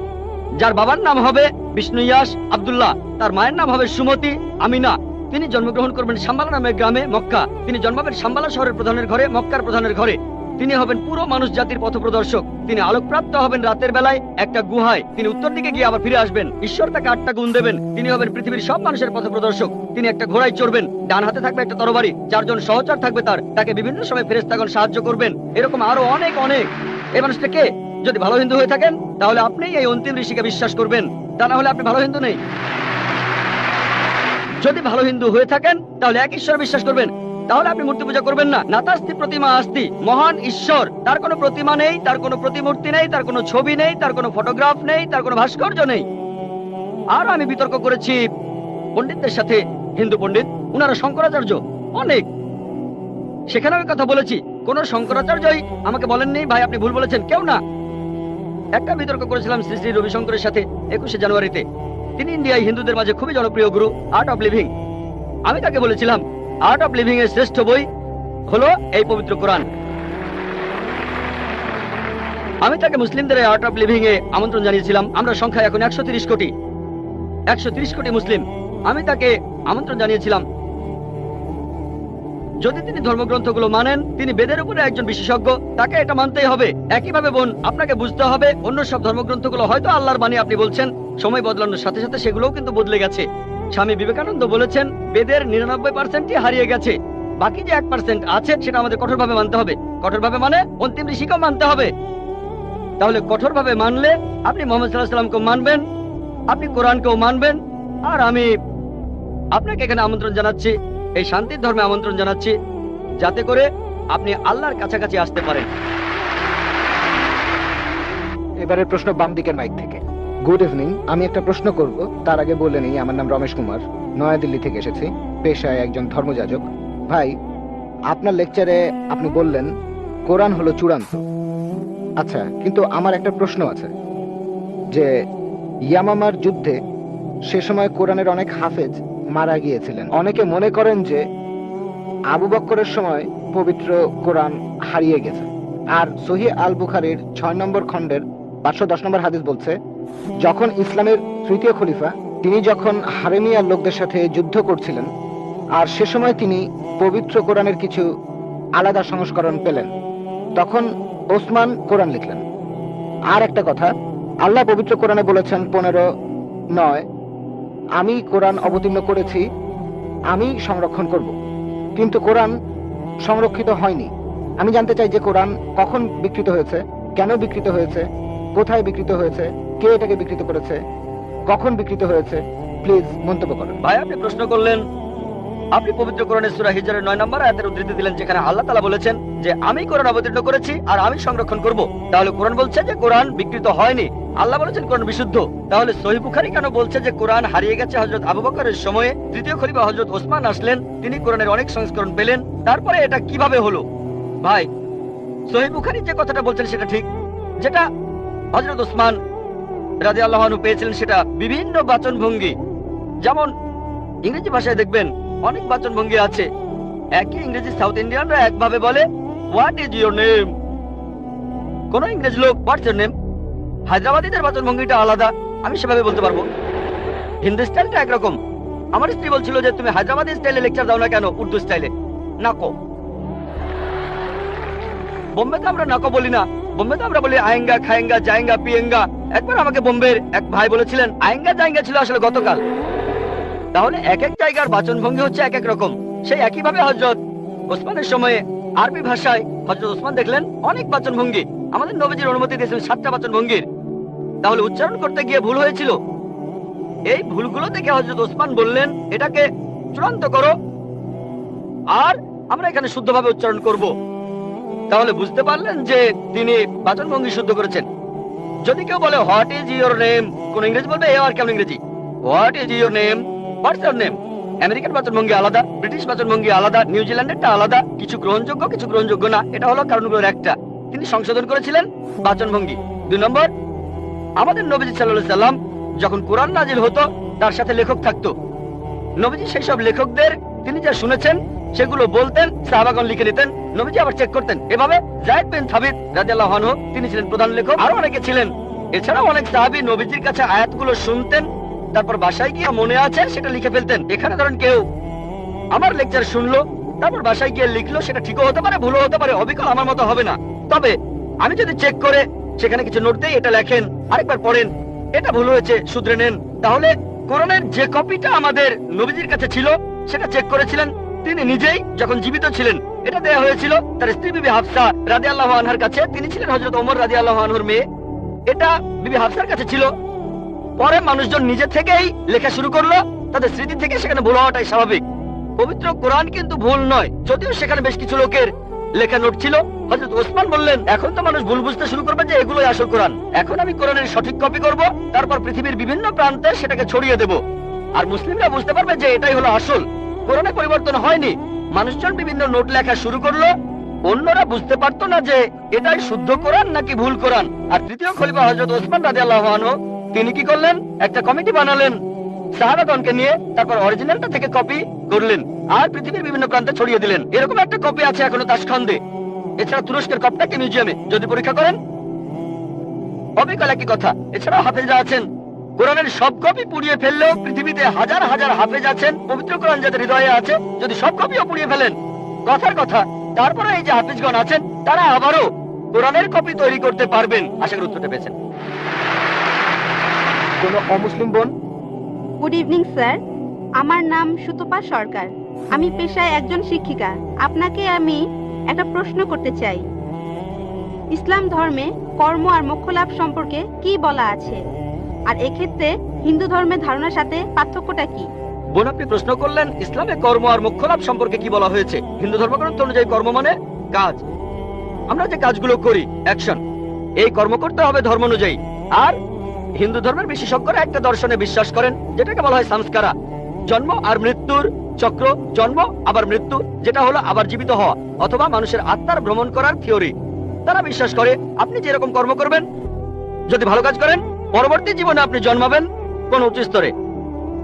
যার বাবার নাম হবে বিষ্ণু ইয়াস আব্দুল্লাহ, তার মায়ের নাম হবে সুমতি আমিনা। তিনি জন্মগ্রহণ করবেন সাম্বালা নামের গ্রামে মক্কা। তিনি জন্মাবেন সাম্বালা শহরের প্রধানের ঘরে, মক্কার প্রধানের ঘরে। তিনি হবেন পুরো মানুষ জাতির পথপ্রদর্শক। তিনি আলোকপ্রাপ্ত হবেন রাতের বেলায় একটা গুহায়। তিনি উত্তর দিকে গিয়ে আবার ফিরে আসবেন। ঈশ্বর তাকে 8টা গুণ দেবেন। তিনি হবেন পৃথিবীর সব মানুষের পথপ্রদর্শক। তিনি একটা ঘোড়ায় চড়বেন, ডান হাতে থাকবে একটা তরবারি, 4 জন সহচর থাকবে তাকে বিভিন্ন সময় ফেরেশতাগণ সাহায্য করবেন। এরকম আরো অনেক অনেক। এই মানুষটা কে? যদি ভালো হিন্দু হয়ে থাকেন তাহলে আপনি এই অন্তিম ঋষিকে বিশ্বাস করবেন, তা না হলে আপনি ভালো হিন্দু নেই। যদি ভালো হিন্দু হয়ে থাকেন তাহলে এক ঈশ্বর বিশ্বাস করবেন, তাহলে আপনি মূর্তি পূজা করবেন না। নাতাস্তি প্রতিমা আস্তি, মহান ঈশ্বর, তার কোনো প্রতিমা নেই, তার কোনো প্রতিমূর্তি নেই, তার কোনো ছবি নেই, তার কোনো ফটোগ্রাফ নেই, তার কোনো ভাস্কর্য নেই। আর আমি বিতর্ক করেছি পণ্ডিতদের সাথে, হিন্দু পণ্ডিত, উনারা শঙ্করাচার্য অনেক, সেখানে আমি কথা বলেছি। কোন শঙ্করাচার্যই আমাকে বলেননি ভাই আপনি ভুল বলেছেন, কেউ না। একটা বিতর্ক করেছিলাম শ্রী শ্রী রবিশঙ্করের সাথে 21শে জানুয়ারিতে। তিনি ইন্ডিয়ায় হিন্দুদের মাঝে খুবই জনপ্রিয় গুরু, আর্ট অফ লিভিং। আমি তাকে বলেছিলাম আর্ট অফ লিভিং এর শ্রেষ্ঠ বই হলো এই পবিত্র কোরআন। আমি তাকে মুসলিমদের আর্ট অফ লিভিং এ আমন্ত্রণ জানিয়েছিলাম। আমরা সংখ্যায় এখন 130 কোটি, 130 কোটি মুসলিম। আমি তাকে আমন্ত্রণ জানিয়েছিলাম যদি তিনি ধর্মগ্রন্থগুলো মানেন, তিনি বেদের উপরে একজন বিশেষজ্ঞ, তাকে এটা মানতেই হবে। একইভাবে বোন, আপনাকে বুঝতে হবে অন্য সব ধর্মগ্রন্থগুলো হয়তো আল্লাহর বাণী আপনি বলছেন, সময় বদলানোর সাথে সাথে সেগুলোও কিন্তু বদলে গেছে। স্বামী বিবেকানন্দ বলেছেন বেদের 99%ই হারিয়ে গেছে, বাকি যে 1% আছে সেটা আমাদের কঠোরভাবে মানতে হবে। কঠোরভাবে মানে অন্তিম ঋষিকেও মানতে হবে। তাহলে কঠোরভাবে মানলে আপনি মুহাম্মদ সাল্লাল্লাহু আলাইহি ওয়াসাল্লামকে মানবেন, আপনি কোরআনকেও মানবেন। আর আমি আপনাকে এখানে আমন্ত্রণ জানাচ্ছি, এই শান্তির ধর্মে আমন্ত্রণ জানাচ্ছি, যাতে করে আপনি আল্লাহর কাছাকাছি আসতে পারেন। এবারের প্রশ্ন বাম দিকের মাইক থেকে। গুড ইভিনিং, আমি একটা প্রশ্ন করব, তার আগে বলে নেই আমার নাম রমেশ কুমার, নয়াদিল্লি থেকে এসেছি, পেশায় একজন ধর্মযাজক। ভাই, আপনার লেকচারে আপনি বললেন কোরআন হলো চূড়ান্ত। আচ্ছা, কিন্তু আমার একটা প্রশ্ন আছে যে ইয়ামামার যুদ্ধে সে সময় কোরআনের অনেক হাফেজ মারা গিয়েছিলেন। অনেকে মনে করেন যে আবু বক্করের সময় পবিত্র কোরআন হারিয়ে গেছে। আর সহিহ আল বুখারীর 6 নম্বর খণ্ডের 510 নম্বর হাদিস বলছে, যখন ইসলামের 3য় খলিফা তিনি যখন হারেমিয়ার লোকদের সাথে যুদ্ধ করছিলেন, আর সে সময় তিনি পবিত্র কোরআনের কিছু আলাদা সংস্করণ পেলেন, তখন ওসমান কোরআন লিখলেন। আর একটা কথা, আল্লাহ পবিত্র কোরআনে বলেছেন 15:9, আমি কোরআন অবতীর্ণ করেছি, আমি সংরক্ষণ করব। কিন্তু কোরআন সংরক্ষিত হয়নি। আমি জানতে চাই যে কোরআন কখন বিকৃত হয়েছে, কেন বিকৃত হয়েছে, কোথায় বিকৃত হয়েছে, কে এটাকে বিকৃত করেছে, কখন বিকৃত হয়েছে, প্লিজ মন্তব্য করুন। ভাই, আপনি প্রশ্ন করলেন, আপনি পবিত্র কোরআনের সূরা হিজরের 9 নম্বর আয়াতের উদ্ধৃতি দিলেন, যেখানে আল্লাহ তাআলা বলেছেন যে আমি কোরআন অবতীর্ণ করেছি আর আমি সংরক্ষণ করব। তাহলে কোরআন বলছে যে কোরআন বিকৃত হয়নি, আল্লাহ বলেছেন কোরআন বিশুদ্ধ। তাহলে সহিহ বুখারী কেন বলছে যে কোরআন হারিয়ে গেছে? হযরত আবু বকরের সময়ে 3য় খলিফা হযরত ওসমান আসলেন, তিনি কোরআনের অনেক সংস্করণ পেলেন, তারপরে এটা কিভাবে হলো? ভাই, সহিহ বুখারী যে কথাটা বলছেন সেটা ঠিক, যেটা হযরত ওসমান রাদিয়াল্লাহু আনহু পেয়েছিলেন সেটা বিভিন্ন বাচনভঙ্গি। যেমন ইংরেজি ভাষায় দেখবেন অনেক বাচনভঙ্গি আছে। একই ইংরেজি সাউথ ইন্ডিয়ানরা একভাবে বলে হোয়াট ইজ ইউর নেম, কোন ইংরেজি লোক হোয়াটস ইউর নেম। হায়দ্রাবাদীদের বাচনভঙ্গিটা আলাদা, আমি সেভাবে বলতে পারবো। হিন্দি স্টাইলটা একরকম। আমার স্ত্রী বলছিল যে তুমি হায়দ্রাবাদী স্টাইলে লেকচার দাও না কেন, উর্দু স্টাইলে। নাকো। বোম্বেতে আমরা নাকো বলি না, বোম্বেতে আমরা বলি আয়েঙ্গা, খায়েঙ্গা, জায়েঙ্গা, পিয়েঙ্গা। একবার আমাকে বোম্বের এক ভাই বলেছিলেন আয়েঙ্গা জায়েঙ্গা ছিল আসলে গতকাল। তাহলে এক এক জায়গার বাচনভঙ্গি হচ্ছে এক এক রকম। সেই একইভাবে হযরত ওসমানের সময়ে আরবি ভাষায় হযরত ওসমান দেখলেন অনেক বাচনভঙ্গি। আমাদের নবীজির অনুমতি দিয়েছিলেন 7টা বাচনভঙ্গির। তাহলে উচ্চারণ করতে গিয়ে ভুল হয়েছিল। এই ভুলগুলো দেখে হযরত ওসমান বললেন এটাকে চূড়ান্ত করো, আর আমরা এখানে শুদ্ধভাবে উচ্চারণ করব। তাহলে বুঝতে পারলেন যে তিনি বাচনভঙ্গি শুদ্ধ করেছেন। যদি কেউ বলে হোয়াট ইজ ইউর নেম, কোন ইংরেজি বলবে এ আর কেমন ইংরেজি, what is your name, what's your name. American বাচনভঙ্গি আলাদা, ব্রিটিশ বাচনভঙ্গি আলাদা, নিউজিল্যান্ডেরটা আলাদা। কিছু গ্রহণযোগ্য, কিছু গ্রহণযোগ্য না, এটা হলো কারণগুলোর একটা। তিনি সংশোধন করেছিলেন বাচনভঙ্গি। 2 নম্বর, আমাদের নবীজি সাল্লাল্লাহু আলাইহি সাল্লাম যখন কোরআন নাজিল হতো তার সাথে লেখক থাকতো। নবীজি সেই সব লেখকদের তিনি যা শুনেছেন সেগুলো বলতেন, সাহাবাগণ লিখে নিতেন, নবীজি আবার চেক করতেন। এভাবে যায়েদ বিন সাবিত রাদিয়াল্লাহু আনহু তিনি ছিলেন প্রধান লেখক, আরো অনেকে ছিলেন। এছাড়াও অনেক সাহাবী নবীজির কাছে আয়াতগুলো শুনতেন, তারপর বাসায় গিয়ে মনে আছে সেটা লিখে ফেলতেন। এখানে ধরেন কেউ আমার লেকচার শুনলো, তারপর বাসায় গিয়ে লিখলো, সেটা ঠিকও হতে পারে, ভুলও হতে পারে, অবিকল আমার মতো হবে না। তবে আমি যদি চেক করে সেখানে কিছু নোট দেই, এটা লেখেন, আরেকবার পড়েন, এটা ভুল হয়েছে, শুধরে নেন, তাহলে কোরআনের যে কপিটা আমাদের নবীজির কাছে ছিল সেটা চেক করেছিলেন তিনি নিজেই যখন জীবিত ছিলেন। এটা দেয়া হয়েছিল তার স্ত্রী বিবি হাফসা রাদিয়াল্লাহু আনহার কাছে, তিনি ছিলেন হযরত ওমর রাদিয়াল্লাহু আনহুর মেয়ে। এটা বিবি হাফসার কাছে ছিল। পরে মানুষজন নিজে থেকেই লেখা শুরু করলো, তাদের স্মৃতি থেকে সেখানে ভুল হওয়াটাই স্বাভাবিক। পবিত্র কোরআন কিন্তু ভুল নয়, যদিও সেখানে বেশ কিছু লোকের লেখা নোট ছিল। হযরত ওসমান বললেন, এখন তো মানুষ ভুল বুঝতে শুরু করবে যে এগুলোই আসল কোরআন, এখন আমি কোরআনের সঠিক কপি করব, তারপর পৃথিবীর বিভিন্ন প্রান্তে সেটাকে ছড়িয়ে দেব, আর মুসলিমরা বুঝতে পারবে যে এটাই হলো আসল। কোরআনে পরিবর্তন হয়নি, মানুষজন বিভিন্ন নোট লেখা শুরু করলো, অন্যরা বুঝতে পারতো না যে এটাই শুদ্ধ কোরআন নাকি ভুল কোরআন। আর তৃতীয় খলিফা হযরত ওসমান রাদিয়াল্লাহু আনহু তিনি কি করলেন, একটা কমিটি বানালেন সাহাবাগণকে নিয়ে, তারপর অরিজিনালটা থেকে কপি করলেন আর পৃথিবীর বিভিন্ন প্রান্তে ছড়িয়ে দিলেন। এরকম একটা কপি আছে এখনো তাশখন্দে। এছাড়া তুরস্কের কপটাকে মিউজিয়ামে যদি পরীক্ষা করেন অবিকল একই কথা। এছাড়াও হাফেজরা আছেন, কোরআনের সব কপি পুড়িয়ে ফেললেও পৃথিবীতে হাজার হাজার হাফেজ আছেন, পবিত্র কোরআন যাদের হৃদয়ে আছে, যদি সব কপিও পুড়িয়ে ফেলেন কথার কথা, তারপরে এই যে হাফেজগণ আছেন তারা আবারও কোরআনের কপি তৈরি করতে পারবেন। আশা করি উত্তরটা পেয়েছেন। কোন অমুসলিম বোন? গুড ইভিনিং স্যার, আমার নাম সুতপা সরকার, আমি পেশায় একজন শিক্ষিকা। আপনাকে আমি একটা প্রশ্ন করতে চাই, ইসলাম ধর্মে কর্ম আর মোক্ষ লাভ সম্পর্কে কি বলা আছে, আর এক্ষেত্রে হিন্দু ধর্মের ধারণার সাথে পার্থক্যটা কি? বোন, আপনি প্রশ্ন করলেন ইসলামে কর্ম আর মোক্ষ লাভ সম্পর্কে কি বলা হয়েছে। হিন্দু ধর্মগ্রন্থ অনুযায়ী কর্ম মানে কাজ, আমরা যে কাজগুলো করি, অ্যাকশন, এই কর্ম করতে হবে ধর্ম অনুযায়ী। আর হিন্দু ধর্মের বিশেষজ্ঞরা একটা দর্শনে বিশ্বাস করেন যেটাকে বলা হয় সংস্কারা, জন্ম আর মৃত্যুর চক্র, জন্ম আবার মৃত্যু, যেটা হলো আবার জীবিত হওয়া অথবা মানুষের আত্মার ভ্রমণ করার থিওরি। তারা বিশ্বাস করে আপনি যেরকম কর্ম করবেন, যদি ভালো কাজ করেন পরবর্তী জীবনে আপনি জন্মাবেন কোন উচ্চ স্তরে,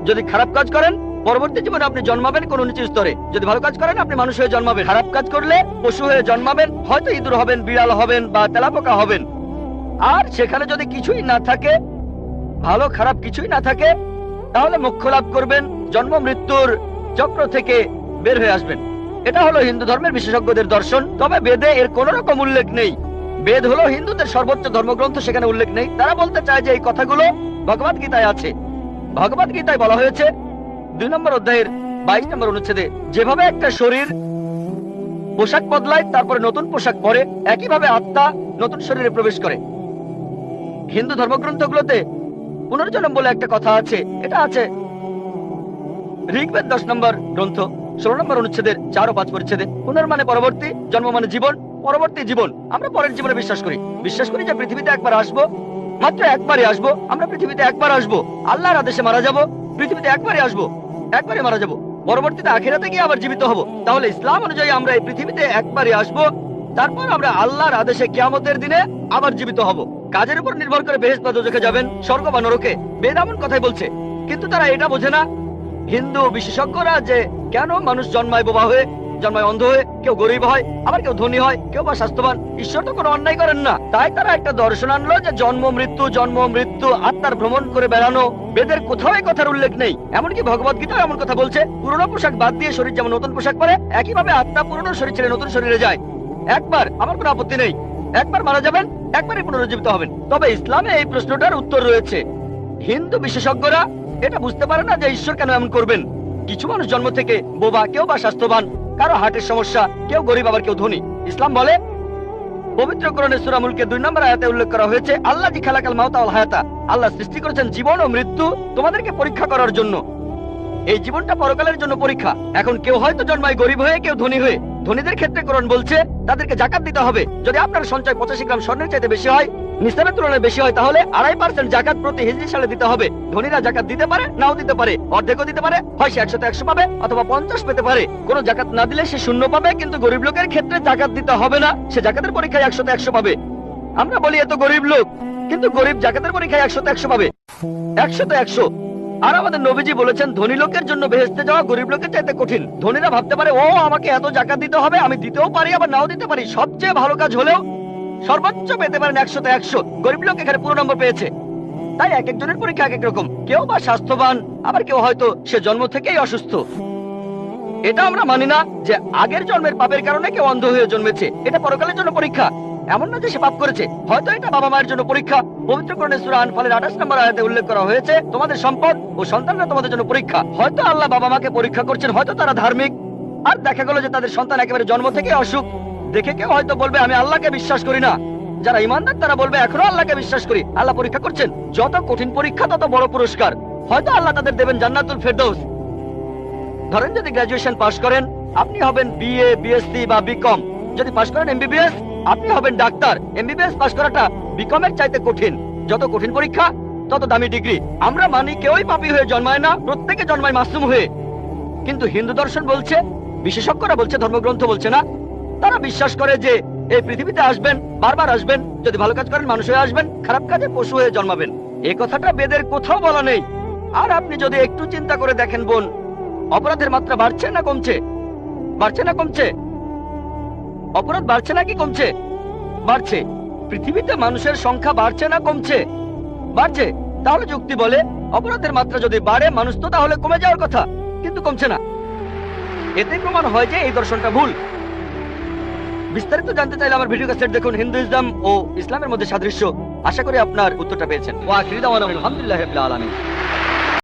যদি খারাপ কাজ করেন পরবর্তী জীবনে আপনি জন্মাবেন কোন নিচু স্তরে। যদি ভালো কাজ করেন আপনি মানুষ হয়ে জন্মাবেন, খারাপ কাজ করলে পশু হয়ে জন্মাবেন, হয়তো ইঁদুর হবেন, বিড়াল হবেন বা তেলাপোকা হবেন। আর সেখানে যদি কিছুই না থাকে, ভালো খারাপ কিছুই না থাকে, তাহলে মোক্ষ লাভ করবেন, জন্ম মৃত্যুর চক্র থেকে বের হয়ে আসবেন। এটা হলো হিন্দু ধর্মের বিশেষজ্ঞদের দর্শন। তবে বেদে এর কোন রকম উল্লেখ নেই। বেদ হলো হিন্দুদের সর্বোচ্চ ধর্মগ্রন্থ, সেখানে উল্লেখ নেই। তারা বলতে চায় যে এই কথাগুলো ভগবদ গীতায় আছে। ভগবদ গীতায় বলা হয়েছে 2 নম্বর অধ্যায়ের 22 নম্বর অনুচ্ছেদে, যেভাবে একটা শরীর পোশাক বদলায় তারপরে নতুন পোশাক পরে, একইভাবে আত্মা নতুন শরীরে প্রবেশ করে। হিন্দু ধর্মগ্রন্থগুলোতে পুনর্জন্ম বলে একটা কথা আছে, এটা আছে ঋগ্বেদ 10 নম্বর গ্রন্থ 16 নম্বর অনুচ্ছেদের 4 ও 5 পরিচ্ছেদে। পুনর্মানে পরবর্তী, জন্ম মানে জীবন, পরবর্তী জীবন। আমরা পরের জীবনে বিশ্বাস করি যে পৃথিবীতে একবার আসবো, মাত্র একবারই আসবো। আমরা পৃথিবীতে একবার আসবো, আল্লাহর আদেশে মারা যাব, পৃথিবীতে একবারই আসবো, একবারই মারা যাব, পরবর্তীতে আখিরাতে গিয়ে আবার জীবিত হব। তাহলে ইসলাম অনুযায়ী আমরা এই পৃথিবীতে একবারই আসবো, তারপর আমরা আল্লাহর আদেশে কিয়ামতের দিনে আবার জীবিত হব। কাজের উপর নির্ভর করে বেহেশত বা দোজখে যাবেন, স্বর্গ বা নরকে, বেদ এমন কথাই বলছে। কিন্তু তারা এটা বোঝে না, হিন্দু বিশেষজ্ঞরা, যে কেন মানুষ জন্মায় বোবা হয়ে, জন্মায় অন্ধ হয়ে, কেউ গরিব হয়, আবার কেউ ধনী হয়, কেউ বা স্বাস্থ্যবান। ঈশ্বর তো কোনো অন্যায় করেন না। তাই তারা একটা দর্শন আনলো যে জন্ম মৃত্যু, আত্মার ভ্রমণ করে বেড়ানো। বেদের কোথাও এই কথার উল্লেখ নেই। এমনকি ভগবদ গীতা এমন কথা বলছে, পুরনো পোশাক বাদ দিয়ে শরীর যেমন নতুন পোশাক পরে, একইভাবে আত্মা পুরনো শরীর ছেড়ে নতুন শরীরে যায়। একবার, আমার কোনো আপত্তি নেই, একবার মারা যাবেন, একবারই পুনরুজ্জীবিত হবেন। তবে ইসলামে এই প্রশ্নটার উত্তর রয়েছে। হিন্দু বিশেষজ্ঞরা এটা বুঝতে পারে না যে ঈশ্বর কেন এমন করবেন। কিছু মানুষ জন্ম থেকে বোবা, কেউ বা স্বাস্থ্যবান, কারো হার্টের সমস্যা, কেউ গরিব আবার কেউ ধনী। ইসলাম বলে, পবিত্র কোরআনের সূরা মুলকের 2 নম্বর আয়াতে উল্লেখ করা হয়েছে, আল্লাহ জি খালাকাল মাউতা ওয়াল হায়াতা, আল্লাহ সৃষ্টি করেছেন জীবন ও মৃত্যু তোমাদেরকে পরীক্ষা করার জন্য। এই জীবনটা পরকালের জন্য পরীক্ষা। এখন কেউ হয়তো জন্মায় গরিব হয়ে, কেউ ধনী হয়ে। ধনীদের ক্ষেত্রে কোরআন বলছে তাদেরকে জাকাত দিতে হবে। যদি আপনার সঞ্চয় 85 গ্রাম স্বর্ণের চাইতে বেশি হয়, নিসাবের তুলনায় বেশি হয়, তাহলে 2.5% জাকাত প্রতি হিজরি সালে দিতে হবে। ধনীরা জাকাত দিতে পারে, নাও দিতে পারে, অর্ধেকও দিতে পারে, হয় সে 100 তে 100 পাবে অথবা 50 পেতে পারে। কোনো জাকাত না দিলে সে 0 পাবে। কিন্তু গরিব লোকের ক্ষেত্রে জাকাত দিতে হবে না, সে জাকাতের পরীক্ষায় 100 তে 100 পাবে। আমরা বলি এত গরিব লোক, কিন্তু গরিব জাকাতের পরীক্ষায় 100 তে 100 পাবে, 100 তে 100। আর আমাদের নবীজি বলেছেন ধনী লোকের জন্য বেহেশতে যাওয়া গরিব লোকের চাইতে কঠিন। ধনীরা ভাবতে পারে ও আমাকে এত জাকাত দিতে হবে, আমি দিতেও পারি আবার নাও দিতে পারি। সবচেয়ে ভালো কাজ হলেও সর্বোচ্চ পেতে পারেন 100-তে 100। গরিব লোক এখানে পুরো নম্বর পেয়েছে। তাই এক একজনের পরীক্ষা এক এক রকম। কেউ বা স্বাস্থ্যবান, আবার কেউ হয়তো সে জন্ম থেকেই অসুস্থ। এটা আমরা মানি না যে আগের জন্মের পাপের কারণে কেউ অন্ধ হয়ে জন্মেছে। এটা পরকালের জন্য পরীক্ষা। এমন না যে সে পাপ করেছে, হয়তো এটা বাবা মায়ের জন্য পরীক্ষা। পবিত্র কোরআনে সূরা আনফালের 28 নম্বর আয়াতে উল্লেখ করা হয়েছে, তোমাদের সম্পদ ও সন্তানরা তোমাদের জন্য পরীক্ষা। হয়তো আল্লাহ বাবা মাকে পরীক্ষা করছেন, হয়তো তারা ধার্মিক। আর দেখা গেল যে তাদের সন্তান একেবারে জন্ম থেকে অসুখ। দেখে কেউ হয়তো বলবে আমি আল্লাহকে বিশ্বাস করি না। যারা ইমানদার তারা বলবে এখনো আল্লাহকে বিশ্বাস করি। আল্লাহ পরীক্ষা করছেন। যত কঠিন পরীক্ষা তত বড় পুরস্কার। হয়তো আল্লাহ তাদের দেবেন জান্নাতুল ফেরদৌস। ধরেন যদি গ্রাজুয়েশন পাশ করেন, আপনি হবেন বিএ, বিএসসি বা বিকম। যদি পাশ করেন এমবিবিএস, আপনি হবেন ডাক্তার। এমবিবিএস পাশ করাটা বিকম এর চাইতে কঠিন। যত কঠিন পরীক্ষা তত দামি ডিগ্রি। আমরা মানি কেউই পাপী হয়ে জন্মায় না, প্রত্যেকে জন্মায় মাসুম হয়ে। কিন্তু হিন্দু দর্শন বলছে, বিশেষজ্ঞরা বলছে, ধর্মগ্রন্থ বলছে না। তারা বিশ্বাস করে যে এই পৃথিবীতে আসবেন, বারবার আসবেন, যদি ভালো কাজ করেন মানুষ হয়ে আসবেন, খারাপ কাজে পশু হয়ে জন্মাবেন। এই কথাটা বেদের কোথাও বলা নেই। আর আপনি যদি একটু চিন্তা করে দেখেন বোন, অপরাধের মাত্রা বাড়ছে না কমছে? বাড়ছে না কমছে? অপরাধ বাড়ছে নাকি কমছে? বাড়ছে। পৃথিবীতে মানুষের সংখ্যা বাড়ছে না কমছে? বাড়ছে। তাহলে যুক্তি বলে অপরাধের মাত্রা যদি বাড়ে, মানুষ তো তাহলে কমে যাওয়ার কথা, কিন্তু কমছে না। এতে প্রমাণ হয় যে এই দর্শনটা ভুল। বিস্তারিত জানতে চাইলে আমার ভিডিও ক্যাসেট দেখুন, হিন্দুইজম ও ইসলামের মধ্যে সাদৃশ্য। আশা করি আপনার উত্তরটা পেয়েছেন। ওয়া আখিরু দাওয়ানা আলহামদুলিল্লাহি রাব্বিল আলামিন।